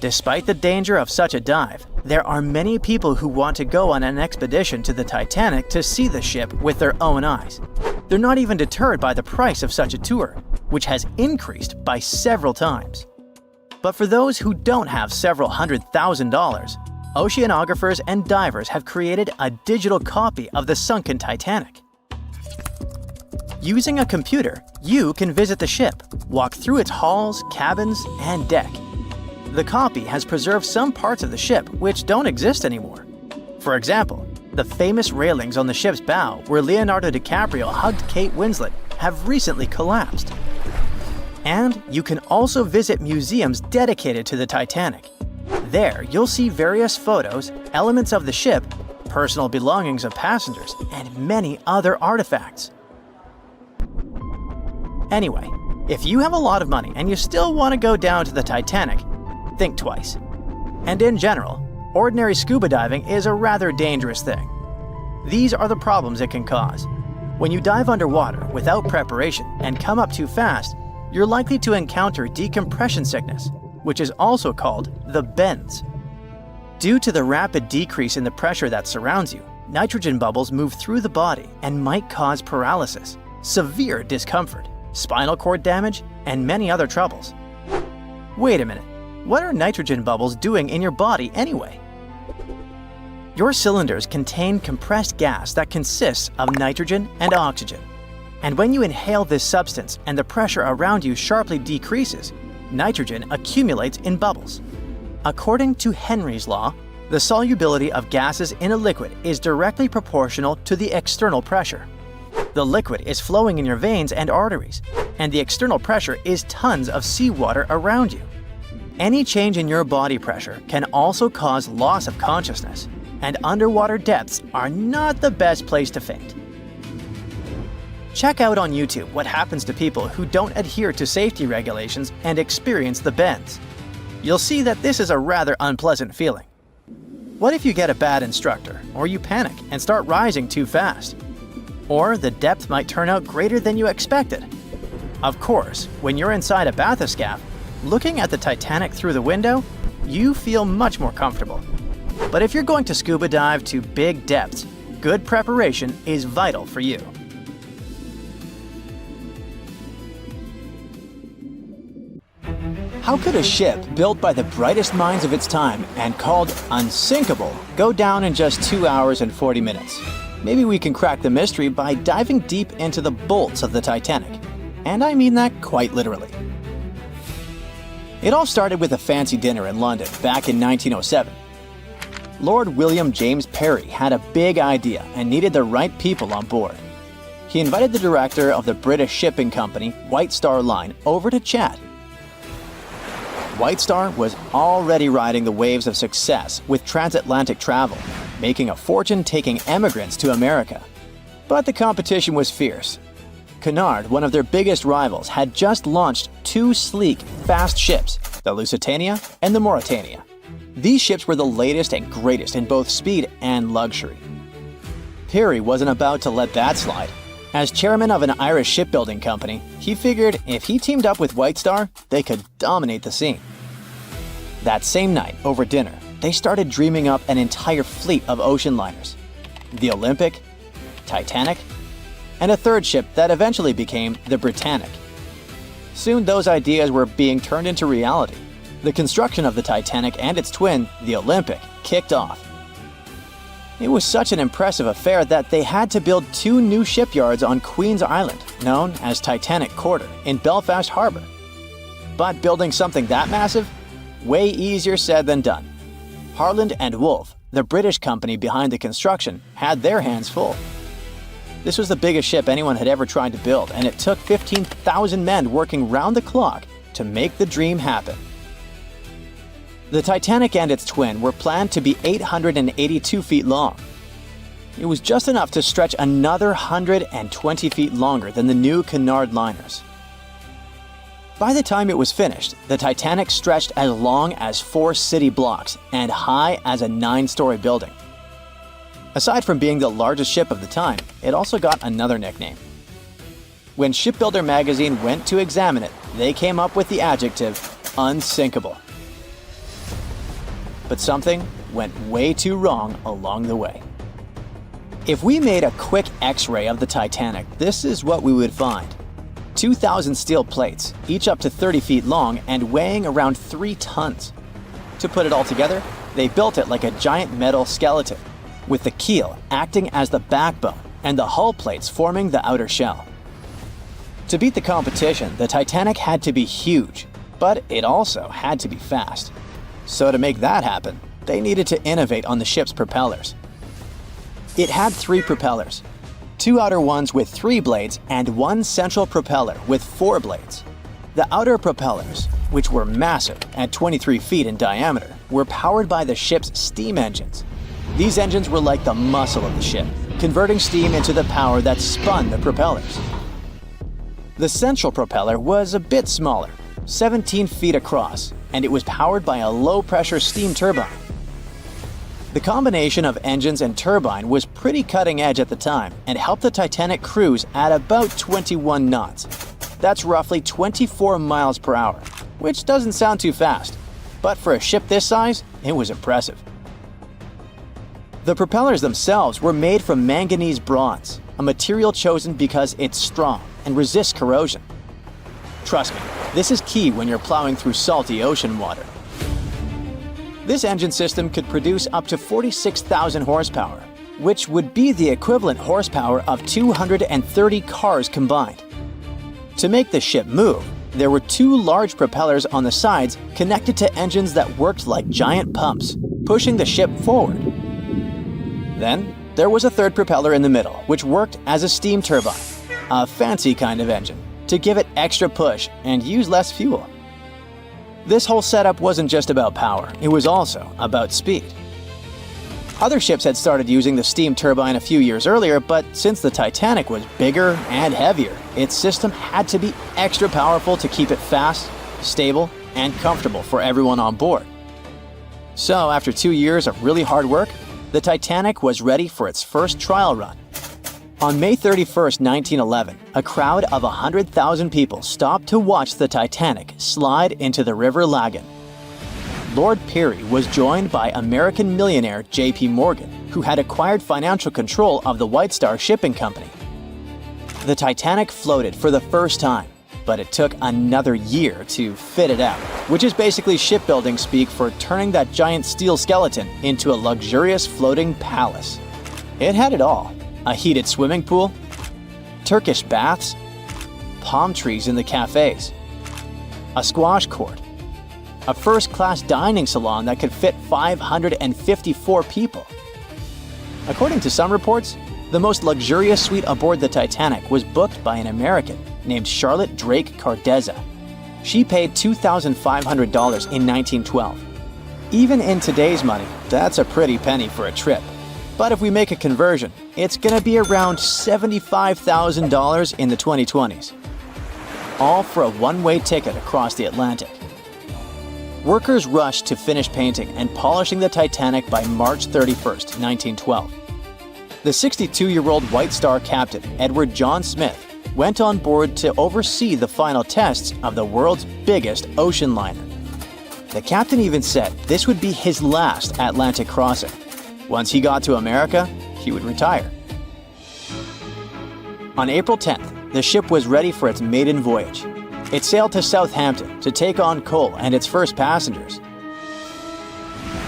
Despite the danger of such a dive, there are many people who want to go on an expedition to the Titanic to see the ship with their own eyes. They're not even deterred by the price of such a tour, which has increased by several times. But for those who don't have several $100,000, oceanographers and divers have created a digital copy of the sunken Titanic. Using a computer, you can visit the ship, walk through its halls, cabins, and deck. The copy has preserved some parts of the ship which don't exist anymore. For example, the famous railings on the ship's bow where Leonardo DiCaprio hugged Kate Winslet have recently collapsed. And you can also visit museums dedicated to the Titanic. There, you'll see various photos, elements of the ship, personal belongings of passengers, and many other artifacts. Anyway, if you have a lot of money and you still want to go down to the Titanic, think twice. And in general, ordinary scuba diving is a rather dangerous thing. These are the problems it can cause. When you dive underwater without preparation and come up too fast, you're likely to encounter decompression sickness, which is also called the bends. Due to the rapid decrease in the pressure that surrounds you, nitrogen bubbles move through the body and might cause paralysis, severe discomfort, spinal cord damage, and many other troubles. Wait a minute. What are nitrogen bubbles doing in your body anyway? Your cylinders contain compressed gas that consists of nitrogen and oxygen. And when you inhale this substance and the pressure around you sharply decreases, nitrogen accumulates in bubbles. According to Henry's law, the solubility of gases in a liquid is directly proportional to the external pressure. The liquid is flowing in your veins and arteries, and the external pressure is tons of seawater around you. Any change in your body pressure can also cause loss of consciousness, and underwater depths are not the best place to faint. Check out on YouTube what happens to people who don't adhere to safety regulations and experience the bends. You'll see that this is a rather unpleasant feeling. What if you get a bad instructor, or you panic and start rising too fast? Or the depth might turn out greater than you expected. Of course, when you're inside a bathyscaphe, looking at the Titanic through the window, you feel much more comfortable. But if you're going to scuba dive to big depths, good preparation is vital for you. How could a ship built by the brightest minds of its time and called unsinkable go down in just 2 hours and 40 minutes? Maybe we can crack the mystery by diving deep into the bolts of the Titanic. And I mean that quite literally. It all started with a fancy dinner in London back in 1907. Lord William James Parry had a big idea and needed the right people on board. He invited the director of the British shipping company, White Star Line, over to chat. White Star was already riding the waves of success with transatlantic travel, making a fortune taking emigrants to America. But the competition was fierce. Cunard, one of their biggest rivals, had just launched 2 sleek, fast ships, the Lusitania and the Mauretania. These ships were the latest and greatest in both speed and luxury. Parry wasn't about to let that slide. As chairman of an Irish shipbuilding company, he figured if he teamed up with White Star, they could dominate the scene. That same night, over dinner, they started dreaming up an entire fleet of ocean liners. The Olympic, Titanic, and a third ship that eventually became the Britannic. Soon those ideas were being turned into reality. The construction of the Titanic and its twin, the Olympic, kicked off. It was such an impressive affair that they had to build 2 new shipyards on Queen's Island, known as Titanic Quarter, in Belfast Harbour. But building something that massive? Way easier said than done. Harland and Wolff, the British company behind the construction, had their hands full. This was the biggest ship anyone had ever tried to build, and it took 15,000 men working round the clock to make the dream happen. The Titanic and its twin were planned to be 882 feet long. It was just enough to stretch another 120 feet longer than the new Cunard liners. By the time it was finished, the Titanic stretched as long as 4 city blocks and high as a 9-story building. Aside from being the largest ship of the time, it also got another nickname. When Shipbuilder magazine went to examine it, they came up with the adjective unsinkable. But something went way too wrong along the way. If we made a quick X-ray of the Titanic, this is what we would find. 2,000 steel plates, each up to 30 feet long and weighing around 3 tons. To put it all together, they built it like a giant metal skeleton, with the keel acting as the backbone and the hull plates forming the outer shell. To beat the competition, the Titanic had to be huge, but it also had to be fast. So to make that happen, they needed to innovate on the ship's propellers. It had 3 propellers, 2 outer ones with 3 blades and 1 central propeller with 4 blades. The outer propellers, which were massive at 23 feet in diameter, were powered by the ship's steam engines. These engines were like the muscle of the ship, converting steam into the power that spun the propellers. The central propeller was a bit smaller, 17 feet across, and it was powered by a low-pressure steam turbine. The combination of engines and turbine was pretty cutting edge at the time and helped the Titanic cruise at about 21 knots. That's roughly 24 miles per hour, which doesn't sound too fast, but for a ship this size, it was impressive. The propellers themselves were made from manganese bronze, a material chosen because it's strong and resists corrosion. Trust me, this is key when you're plowing through salty ocean water. This engine system could produce up to 46,000 horsepower, which would be the equivalent horsepower of 230 cars combined. To make the ship move, there were 2 large propellers on the sides connected to engines that worked like giant pumps, pushing the ship forward. Then, there was a 3rd propeller in the middle, which worked as a steam turbine, a fancy kind of engine, to give it extra push and use less fuel. This whole setup wasn't just about power, it was also about speed. Other ships had started using the steam turbine a few years earlier, but since the Titanic was bigger and heavier, its system had to be extra powerful to keep it fast, stable, and comfortable for everyone on board. So after 2 years of really hard work, the Titanic was ready for its first trial run. On May 31st, 1911, a crowd of 100,000 people stopped to watch the Titanic slide into the River Lagan. Lord Peary was joined by American millionaire J.P. Morgan, who had acquired financial control of the White Star Shipping Company. The Titanic floated for the first time, but it took another year to fit it out, which is basically shipbuilding speak for turning that giant steel skeleton into a luxurious floating palace. It had it all. A heated swimming pool, Turkish baths, palm trees in the cafes, a squash court, a first-class dining salon that could fit 554 people. According to some reports, the most luxurious suite aboard the Titanic was booked by an American named Charlotte Drake Cardezza. She paid $2,500 in 1912. Even in today's money, that's a pretty penny for a trip. But if we make a conversion, it's gonna be around $75,000 in the 2020s. All for a one-way ticket across the Atlantic. Workers rushed to finish painting and polishing the Titanic by March 31st, 1912. The 62-year-old White Star captain, Edward John Smith, went on board to oversee the final tests of the world's biggest ocean liner. The captain even said this would be his last Atlantic crossing. Once he got to America, he would retire. On April 10th, the ship was ready for its maiden voyage. It sailed to Southampton to take on coal and its first passengers.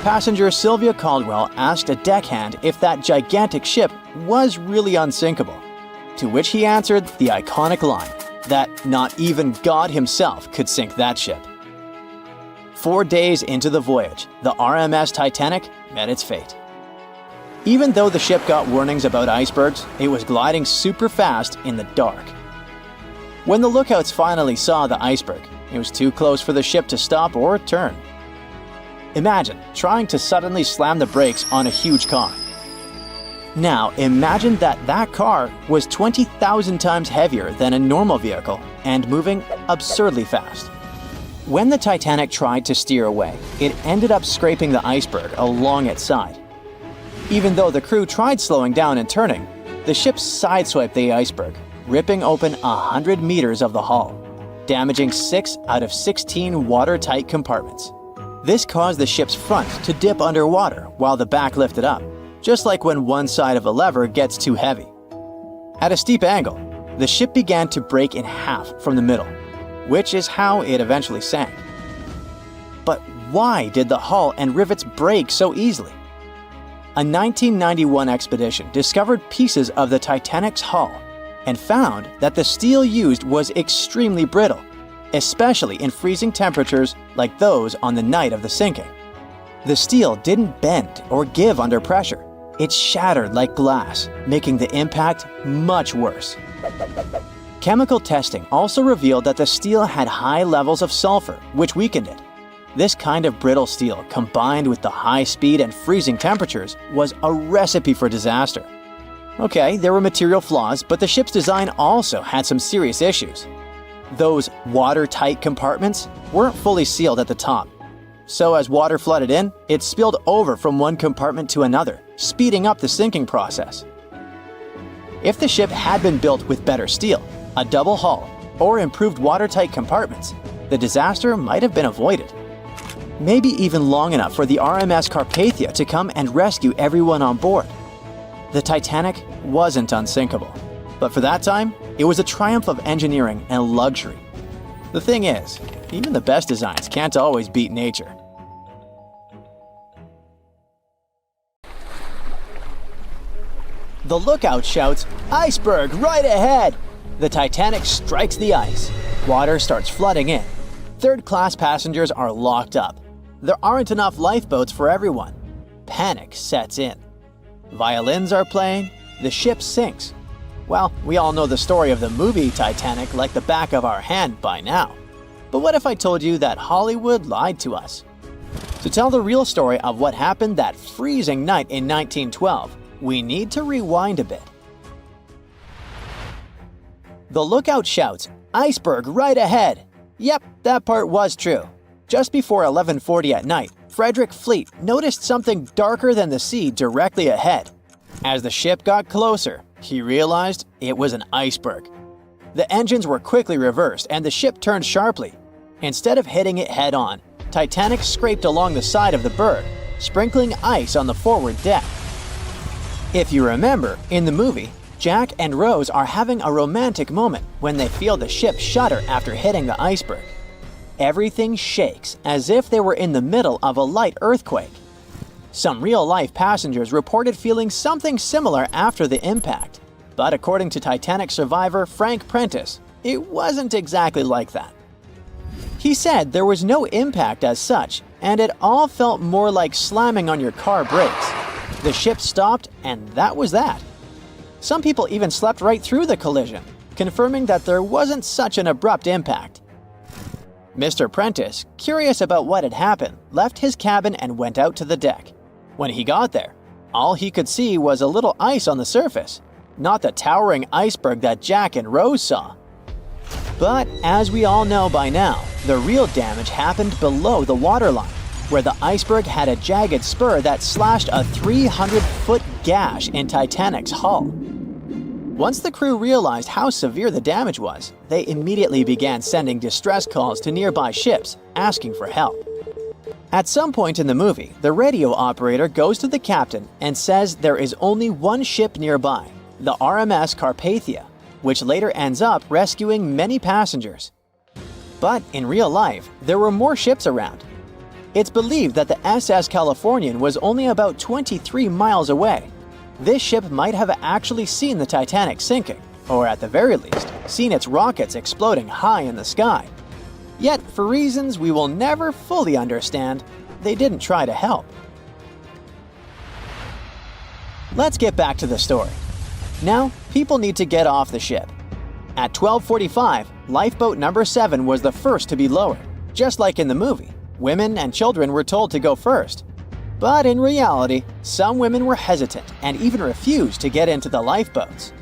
Passenger Sylvia Caldwell asked a deckhand if that gigantic ship was really unsinkable, to which he answered the iconic line that not even God himself could sink that ship. 4 days into the voyage, the RMS Titanic met its fate. Even though the ship got warnings about icebergs, it was gliding super fast in the dark. When the lookouts finally saw the iceberg, it was too close for the ship to stop or turn. Imagine trying to suddenly slam the brakes on a huge car. Now imagine that car was 20,000 times heavier than a normal vehicle and moving absurdly fast. When the Titanic tried to steer away, it ended up scraping the iceberg along its side. Even though the crew tried slowing down and turning, the ship sideswiped the iceberg, ripping open 100 meters of the hull, damaging 6 out of 16 watertight compartments. This caused the ship's front to dip underwater while the back lifted up, just like when one side of a lever gets too heavy. At a steep angle, the ship began to break in half from the middle, which is how it eventually sank. But why did the hull and rivets break so easily? A 1991 expedition discovered pieces of the Titanic's hull and found that the steel used was extremely brittle, especially in freezing temperatures like those on the night of the sinking. The steel didn't bend or give under pressure. It shattered like glass, making the impact much worse. Chemical testing also revealed that the steel had high levels of sulfur, which weakened it. This kind of brittle steel, combined with the high speed and freezing temperatures, was a recipe for disaster. Okay, there were material flaws, but the ship's design also had some serious issues. Those watertight compartments weren't fully sealed at the top. So as water flooded in, it spilled over from one compartment to another, speeding up the sinking process. If the ship had been built with better steel, a double hull, or improved watertight compartments, the disaster might have been avoided. Maybe even long enough for the RMS Carpathia to come and rescue everyone on board. The Titanic wasn't unsinkable, but for that time, it was a triumph of engineering and luxury. The thing is, even the best designs can't always beat nature. The lookout shouts, "Iceberg right ahead!" The Titanic strikes the ice. Water starts flooding in. Third-class passengers are locked up. There aren't enough lifeboats for everyone. Panic sets in. Violins are playing. The ship sinks. Well, we all know the story of the movie Titanic like the back of our hand by now. But what if I told you that Hollywood lied to us? To tell the real story of what happened that freezing night in 1912, we need to rewind a bit. The lookout shouts, "Iceberg right ahead!" Yep, that part was true. Just before 11:40 at night, Frederick Fleet noticed something darker than the sea directly ahead. As the ship got closer, he realized it was an iceberg. The engines were quickly reversed and the ship turned sharply. Instead of hitting it head-on, Titanic scraped along the side of the berg, sprinkling ice on the forward deck. If you remember, in the movie, Jack and Rose are having a romantic moment when they feel the ship shudder after hitting the iceberg. Everything shakes as if they were in the middle of a light earthquake. Some real-life passengers reported feeling something similar after the impact, but according to Titanic survivor Frank Prentice, it wasn't exactly like that. He said there was no impact as such, and it all felt more like slamming on your car brakes. The ship stopped, and that was that. Some people even slept right through the collision, confirming that there wasn't such an abrupt impact. Mr. Prentice, curious about what had happened, left his cabin and went out to the deck. When he got there, all he could see was a little ice on the surface, not the towering iceberg that Jack and Rose saw. But as we all know by now, the real damage happened below the waterline, where the iceberg had a jagged spur that slashed a 300-foot gash in Titanic's hull. Once the crew realized how severe the damage was, they immediately began sending distress calls to nearby ships, asking for help. At some point in the movie, the radio operator goes to the captain and says there is only one ship nearby, the RMS Carpathia, which later ends up rescuing many passengers. But in real life, there were more ships around. It's believed that the SS Californian was only about 23 miles away. This ship might have actually seen the Titanic sinking, or at the very least, seen its rockets exploding high in the sky. Yet, for reasons we will never fully understand, they didn't try to help. Let's get back to the story. Now, people need to get off the ship. At 12:45, lifeboat number 7 was the first to be lowered. Just like in the movie, women and children were told to go first. But in reality, some women were hesitant and even refused to get into the lifeboats.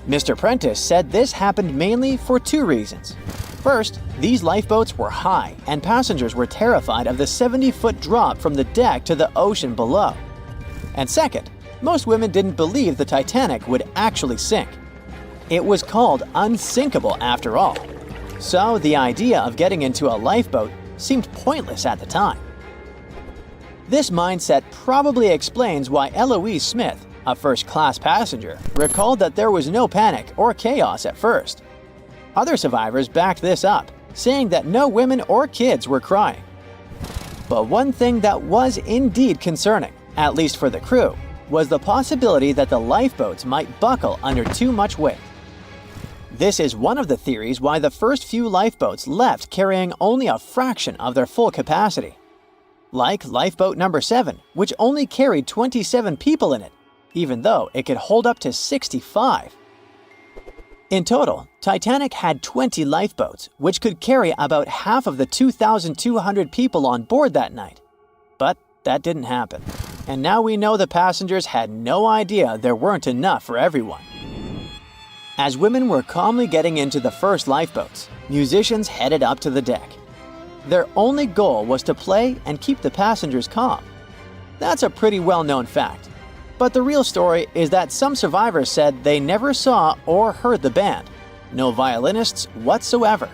Mr. Prentice said this happened mainly for two reasons. First, these lifeboats were high and passengers were terrified of the 70-foot drop from the deck to the ocean below. And second, most women didn't believe the Titanic would actually sink. It was called unsinkable after all. So the idea of getting into a lifeboat seemed pointless at the time. This mindset probably explains why Eloise Smith, a first-class passenger, recalled that there was no panic or chaos at first. Other survivors backed this up, saying that no women or kids were crying. But one thing that was indeed concerning, at least for the crew, was the possibility that the lifeboats might buckle under too much weight. This is one of the theories why the first few lifeboats left carrying only a fraction of their full capacity. Like lifeboat number 7, which only carried 27 people in it, even though it could hold up to 65. In total, Titanic had 20 lifeboats, which could carry about half of the 2,200 people on board that night. But that didn't happen. And now we know the passengers had no idea there weren't enough for everyone. As women were calmly getting into the first lifeboats, musicians headed up to the deck. Their only goal was to play and keep the passengers calm. That's a pretty well-known fact. But the real story is that some survivors said they never saw or heard the band. No violinists whatsoever.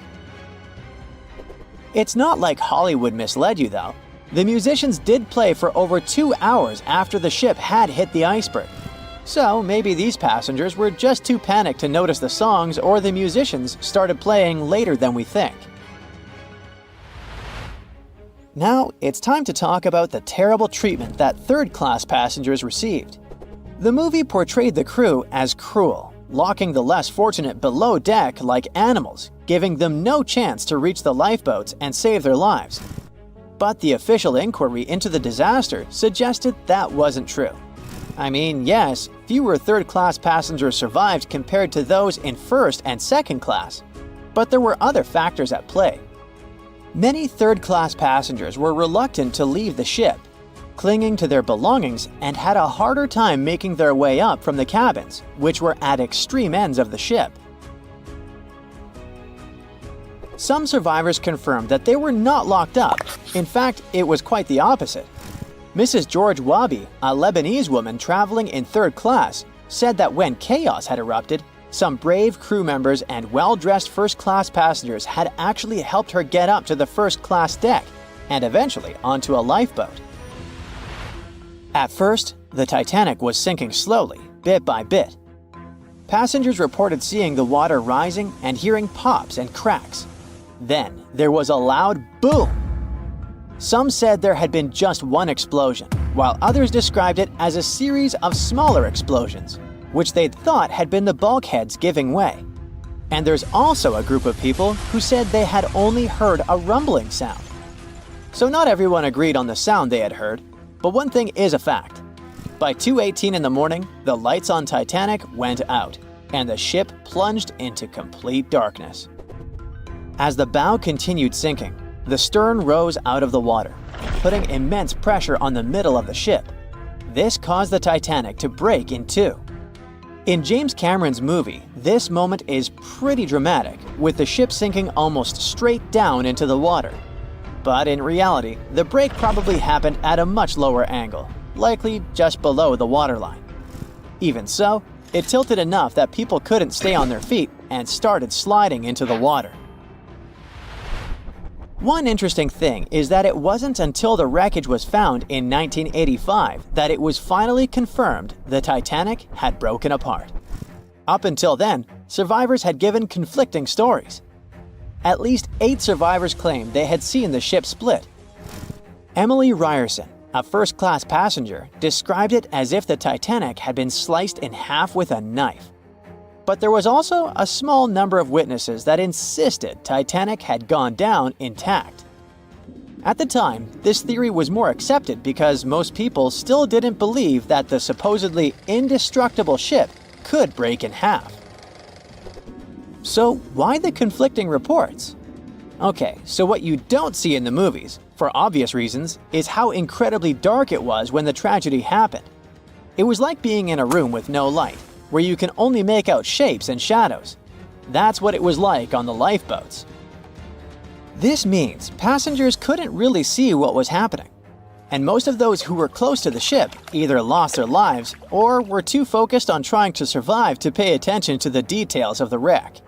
It's not like Hollywood misled you though. The musicians did play for over 2 hours after the ship had hit the iceberg. So maybe these passengers were just too panicked to notice the songs, or the musicians started playing later than we think. Now, it's time to talk about the terrible treatment that third-class passengers received. The movie portrayed the crew as cruel, locking the less fortunate below deck like animals, giving them no chance to reach the lifeboats and save their lives. But the official inquiry into the disaster suggested that wasn't true. I mean, yes, fewer third-class passengers survived compared to those in first and second class, but there were other factors at play. Many third-class passengers were reluctant to leave the ship, clinging to their belongings, and had a harder time making their way up from the cabins, which were at extreme ends of the ship. Some survivors confirmed that they were not locked up. In fact, it was quite the opposite. Mrs. George Wabi, a Lebanese woman traveling in third class, said that when chaos had erupted, some brave crew members and well-dressed first-class passengers had actually helped her get up to the first-class deck and eventually onto a lifeboat. At first, the Titanic was sinking slowly, bit by bit. Passengers reported seeing the water rising and hearing pops and cracks. Then, there was a loud boom. Some said there had been just one explosion, while others described it as a series of smaller explosions, which they'd thought had been the bulkheads giving way. And there's also a group of people who said they had only heard a rumbling sound. So not everyone agreed on the sound they had heard, but one thing is a fact. By 2:18 in the morning, the lights on Titanic went out, and the ship plunged into complete darkness. As the bow continued sinking, the stern rose out of the water, putting immense pressure on the middle of the ship. This caused the Titanic to break in two. In James Cameron's movie, this moment is pretty dramatic, with the ship sinking almost straight down into the water. But in reality, the break probably happened at a much lower angle, likely just below the waterline. Even so, it tilted enough that people couldn't stay on their feet and started sliding into the water. One interesting thing is that it wasn't until the wreckage was found in 1985 that it was finally confirmed the Titanic had broken apart. Up until then, survivors had given conflicting stories. At least 8 survivors claimed they had seen the ship split. Emily Ryerson, a first-class passenger, described it as if the Titanic had been sliced in half with a knife. But there was also a small number of witnesses that insisted Titanic had gone down intact. At the time, this theory was more accepted because most people still didn't believe that the supposedly indestructible ship could break in half. So why the conflicting reports? Okay, so what you don't see in the movies, for obvious reasons, is how incredibly dark it was when the tragedy happened. It was like being in a room with no light. where you can only make out shapes and shadows. That's what it was like on the lifeboats. This means passengers couldn't really see what was happening, and most of those who were close to the ship either lost their lives or were too focused on trying to survive to pay attention to the details of the wreck.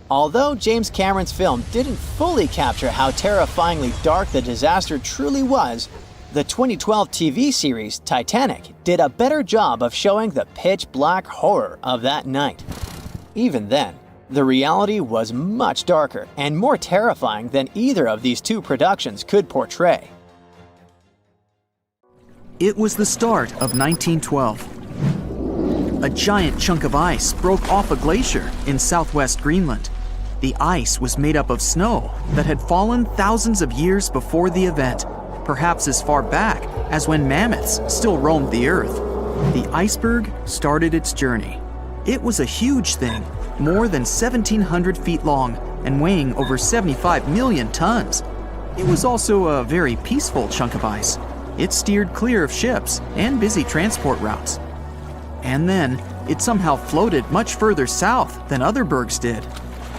Although James Cameron's film didn't fully capture how terrifyingly dark the disaster truly was, the 2012 TV series Titanic did a better job of showing the pitch-black horror of that night. Even then, the reality was much darker and more terrifying than either of these two productions could portray. It was the start of 1912. A giant chunk of ice broke off a glacier in southwest Greenland. The ice was made up of snow that had fallen thousands of years before the event, perhaps as far back as when mammoths still roamed the earth. The iceberg started its journey. It was a huge thing, more than 1,700 feet long and weighing over 75 million tons. It was also a very peaceful chunk of ice. It steered clear of ships and busy transport routes. And then, it somehow floated much further south than other bergs did.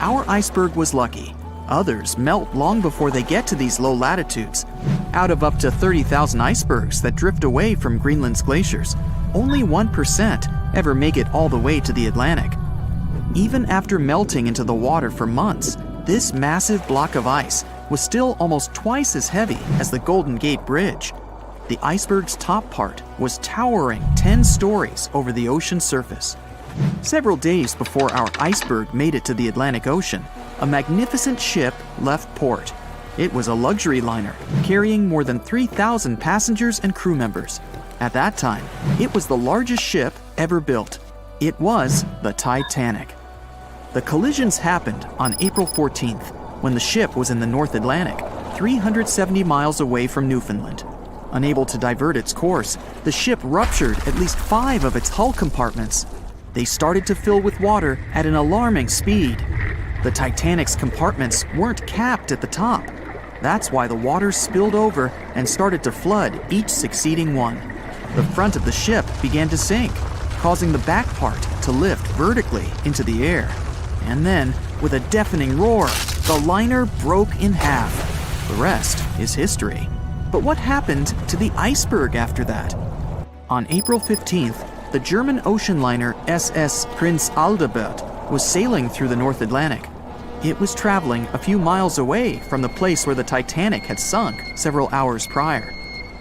Our iceberg was lucky. Others melt long before they get to these low latitudes. Out of up to 30,000 icebergs that drift away from Greenland's glaciers, only 1% ever make it all the way to the Atlantic. Even after melting into the water for months, this massive block of ice was still almost twice as heavy as the Golden Gate Bridge. The iceberg's top part was towering 10 stories over the ocean surface. Several days before our iceberg made it to the Atlantic Ocean, a magnificent ship left port. It was a luxury liner carrying more than 3,000 passengers and crew members. At that time, it was the largest ship ever built. It was the Titanic. The collisions happened on April 14th, when the ship was in the North Atlantic, 370 miles away from Newfoundland. Unable to divert its course, the ship ruptured at least 5 of its hull compartments. They started to fill with water at an alarming speed. The Titanic's compartments weren't capped at the top. That's why the water spilled over and started to flood each succeeding one. The front of the ship began to sink, causing the back part to lift vertically into the air. And then, with a deafening roar, the liner broke in half. The rest is history. But what happened to the iceberg after that? On April 15th, the German ocean liner SS Prinz Adalbert was sailing through the North Atlantic. It was traveling a few miles away from the place where the Titanic had sunk several hours prior.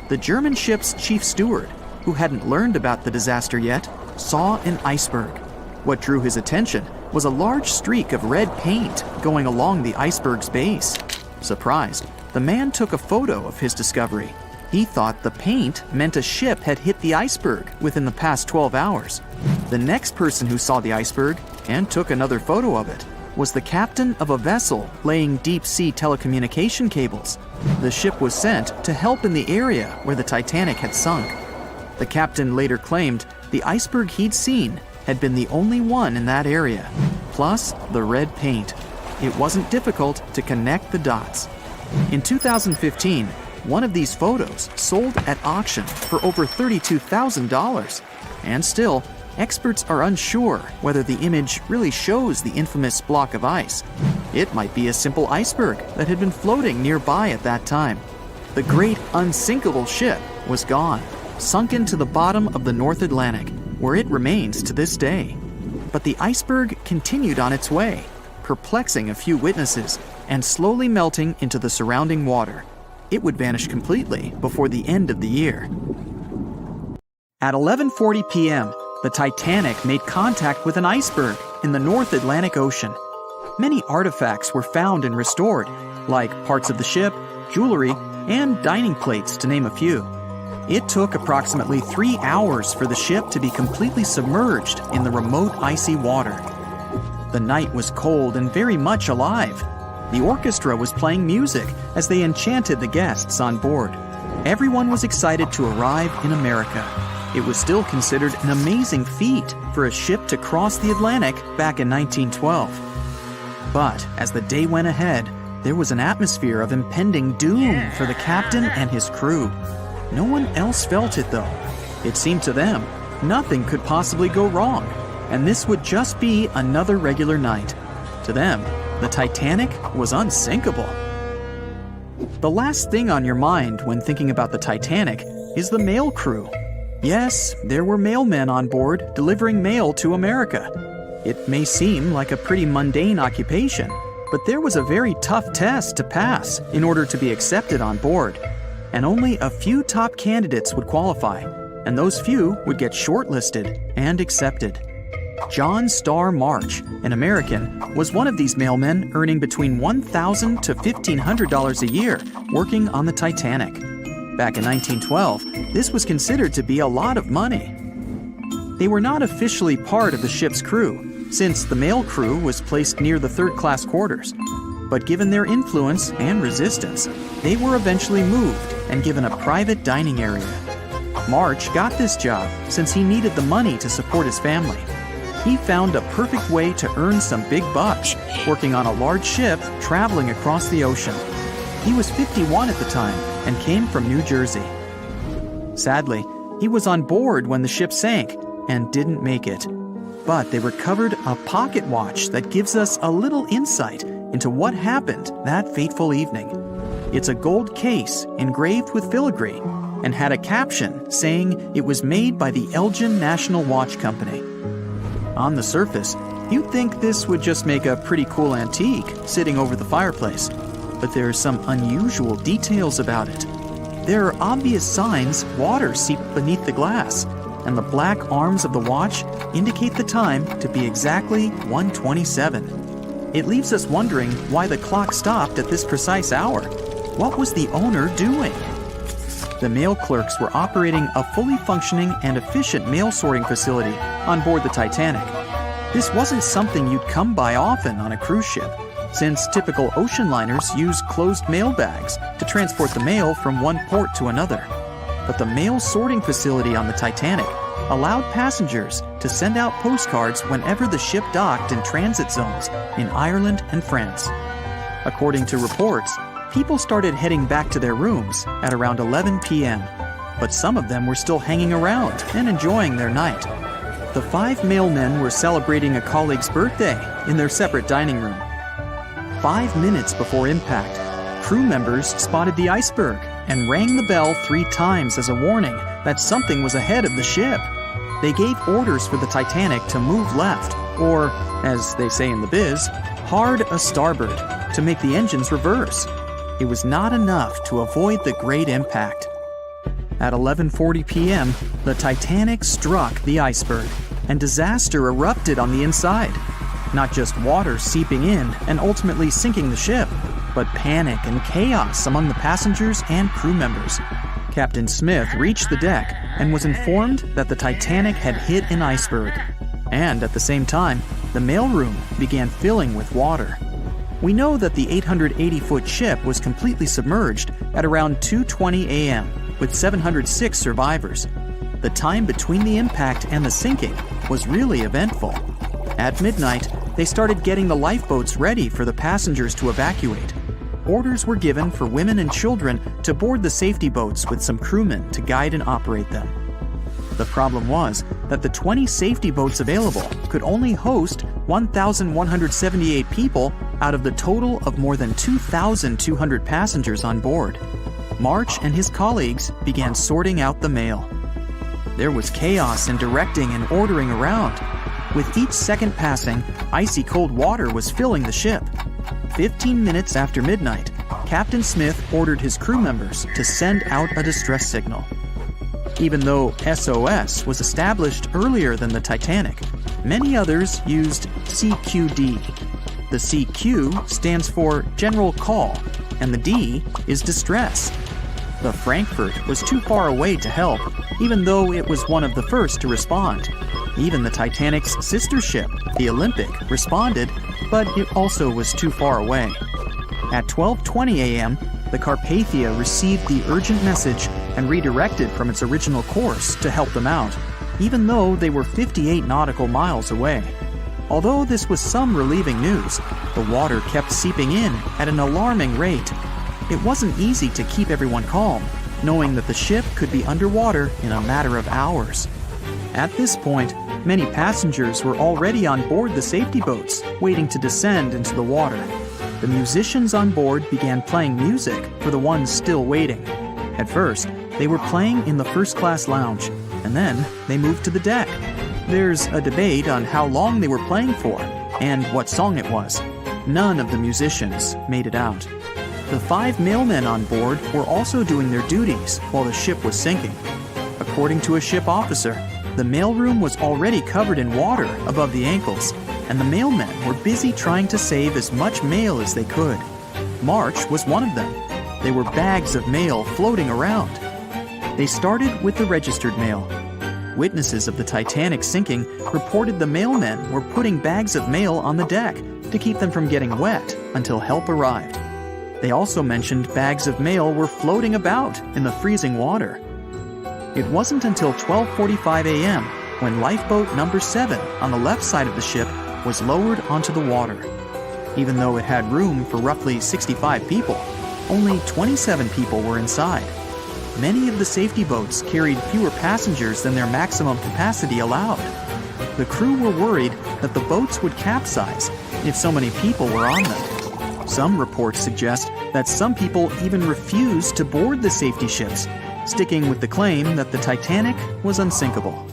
The German ship's chief steward, who hadn't learned about the disaster yet, saw an iceberg. What drew his attention was a large streak of red paint going along the iceberg's base. Surprised, the man took a photo of his discovery. He thought the paint meant a ship had hit the iceberg within the past 12 hours. The next person who saw the iceberg and took another photo of it was the captain of a vessel laying deep-sea telecommunication cables. The ship was sent to help in the area where the Titanic had sunk. The captain later claimed the iceberg he'd seen had been the only one in that area, plus the red paint. It wasn't difficult to connect the dots. In 2015, one of these photos sold at auction for over $32,000. And still, experts are unsure whether the image really shows the infamous block of ice. It might be a simple iceberg that had been floating nearby at that time. The great unsinkable ship was gone, sunken to the bottom of the North Atlantic, where it remains to this day. But the iceberg continued on its way, perplexing a few witnesses and slowly melting into the surrounding water. It would vanish completely before the end of the year. At 11:40 p.m., the Titanic made contact with an iceberg in the North Atlantic Ocean. Many artifacts were found and restored, like parts of the ship, jewelry, and dining plates, to name a few. It took approximately 3 hours for the ship to be completely submerged in the remote icy water. The night was cold and very much alive. The orchestra was playing music as they enchanted the guests on board. Everyone was excited to arrive in America. It was still considered an amazing feat for a ship to cross the Atlantic back in 1912. But as the day went ahead, there was an atmosphere of impending doom for the captain and his crew. No one else felt it, though. It seemed to them Nothing could possibly go wrong, and this would just be another regular night. To them, the Titanic was unsinkable. The last thing on your mind when thinking about the Titanic is the mail crew. Yes, there were mailmen on board delivering mail to America. It may seem like a pretty mundane occupation, but there was a very tough test to pass in order to be accepted on board. And only a few top candidates would qualify, and those few would get shortlisted and accepted. John Starr March, an American, was one of these mailmen earning between $1,000 to $1,500 a year working on the Titanic. Back in 1912, this was considered to be a lot of money. They were not officially part of the ship's crew, since the mail crew was placed near the third-class quarters. But given their influence and resistance, they were eventually moved and given a private dining area. March got this job since he needed the money to support his family. He found a perfect way to earn some big bucks, working on a large ship traveling across the ocean. He was 51 at the time and came from New Jersey. Sadly, he was on board when the ship sank and didn't make it. But they recovered a pocket watch that gives us a little insight into what happened that fateful evening. It's a gold case engraved with filigree and had a caption saying it was made by the Elgin National Watch Company. On the surface, you'd think this would just make a pretty cool antique sitting over the fireplace, but there are some unusual details about it. There are obvious signs water seeped beneath the glass, and the black arms of the watch indicate the time to be exactly 1:27. It leaves us wondering why the clock stopped at this precise hour. What was the owner doing? The mail clerks were operating a fully functioning and efficient mail sorting facility on board the Titanic. This wasn't something you'd come by often on a cruise ship, since typical ocean liners use closed mail bags to transport the mail from one port to another. But the mail sorting facility on the Titanic allowed passengers to send out postcards whenever the ship docked in transit zones in Ireland and France. According to reports, people started heading back to their rooms at around 11 p.m., but some of them were still hanging around and enjoying their night. The 5 mailmen were celebrating a colleague's birthday in their separate dining room. 5 minutes before impact, crew members spotted the iceberg and rang the bell 3 times as a warning that something was ahead of the ship. They gave orders for the Titanic to move left, or, as they say in the biz, hard a starboard, to make the engines reverse. It was not enough to avoid the great impact. At 11:40 p.m., the Titanic struck the iceberg, and disaster erupted on the inside. Not just water seeping in and ultimately sinking the ship, but panic and chaos among the passengers and crew members. Captain Smith reached the deck and was informed that the Titanic had hit an iceberg. And at the same time, the mailroom began filling with water. We know that the 880-foot ship was completely submerged at around 2:20 a.m., with 706 survivors. The time between the impact and the sinking was really eventful. At midnight, they started getting the lifeboats ready for the passengers to evacuate. Orders were given for women and children to board the safety boats with some crewmen to guide and operate them. The problem was that the 20 safety boats available could only host 1,178 people out of the total of more than 2,200 passengers on board. March and his colleagues began sorting out the mail. There was chaos in directing and ordering around. With each second passing, icy cold water was filling the ship. 15 minutes after midnight, Captain Smith ordered his crew members to send out a distress signal. Even though SOS was established earlier than the Titanic, many others used CQD. The CQ stands for General Call, and the D is Distress. The Frankfurt was too far away to help, even though it was one of the first to respond. Even the Titanic's sister ship, the Olympic, responded, but it also was too far away. At 12:20 a.m., the Carpathia received the urgent message and redirected from its original course to help them out, even though they were 58 nautical miles away. Although this was some relieving news, the water kept seeping in at an alarming rate. It wasn't easy to keep everyone calm, knowing that the ship could be underwater in a matter of hours. At this point, many passengers were already on board the safety boats, waiting to descend into the water. The musicians on board began playing music for the ones still waiting. At first, they were playing in the first-class lounge, and then they moved to the deck. There's a debate on how long they were playing for and what song it was. None of the musicians made it out. The 5 mailmen on board were also doing their duties while the ship was sinking. According to a ship officer, the mailroom was already covered in water above the ankles, and the mailmen were busy trying to save as much mail as they could. March was one of them. There were bags of mail floating around. They started with the registered mail. Witnesses of the Titanic sinking reported the mailmen were putting bags of mail on the deck to keep them from getting wet until help arrived. They also mentioned bags of mail were floating about in the freezing water. It wasn't until 12:45 a.m. when lifeboat number 7 on the left side of the ship was lowered onto the water. Even though it had room for roughly 65 people, only 27 people were inside. Many of the safety boats carried fewer passengers than their maximum capacity allowed. The crew were worried that the boats would capsize if so many people were on them. Some reports suggest that some people even refused to board the safety ships, sticking with the claim that the Titanic was unsinkable.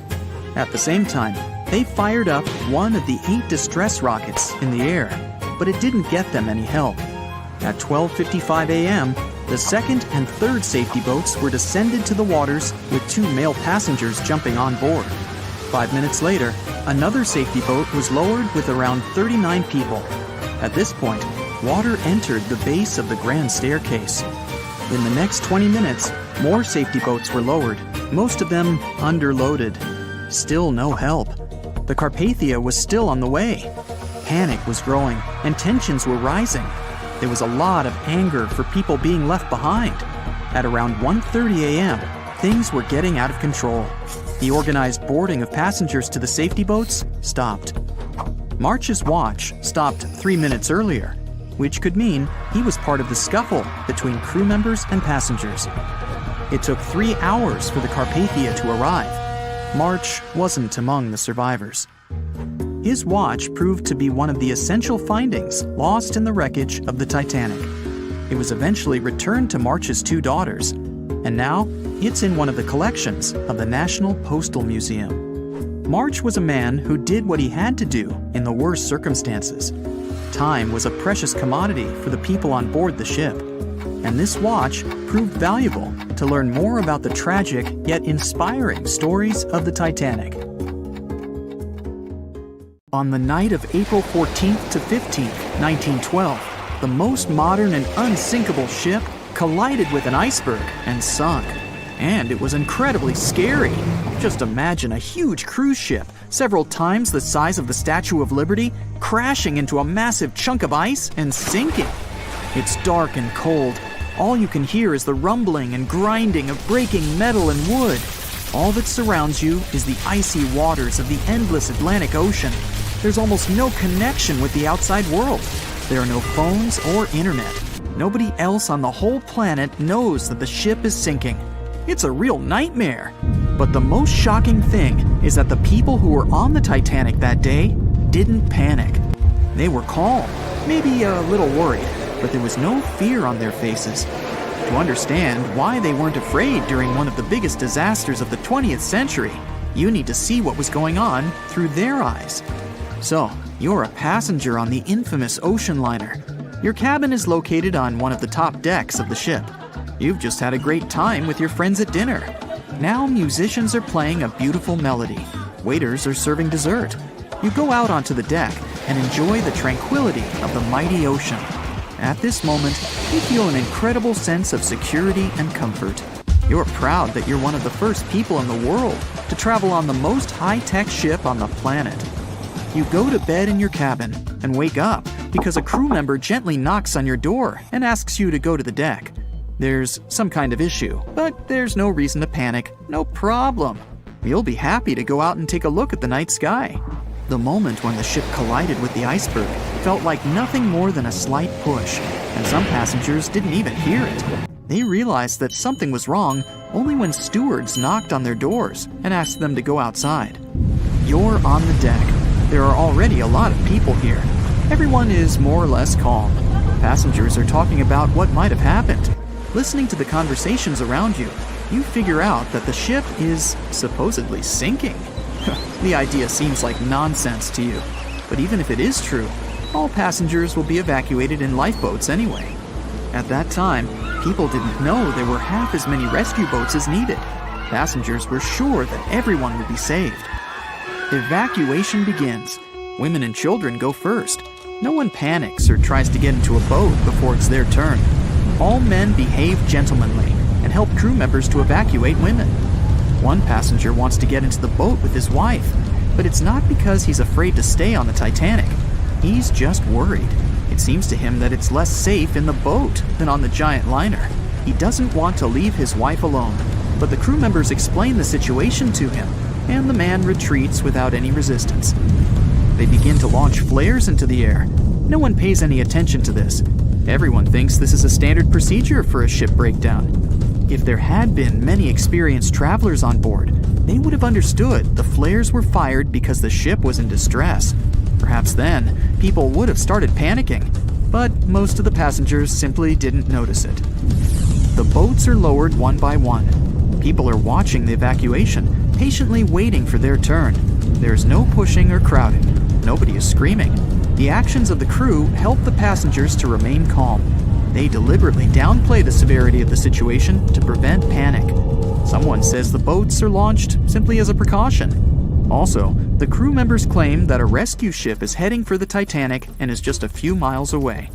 At the same time, they fired up one of the 8 distress rockets in the air, but it didn't get them any help. At 12:55 a.m., the second and third safety boats were descended to the waters with 2 male passengers jumping on board. 5 minutes later, another safety boat was lowered with around 39 people. At this point, water entered the base of the grand staircase. In the next 20 minutes, more safety boats were lowered, most of them underloaded. Still no help. The Carpathia was still on the way. Panic was growing, and tensions were rising. There was a lot of anger for people being left behind. At around 1:30 a.m., things were getting out of control. The organized boarding of passengers to the safety boats stopped. March's watch stopped 3 minutes earlier, which could mean he was part of the scuffle between crew members and passengers. It took 3 hours for the Carpathia to arrive. March wasn't among the survivors. His watch proved to be one of the essential findings lost in the wreckage of the Titanic. It was eventually returned to March's 2 daughters, and now it's in one of the collections of the National Postal Museum. March was a man who did what he had to do in the worst circumstances. Time was a precious commodity for the people on board the ship, and this watch proved valuable to learn more about the tragic yet inspiring stories of the Titanic. On the night of April 14th to 15th, 1912, the most modern and unsinkable ship collided with an iceberg and sunk. And it was incredibly scary. Just imagine a huge cruise ship, several times the size of the Statue of Liberty, crashing into a massive chunk of ice and sinking. It's dark and cold. All you can hear is the rumbling and grinding of breaking metal and wood. All that surrounds you is the icy waters of the endless Atlantic Ocean. There's almost no connection with the outside world. There are no phones or internet. Nobody else on the whole planet knows that the ship is sinking. It's a real nightmare. But the most shocking thing is that the people who were on the Titanic that day didn't panic. They were calm, maybe a little worried, but there was no fear on their faces. To understand why they weren't afraid during one of the biggest disasters of the 20th century, you need to see what was going on through their eyes. So, you're a passenger on the infamous ocean liner. Your cabin is located on one of the top decks of the ship. You've just had a great time with your friends at dinner. Now musicians are playing a beautiful melody. Waiters are serving dessert. You go out onto the deck and enjoy the tranquility of the mighty ocean. At this moment, you feel an incredible sense of security and comfort. You're proud that you're one of the first people in the world to travel on the most high-tech ship on the planet. You go to bed in your cabin and wake up because a crew member gently knocks on your door and asks you to go to the deck. There's some kind of issue, but there's no reason to panic. No problem. You'll be happy to go out and take a look at the night sky. The moment when the ship collided with the iceberg felt like nothing more than a slight push, and some passengers didn't even hear it. They realized that something was wrong only when stewards knocked on their doors and asked them to go outside. You're on the deck. There are already a lot of people here. Everyone is more or less calm. Passengers are talking about what might have happened. Listening to the conversations around you, you figure out that the ship is supposedly sinking. The idea seems like nonsense to you, but even if it is true, all passengers will be evacuated in lifeboats anyway. At that time, people didn't know there were half as many rescue boats as needed. Passengers were sure that everyone would be saved. Evacuation begins. Women and children go first. No one panics or tries to get into a boat before it's their turn. All men behave gentlemanly and help crew members to evacuate women. One passenger wants to get into the boat with his wife, but it's not because he's afraid to stay on the Titanic. He's just worried. It seems to him that it's less safe in the boat than on the giant liner. He doesn't want to leave his wife alone, but the crew members explain the situation to him, and the man retreats without any resistance. They begin to launch flares into the air. No one pays any attention to this. Everyone thinks this is a standard procedure for a ship breakdown. If there had been many experienced travelers on board, they would have understood the flares were fired because the ship was in distress. Perhaps then, people would have started panicking, but most of the passengers simply didn't notice it. The boats are lowered one by one. People are watching the evacuation, patiently waiting for their turn. There's no pushing or crowding. Nobody is screaming. The actions of the crew help the passengers to remain calm. They deliberately downplay the severity of the situation to prevent panic. Someone says the boats are launched simply as a precaution. Also, the crew members claim that a rescue ship is heading for the Titanic and is just a few miles away.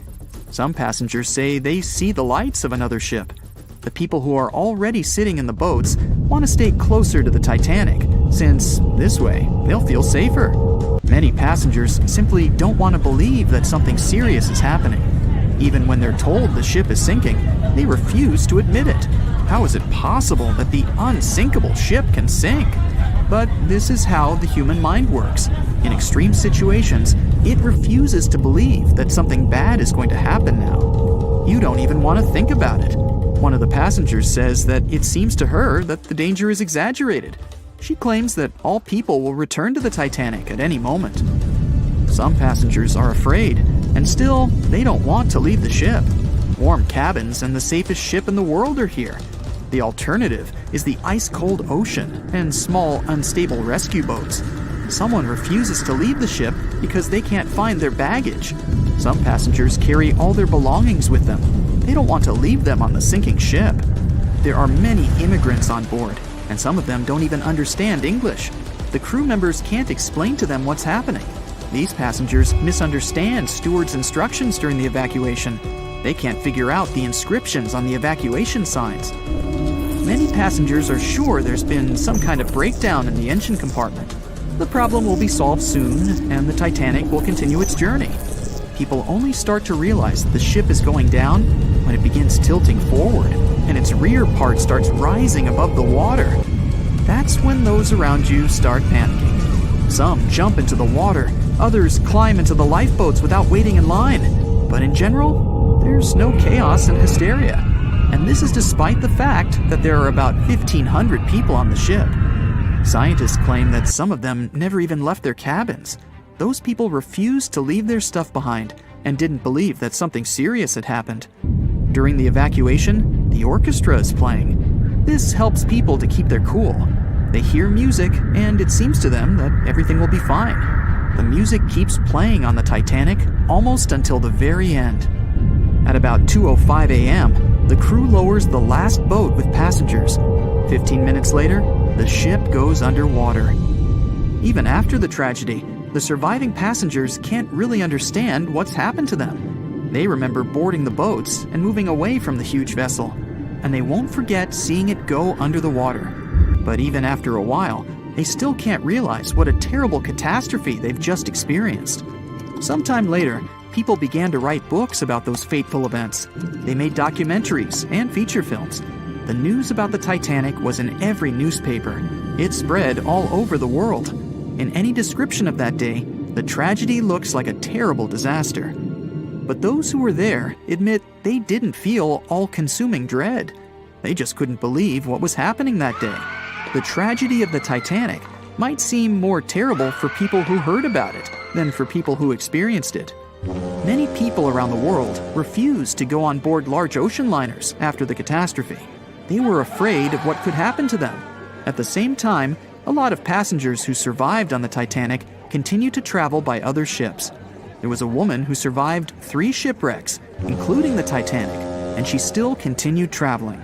Some passengers say they see the lights of another ship. The people who are already sitting in the boats want to stay closer to the Titanic, since this way they'll feel safer. Many passengers simply don't want to believe that something serious is happening. Even when they're told the ship is sinking, they refuse to admit it. How is it possible that the unsinkable ship can sink? But this is how the human mind works. In extreme situations, it refuses to believe that something bad is going to happen now. You don't even want to think about it. One of the passengers says that it seems to her that the danger is exaggerated. She claims that all people will return to the Titanic at any moment. Some passengers are afraid, and still, they don't want to leave the ship. Warm cabins and the safest ship in the world are here. The alternative is the ice-cold ocean and small, unstable rescue boats. Someone refuses to leave the ship because they can't find their baggage. Some passengers carry all their belongings with them. They don't want to leave them on the sinking ship. There are many immigrants on board, and some of them don't even understand English. The crew members can't explain to them what's happening. These passengers misunderstand stewards' instructions during the evacuation. They can't figure out the inscriptions on the evacuation signs. Many passengers are sure there's been some kind of breakdown in the engine compartment. The problem will be solved soon, and the Titanic will continue its journey. People only start to realize that the ship is going down when it begins tilting forward, and its rear part starts rising above the water. That's when those around you start panicking. Some jump into the water, others climb into the lifeboats without waiting in line. But in general, there's no chaos and hysteria. And this is despite the fact that there are about 1,500 people on the ship. Scientists claim that some of them never even left their cabins. Those people refused to leave their stuff behind and didn't believe that something serious had happened. During the evacuation, the orchestra is playing. This helps people to keep their cool. They hear music, and it seems to them that everything will be fine. The music keeps playing on the Titanic almost until the very end. At about 2:05 a.m., the crew lowers the last boat with passengers. 15 minutes later, the ship goes underwater. Even after the tragedy, the surviving passengers can't really understand what's happened to them. They remember boarding the boats and moving away from the huge vessel, and they won't forget seeing it go under the water. But even after a while, they still can't realize what a terrible catastrophe they've just experienced. Sometime later, people began to write books about those fateful events. They made documentaries and feature films. The news about the Titanic was in every newspaper. It spread all over the world. In any description of that day, the tragedy looks like a terrible disaster. But those who were there admit they didn't feel all-consuming dread. They just couldn't believe what was happening that day. The tragedy of the Titanic might seem more terrible for people who heard about it than for people who experienced it. Many people around the world refused to go on board large ocean liners after the catastrophe. They were afraid of what could happen to them. At the same time, a lot of passengers who survived on the Titanic continued to travel by other ships. There was a woman who survived 3 shipwrecks, including the Titanic, and she still continued traveling.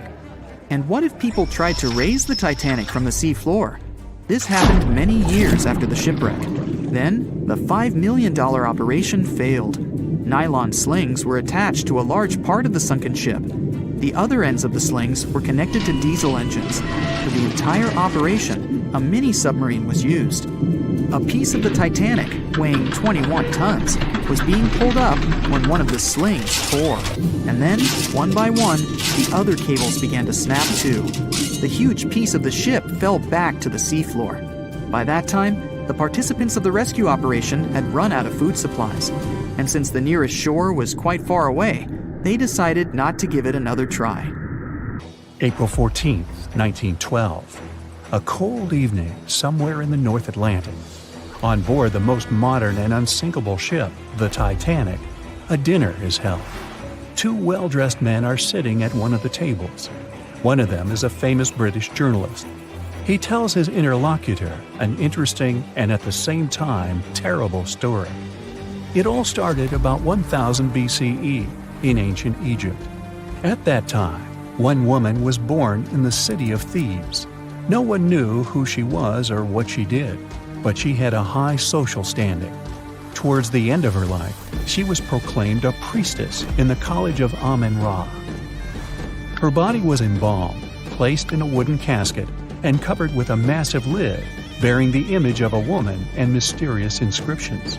And what if people tried to raise the Titanic from the sea floor? This happened many years after the shipwreck. Then, the $5 million operation failed. Nylon slings were attached to a large part of the sunken ship. The other ends of the slings were connected to diesel engines. For the entire operation, a mini-submarine was used. A piece of the Titanic, weighing 21 tons, was being pulled up when one of the slings tore. And then, one by one, the other cables began to snap too. The huge piece of the ship fell back to the seafloor. By that time, the participants of the rescue operation had run out of food supplies. And since the nearest shore was quite far away, they decided not to give it another try. April 14, 1912. A cold evening somewhere in the North Atlantic. On board the most modern and unsinkable ship, the Titanic, a dinner is held. 2 well-dressed men are sitting at one of the tables. One of them is a famous British journalist. He tells his interlocutor an interesting and at the same time terrible story. It all started about 1000 BCE in ancient Egypt. At that time, one woman was born in the city of Thebes. No one knew who she was or what she did, but she had a high social standing. Towards the end of her life, she was proclaimed a priestess in the College of Amen-Ra. Her body was embalmed, placed in a wooden casket, and covered with a massive lid bearing the image of a woman and mysterious inscriptions.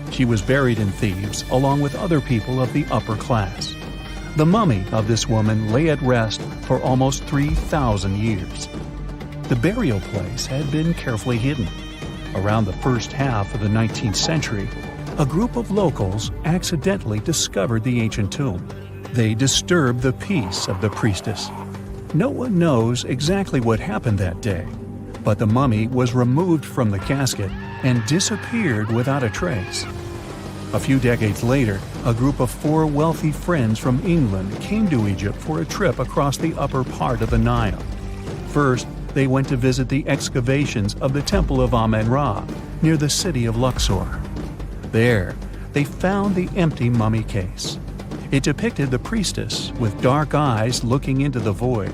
She was buried in Thebes along with other people of the upper class. The mummy of this woman lay at rest for almost 3,000 years. The burial place had been carefully hidden. Around the first half of the 19th century, a group of locals accidentally discovered the ancient tomb. They disturbed the peace of the priestess. No one knows exactly what happened that day, but the mummy was removed from the casket and disappeared without a trace. A few decades later, a group of 4 wealthy friends from England came to Egypt for a trip across the upper part of the Nile. First, they went to visit the excavations of the Temple of Amen-Ra near the city of Luxor. There, they found the empty mummy case. It depicted the priestess with dark eyes looking into the void.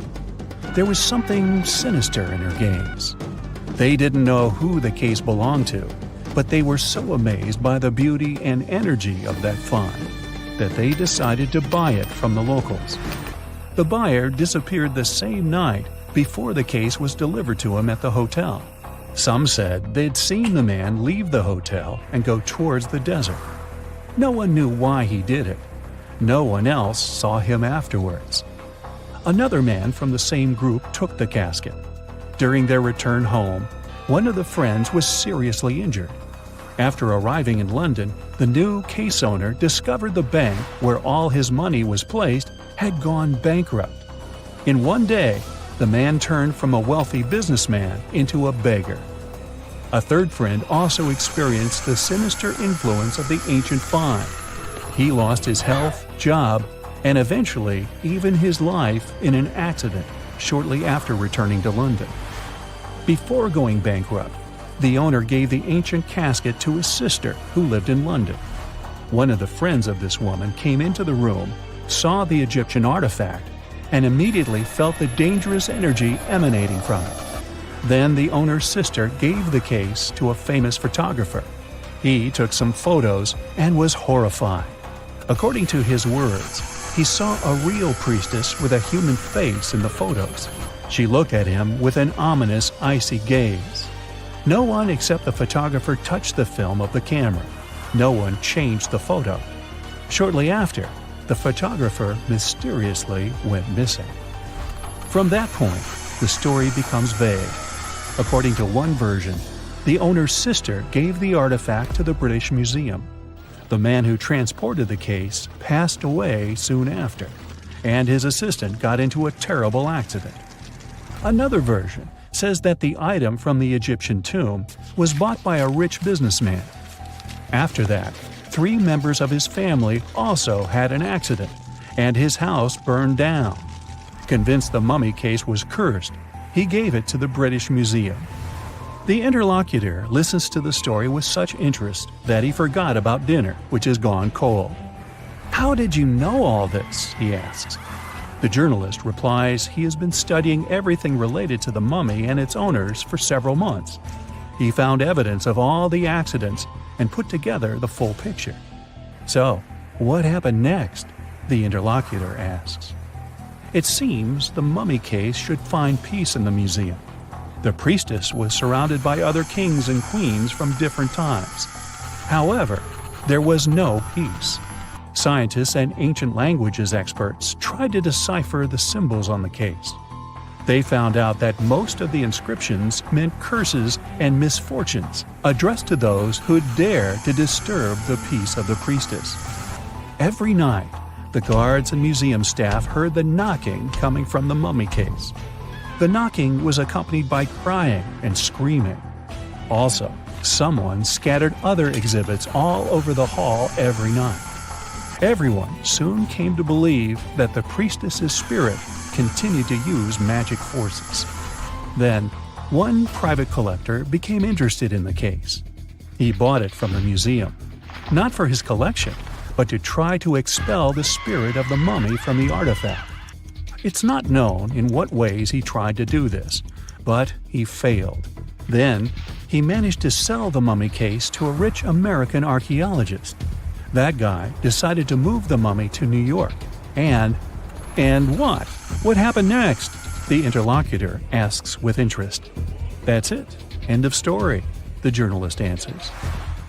There was something sinister in her gaze. They didn't know who the case belonged to, but they were so amazed by the beauty and energy of that find that they decided to buy it from the locals. The buyer disappeared the same night before the case was delivered to him at the hotel. Some said they'd seen the man leave the hotel and go towards the desert. No one knew why he did it. No one else saw him afterwards. Another man from the same group took the casket. During their return home, one of the friends was seriously injured. After arriving in London, the new case owner discovered the bank where all his money was placed had gone bankrupt. In one day, the man turned from a wealthy businessman into a beggar. A third friend also experienced the sinister influence of the ancient find. He lost his health, job, and eventually even his life in an accident shortly after returning to London. Before going bankrupt, the owner gave the ancient casket to his sister who lived in London. One of the friends of this woman came into the room, saw the Egyptian artifact, and immediately felt the dangerous energy emanating from it. Then the owner's sister gave the case to a famous photographer. He took some photos and was horrified. According to his words, he saw a real priestess with a human face in the photos. She looked at him with an ominous, icy gaze. No one except the photographer touched the film of the camera. No one changed the photo. Shortly after, the photographer mysteriously went missing. From that point, the story becomes vague. According to one version, the owner's sister gave the artifact to the British Museum. The man who transported the case passed away soon after, and his assistant got into a terrible accident. Another version says that the item from the Egyptian tomb was bought by a rich businessman. After that, 3 members of his family also had an accident, and his house burned down. Convinced the mummy case was cursed, he gave it to the British Museum. The interlocutor listens to the story with such interest that he forgot about dinner, which has gone cold. "How did you know all this?" he asks. The journalist replies he has been studying everything related to the mummy and its owners for several months. He found evidence of all the accidents and put together the full picture. "So, what happened next?" the interlocutor asks. It seems the mummy case should find peace in the museum. The priestess was surrounded by other kings and queens from different times. However, there was no peace. Scientists and ancient languages experts tried to decipher the symbols on the case. They found out that most of the inscriptions meant curses and misfortunes addressed to those who'd dare to disturb the peace of the priestess. Every night, the guards and museum staff heard the knocking coming from the mummy case. The knocking was accompanied by crying and screaming. Also, someone scattered other exhibits all over the hall every night. Everyone soon came to believe that the priestess's spirit continued to use magic forces. Then, one private collector became interested in the case. He bought it from the museum, not for his collection, but to try to expel the spirit of the mummy from the artifact. It's not known in what ways he tried to do this, but he failed. Then, he managed to sell the mummy case to a rich American archaeologist. That guy decided to move the mummy to New York. And what? What happened next? The interlocutor asks with interest. That's it. End of story, the journalist answers.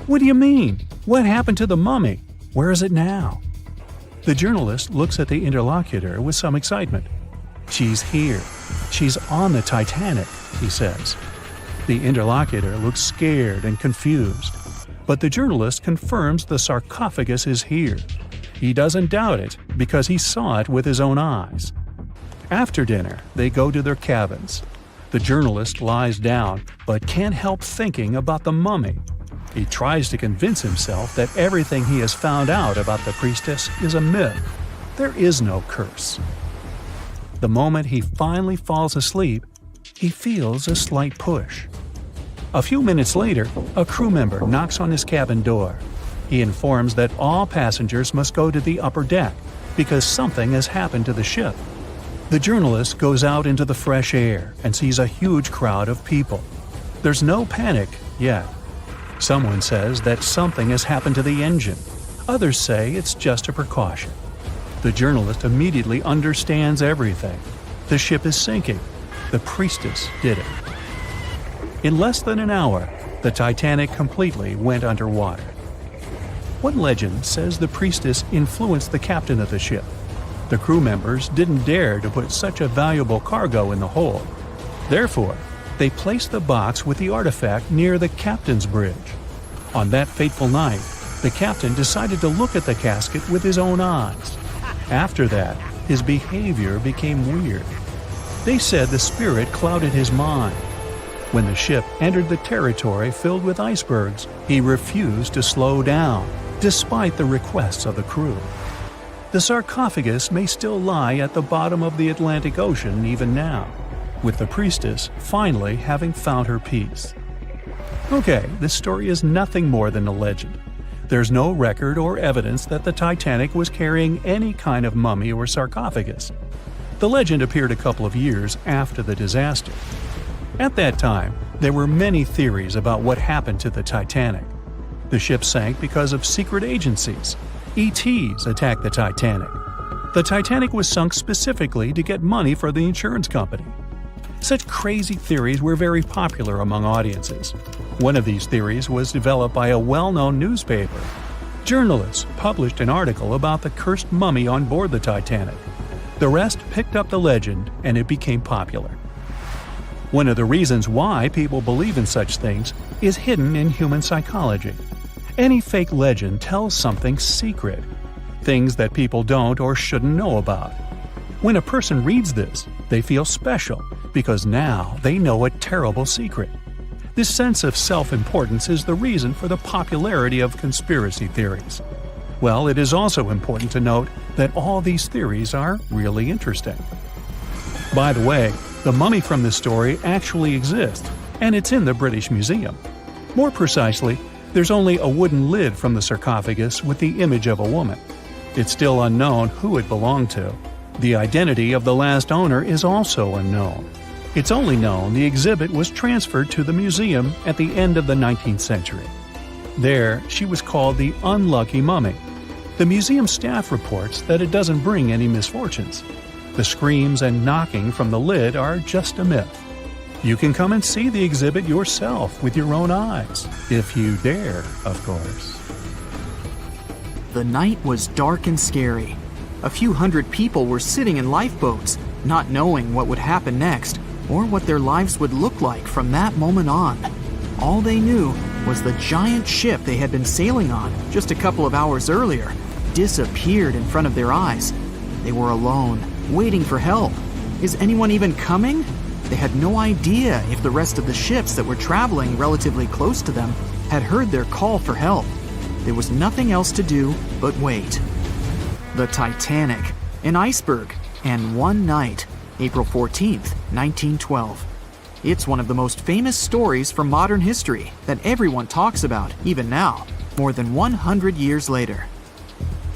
What do you mean? What happened to the mummy? Where is it now? The journalist looks at the interlocutor with some excitement. She's here. She's on the Titanic, he says. The interlocutor looks scared and confused. But the journalist confirms the sarcophagus is here. He doesn't doubt it because he saw it with his own eyes. After dinner, they go to their cabins. The journalist lies down but can't help thinking about the mummy. He tries to convince himself that everything he has found out about the priestess is a myth. There is no curse. The moment he finally falls asleep, he feels a slight push. A few minutes later, a crew member knocks on his cabin door. He informs that all passengers must go to the upper deck because something has happened to the ship. The journalist goes out into the fresh air and sees a huge crowd of people. There's no panic yet. Someone says that something has happened to the engine. Others say it's just a precaution. The journalist immediately understands everything. The ship is sinking. The priestess did it. In less than an hour, the Titanic completely went underwater. One legend says the priestess influenced the captain of the ship. The crew members didn't dare to put such a valuable cargo in the hold. Therefore, they placed the box with the artifact near the captain's bridge. On that fateful night, the captain decided to look at the casket with his own eyes. After that, his behavior became weird. They said the spirit clouded his mind. When the ship entered the territory filled with icebergs, he refused to slow down, despite the requests of the crew. The sarcophagus may still lie at the bottom of the Atlantic Ocean even now, with the priestess finally having found her peace. Okay, this story is nothing more than a legend. There's no record or evidence that the Titanic was carrying any kind of mummy or sarcophagus. The legend appeared a couple of years after the disaster. At that time, there were many theories about what happened to the Titanic. The ship sank because of secret agencies. ETs attacked the Titanic. The Titanic was sunk specifically to get money for the insurance company. Such crazy theories were very popular among audiences. One of these theories was developed by a well-known newspaper. Journalists published an article about the cursed mummy on board the Titanic. The rest picked up the legend and it became popular. One of the reasons why people believe in such things is hidden in human psychology. Any fake legend tells something secret, things that people don't or shouldn't know about. When a person reads this, they feel special because now they know a terrible secret. This sense of self-importance is the reason for the popularity of conspiracy theories. Well, it is also important to note that all these theories are really interesting. By the way, the mummy from this story actually exists, and it's in the British Museum. More precisely, there's only a wooden lid from the sarcophagus with the image of a woman. It's still unknown who it belonged to. The identity of the last owner is also unknown. It's only known the exhibit was transferred to the museum at the end of the 19th century. There, she was called the Unlucky Mummy. The museum staff reports that it doesn't bring any misfortunes. The screams and knocking from the lid are just a myth. You can come and see the exhibit yourself with your own eyes, if you dare, of course. The night was dark and scary. A few hundred people were sitting in lifeboats, not knowing what would happen next or what their lives would look like from that moment on. All they knew was the giant ship they had been sailing on just a couple of hours earlier disappeared in front of their eyes. They were alone, waiting for help. Is anyone even coming? They had no idea if the rest of the ships that were traveling relatively close to them had heard their call for help. There was nothing else to do but wait. The Titanic, an iceberg, and one night, April 14th, 1912. It's one of the most famous stories from modern history that everyone talks about, even now, more than 100 years later.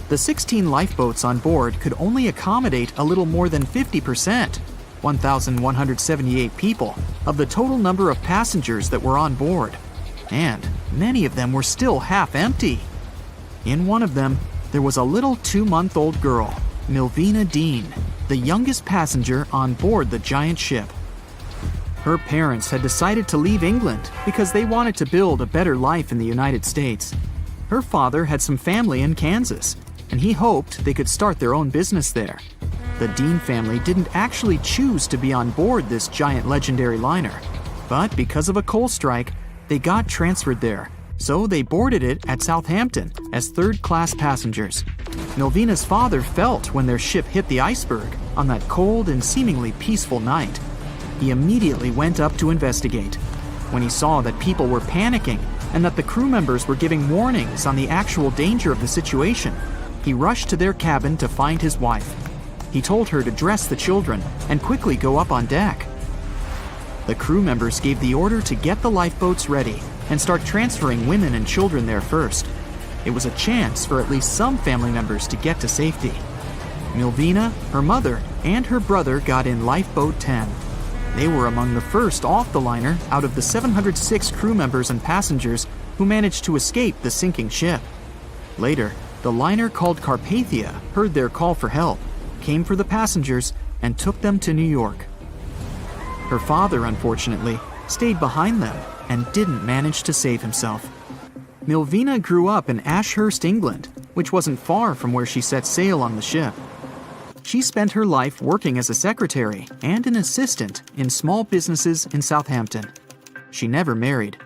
The 16 lifeboats on board could only accommodate a little more than 50%, 1,178 people, of the total number of passengers that were on board. And many of them were still half empty. In one of them, there was a little 2-month-old girl, Milvina Dean, the youngest passenger on board the giant ship. Her parents had decided to leave England because they wanted to build a better life in the United States. Her father had some family in Kansas, and he hoped they could start their own business there. The Dean family didn't actually choose to be on board this giant legendary liner, but because of a coal strike, they got transferred there, so they boarded it at Southampton as third-class passengers. Milvina's father felt when their ship hit the iceberg on that cold and seemingly peaceful night. He immediately went up to investigate. When he saw that people were panicking and that the crew members were giving warnings on the actual danger of the situation, he rushed to their cabin to find his wife. He told her to dress the children and quickly go up on deck. The crew members gave the order to get the lifeboats ready and start transferring women and children there first. It was a chance for at least some family members to get to safety. Milvina, her mother, and her brother got in Lifeboat 10. They were among the first off the liner out of the 706 crew members and passengers who managed to escape the sinking ship. Later, the liner called Carpathia heard their call for help, came for the passengers, and took them to New York. Her father, unfortunately, stayed behind them and didn't manage to save himself. Milvina grew up in Ashurst, England, which wasn't far from where she set sail on the ship. She spent her life working as a secretary and an assistant in small businesses in Southampton. She never married.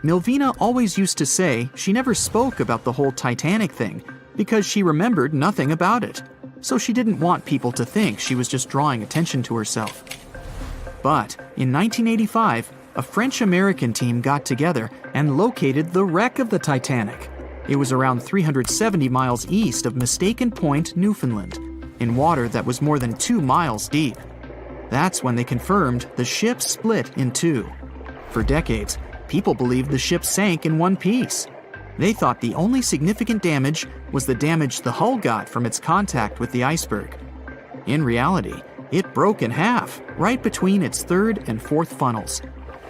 Milvina always used to say she never spoke about the whole Titanic thing because she remembered nothing about it, so she didn't want people to think she was just drawing attention to herself. But in 1985, a French-American team got together and located the wreck of the Titanic. It was around 370 miles east of Mistaken Point, Newfoundland, in water that was more than 2 miles deep. That's when they confirmed the ship split in two. For decades, people believed the ship sank in one piece. They thought the only significant damage was the damage the hull got from its contact with the iceberg. In reality, it broke in half, right between its third and fourth funnels.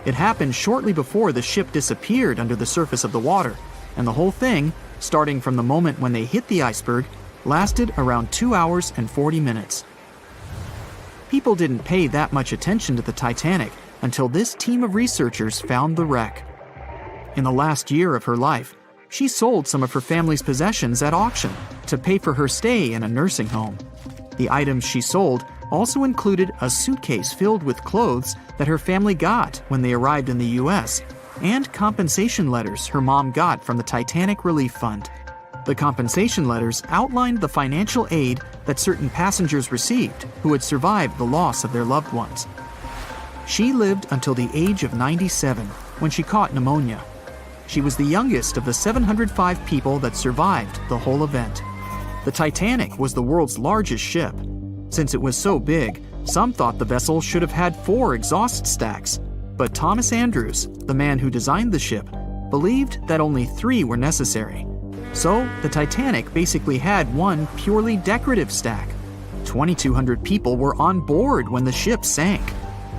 It happened shortly before the ship disappeared under the surface of the water, and the whole thing, starting from the moment when they hit the iceberg, lasted around 2 hours and 40 minutes. People didn't pay that much attention to the Titanic until this team of researchers found the wreck. In the last year of her life, she sold some of her family's possessions at auction to pay for her stay in a nursing home. The items she sold also included a suitcase filled with clothes that her family got when they arrived in the US, and compensation letters her mom got from the Titanic Relief Fund. The compensation letters outlined the financial aid that certain passengers received who had survived the loss of their loved ones. She lived until the age of 97 when she caught pneumonia. She was the youngest of the 705 people that survived the whole event. The Titanic was the world's largest ship. Since it was so big, some thought the vessel should have had 4 exhaust stacks. But Thomas Andrews, the man who designed the ship, believed that only 3 were necessary. So, the Titanic basically had one purely decorative stack. 2,200 people were on board when the ship sank.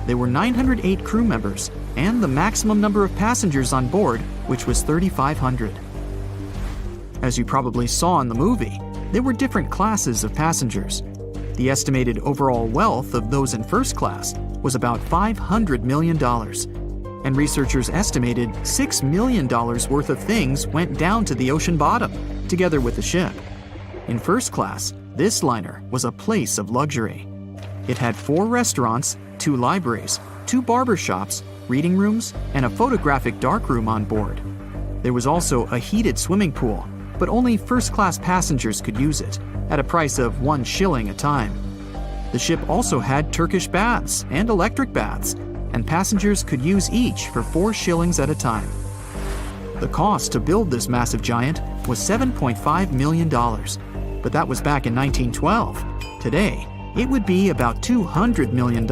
There were 908 crew members, and the maximum number of passengers on board, which was 3,500. As you probably saw in the movie, there were different classes of passengers. The estimated overall wealth of those in first class was about $500 million. And researchers estimated $6 million worth of things went down to the ocean bottom, together with the ship. In first class, this liner was a place of luxury. It had 4 restaurants, 2 libraries, 2 barber shops, reading rooms, and a photographic darkroom on board. There was also a heated swimming pool, but only first-class passengers could use it, at a price of 1 shilling a time. The ship also had Turkish baths and electric baths, and passengers could use each for 4 shillings at a time. The cost to build this massive giant was $7.5 million, but that was back in 1912. Today, it would be about $200 million.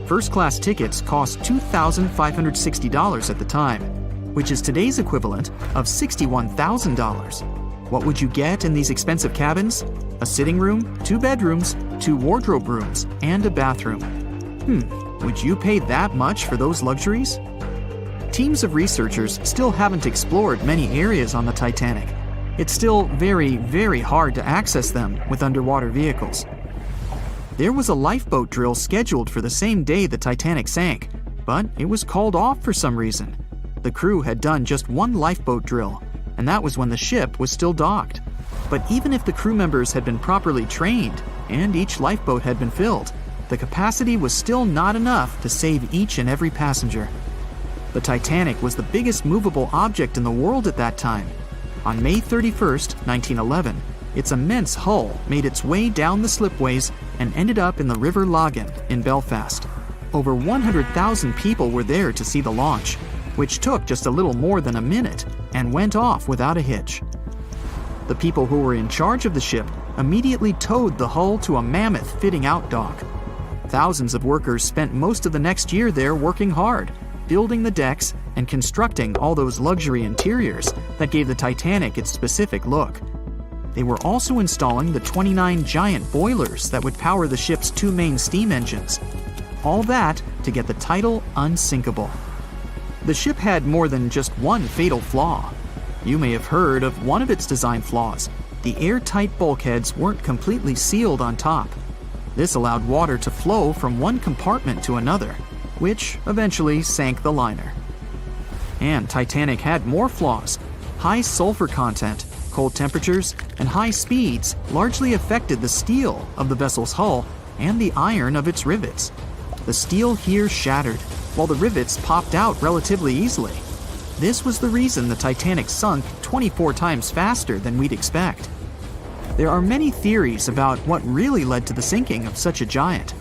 First-class tickets cost $2,560 at the time, which is today's equivalent of $61,000. What would you get in these expensive cabins? A sitting room, 2 bedrooms, 2 wardrobe rooms, and a bathroom. Would you pay that much for those luxuries? Teams of researchers still haven't explored many areas on the Titanic. It's still very, very hard to access them with underwater vehicles. There was a lifeboat drill scheduled for the same day the Titanic sank, but it was called off for some reason. The crew had done just 1 lifeboat drill, and that was when the ship was still docked. But even if the crew members had been properly trained and each lifeboat had been filled, the capacity was still not enough to save each and every passenger. The Titanic was the biggest movable object in the world at that time. On May 31st, 1911, its immense hull made its way down the slipways and ended up in the River Lagan in Belfast. Over 100,000 people were there to see the launch, which took just a little more than a minute and went off without a hitch. The people who were in charge of the ship immediately towed the hull to a mammoth fitting-out dock. Thousands of workers spent most of the next year there working hard, building the decks and constructing all those luxury interiors that gave the Titanic its specific look. They were also installing the 29 giant boilers that would power the ship's 2 main steam engines. All that to get the title unsinkable. The ship had more than just one fatal flaw. You may have heard of one of its design flaws. The airtight bulkheads weren't completely sealed on top. This allowed water to flow from one compartment to another, which eventually sank the liner. And Titanic had more flaws. High sulfur content, cold temperatures, and high speeds largely affected the steel of the vessel's hull and the iron of its rivets. The steel here shattered, while the rivets popped out relatively easily. This was the reason the Titanic sunk 24 times faster than we'd expect. There are many theories about what really led to the sinking of such a giant.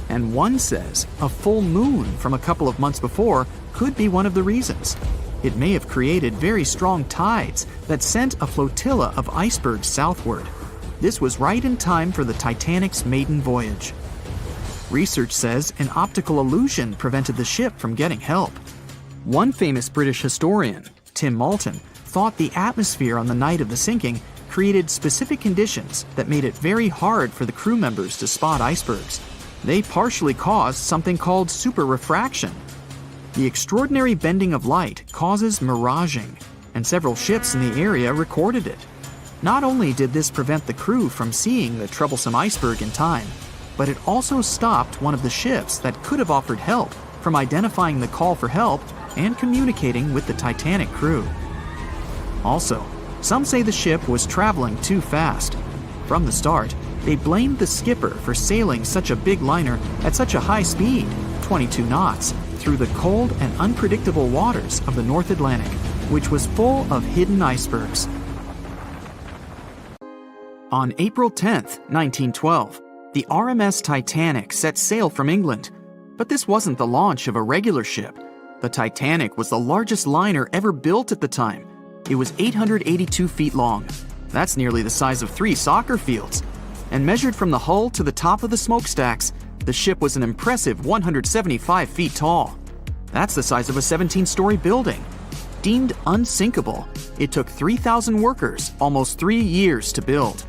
And one says a full moon from a couple of months before could be one of the reasons. It may have created very strong tides that sent a flotilla of icebergs southward. This was right in time for the Titanic's maiden voyage. Research says an optical illusion prevented the ship from getting help. One famous British historian, Tim Moulton, thought the atmosphere on the night of the sinking created specific conditions that made it very hard for the crew members to spot icebergs. They partially caused something called superrefraction. The extraordinary bending of light causes miraging, and several ships in the area recorded it. Not only did this prevent the crew from seeing the troublesome iceberg in time, but it also stopped one of the ships that could have offered help from identifying the call for help and communicating with the Titanic crew. Also, some say the ship was traveling too fast. From the start, they blamed the skipper for sailing such a big liner at such a high speed, 122 knots through the cold and unpredictable waters of the North Atlantic, which was full of hidden icebergs. On April 10, 1912, the RMS Titanic set sail from England. But this wasn't the launch of a regular ship. The Titanic was the largest liner ever built at the time. It was 882 feet long. That's nearly the size of 3 soccer fields. And measured from the hull to the top of the smokestacks, the ship was an impressive 175 feet tall. That's the size of a 17-story building. Deemed unsinkable, it took 3,000 workers almost 3 years to build.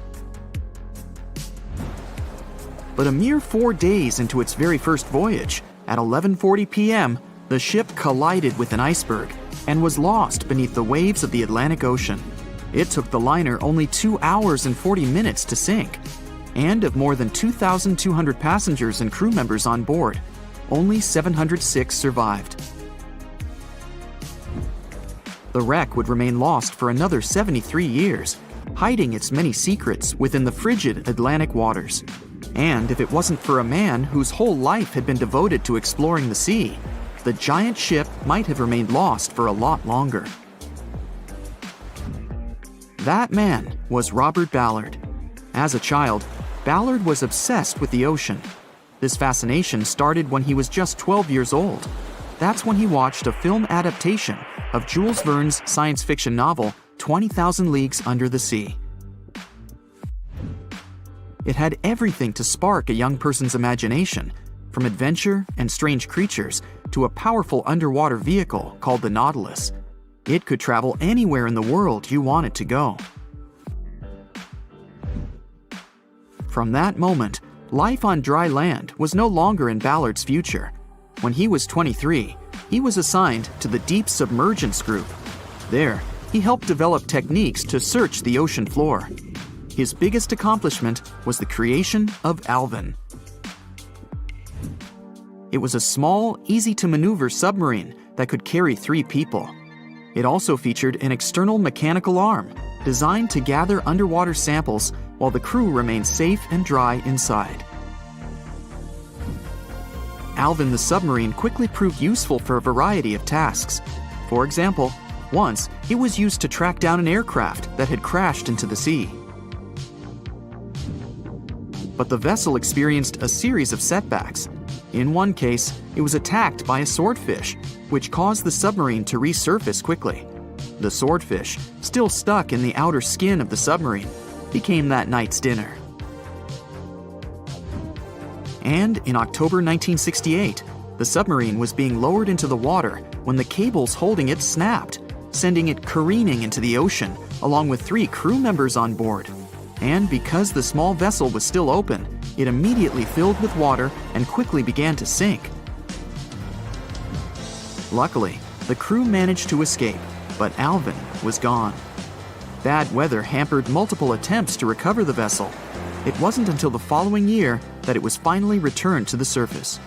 But a mere 4 days into its very first voyage, at 11:40 p.m., the ship collided with an iceberg and was lost beneath the waves of the Atlantic Ocean. It took the liner only 2 hours and 40 minutes to sink. And of more than 2,200 passengers and crew members on board, only 706 survived. The wreck would remain lost for another 73 years, hiding its many secrets within the frigid Atlantic waters. And if it wasn't for a man whose whole life had been devoted to exploring the sea, the giant ship might have remained lost for a lot longer. That man was Robert Ballard. As a child, Ballard was obsessed with the ocean. This fascination started when he was just 12 years old. That's when he watched a film adaptation of Jules Verne's science fiction novel, 20,000 Leagues Under the Sea. It had everything to spark a young person's imagination, from adventure and strange creatures to a powerful underwater vehicle called the Nautilus. It could travel anywhere in the world you wanted to go. From that moment, life on dry land was no longer in Ballard's future. When he was 23, he was assigned to the Deep Submergence Group. There, he helped develop techniques to search the ocean floor. His biggest accomplishment was the creation of Alvin. It was a small, easy-to-maneuver submarine that could carry 3 people. It also featured an external mechanical arm designed to gather underwater samples while the crew remained safe and dry inside. Alvin the submarine quickly proved useful for a variety of tasks. For example, once it was used to track down an aircraft that had crashed into the sea. But the vessel experienced a series of setbacks. In one case, it was attacked by a swordfish, which caused the submarine to resurface quickly. The swordfish, still stuck in the outer skin of the submarine, became that night's dinner. And in October 1968, the submarine was being lowered into the water when the cables holding it snapped, sending it careening into the ocean, along with 3 crew members on board. And because the small vessel was still open, it immediately filled with water and quickly began to sink. Luckily, the crew managed to escape, but Alvin was gone. Bad weather hampered multiple attempts to recover the vessel. It wasn't until the following year that it was finally returned to the surface.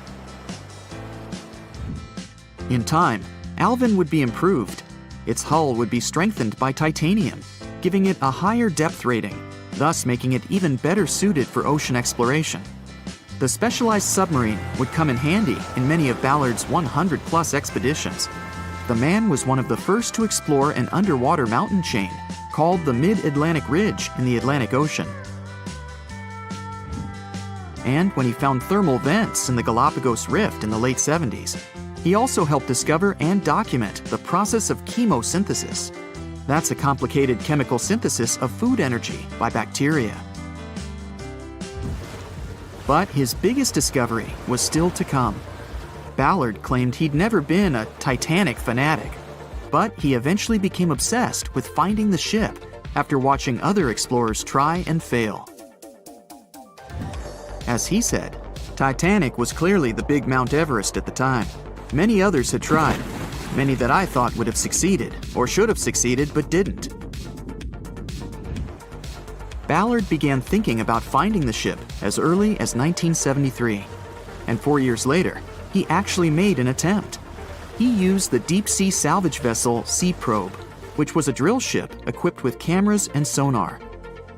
In time, Alvin would be improved. Its hull would be strengthened by titanium, giving it a higher depth rating, thus making it even better suited for ocean exploration. The specialized submarine would come in handy in many of Ballard's 100-plus expeditions. The man was one of the first to explore an underwater mountain chain called the Mid-Atlantic Ridge in the Atlantic Ocean. And when he found thermal vents in the Galapagos Rift in the late 70s, he also helped discover and document the process of chemosynthesis. That's a complicated chemical synthesis of food energy by bacteria. But his biggest discovery was still to come. Ballard claimed he'd never been a Titanic fanatic, but he eventually became obsessed with finding the ship after watching other explorers try and fail. As he said, Titanic was clearly the big Mount Everest at the time. Many others had tried, many that I thought would have succeeded, or should have succeeded but didn't. Ballard began thinking about finding the ship as early as 1973, and 4 years later, he actually made an attempt. He used the deep-sea salvage vessel Sea Probe, which was a drill ship equipped with cameras and sonar.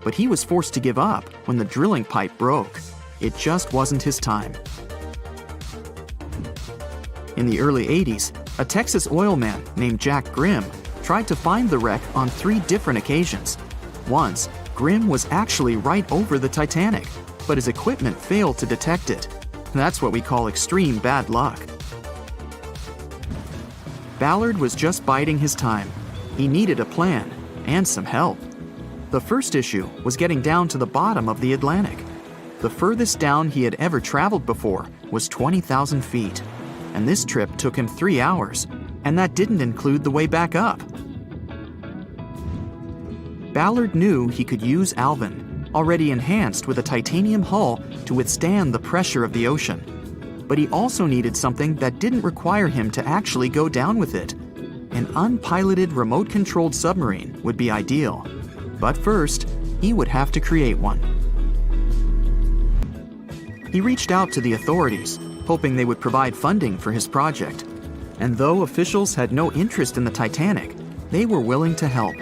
But he was forced to give up when the drilling pipe broke. It just wasn't his time. In the early 80s, a Texas oil man named Jack Grimm tried to find the wreck on 3 different occasions. Once, Grimm was actually right over the Titanic, but his equipment failed to detect it. That's what we call extreme bad luck. Ballard was just biding his time. He needed a plan and some help. The first issue was getting down to the bottom of the Atlantic. The furthest down he had ever traveled before was 20,000 feet, and this trip took him 3 hours, and that didn't include the way back up. Ballard knew he could use Alvin, already enhanced with a titanium hull to withstand the pressure of the ocean. But he also needed something that didn't require him to actually go down with it. An unpiloted remote-controlled submarine would be ideal. But first, he would have to create one. He reached out to the authorities, hoping they would provide funding for his project. And though officials had no interest in the Titanic, they were willing to help.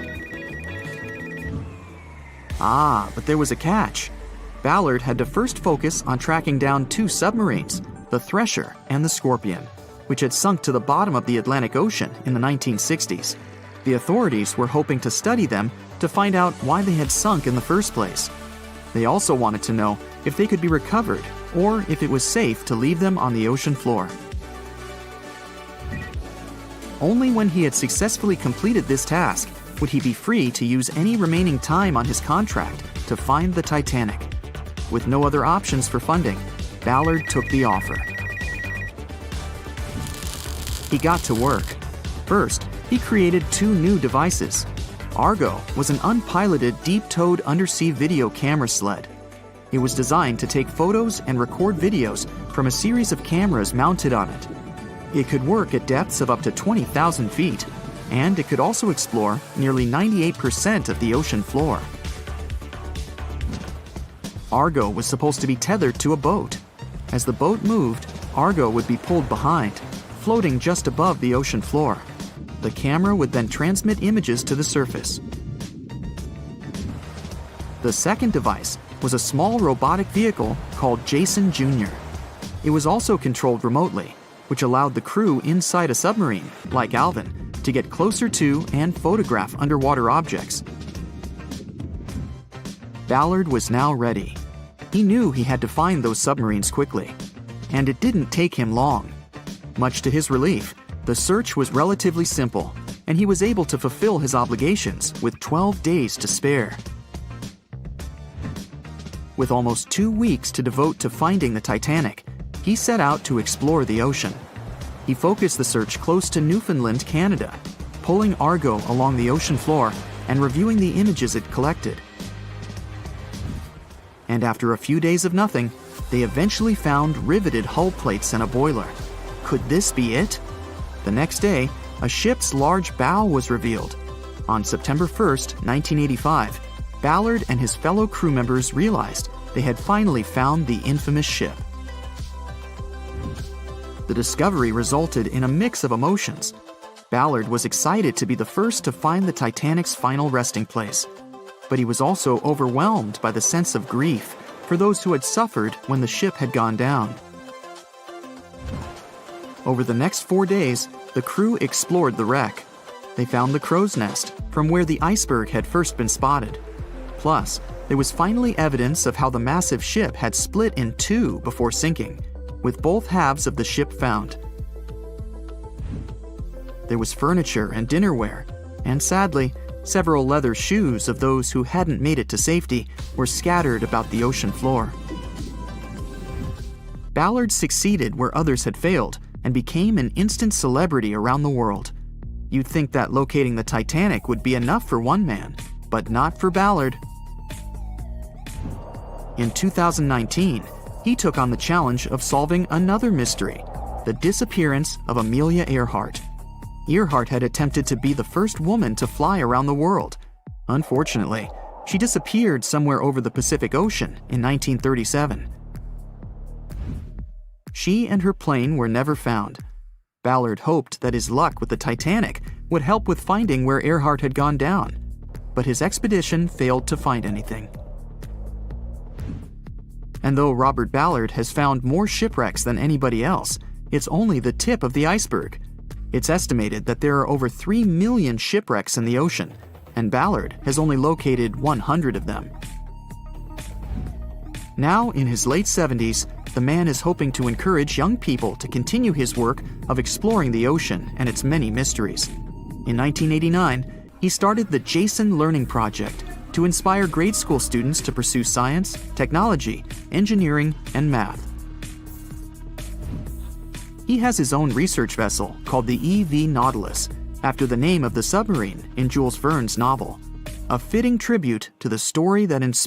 But there was a catch. Ballard had to first focus on tracking down 2 submarines, the Thresher and the Scorpion, which had sunk to the bottom of the Atlantic Ocean in the 1960s. The authorities were hoping to study them to find out why they had sunk in the first place. They also wanted to know if they could be recovered or if it was safe to leave them on the ocean floor. Only when he had successfully completed this task would he be free to use any remaining time on his contract to find the Titanic. With no other options for funding, Ballard took the offer. He got to work. First, he created 2 new devices. Argo was an unpiloted deep-towed undersea video camera sled. It was designed to take photos and record videos from a series of cameras mounted on it. It could work at depths of up to 20,000 feet, and it could also explore nearly 98% of the ocean floor. Argo was supposed to be tethered to a boat. As the boat moved, Argo would be pulled behind, floating just above the ocean floor. The camera would then transmit images to the surface. The second device was a small robotic vehicle called Jason Jr. It was also controlled remotely, which allowed the crew inside a submarine, like Alvin, to get closer to and photograph underwater objects. Ballard was now ready. He knew he had to find those submarines quickly, and it didn't take him long. Much to his relief, the search was relatively simple, and he was able to fulfill his obligations with 12 days to spare. With almost 2 weeks to devote to finding the Titanic, he set out to explore the ocean. He focused the search close to Newfoundland, Canada, pulling Argo along the ocean floor and reviewing the images it collected. And after a few days of nothing, they eventually found riveted hull plates and a boiler. Could this be it? The next day, a ship's large bow was revealed. On September 1st, 1985, Ballard and his fellow crew members realized they had finally found the infamous ship. The discovery resulted in a mix of emotions. Ballard was excited to be the first to find the Titanic's final resting place, but he was also overwhelmed by the sense of grief for those who had suffered when the ship had gone down. Over the next 4 days, the crew explored the wreck. They found the crow's nest, from where the iceberg had first been spotted. Plus, there was finally evidence of how the massive ship had split in 2 before sinking, with both halves of the ship found. There was furniture and dinnerware, and sadly, several leather shoes of those who hadn't made it to safety were scattered about the ocean floor. Ballard succeeded where others had failed and became an instant celebrity around the world. You'd think that locating the Titanic would be enough for one man, but not for Ballard. In 2019, he took on the challenge of solving another mystery, the disappearance of Amelia Earhart. Earhart had attempted to be the first woman to fly around the world. Unfortunately, she disappeared somewhere over the Pacific Ocean in 1937. She and her plane were never found. Ballard hoped that his luck with the Titanic would help with finding where Earhart had gone down, but his expedition failed to find anything. And though Robert Ballard has found more shipwrecks than anybody else, it's only the tip of the iceberg. It's estimated that there are over 3 million shipwrecks in the ocean, and Ballard has only located 100 of them. Now, in his late 70s, the man is hoping to encourage young people to continue his work of exploring the ocean and its many mysteries. In 1989, he started the Jason Learning Project to inspire grade school students to pursue science, technology, engineering, and math. He has his own research vessel called the EV Nautilus, after the name of the submarine in Jules Verne's novel, a fitting tribute to the story that inspired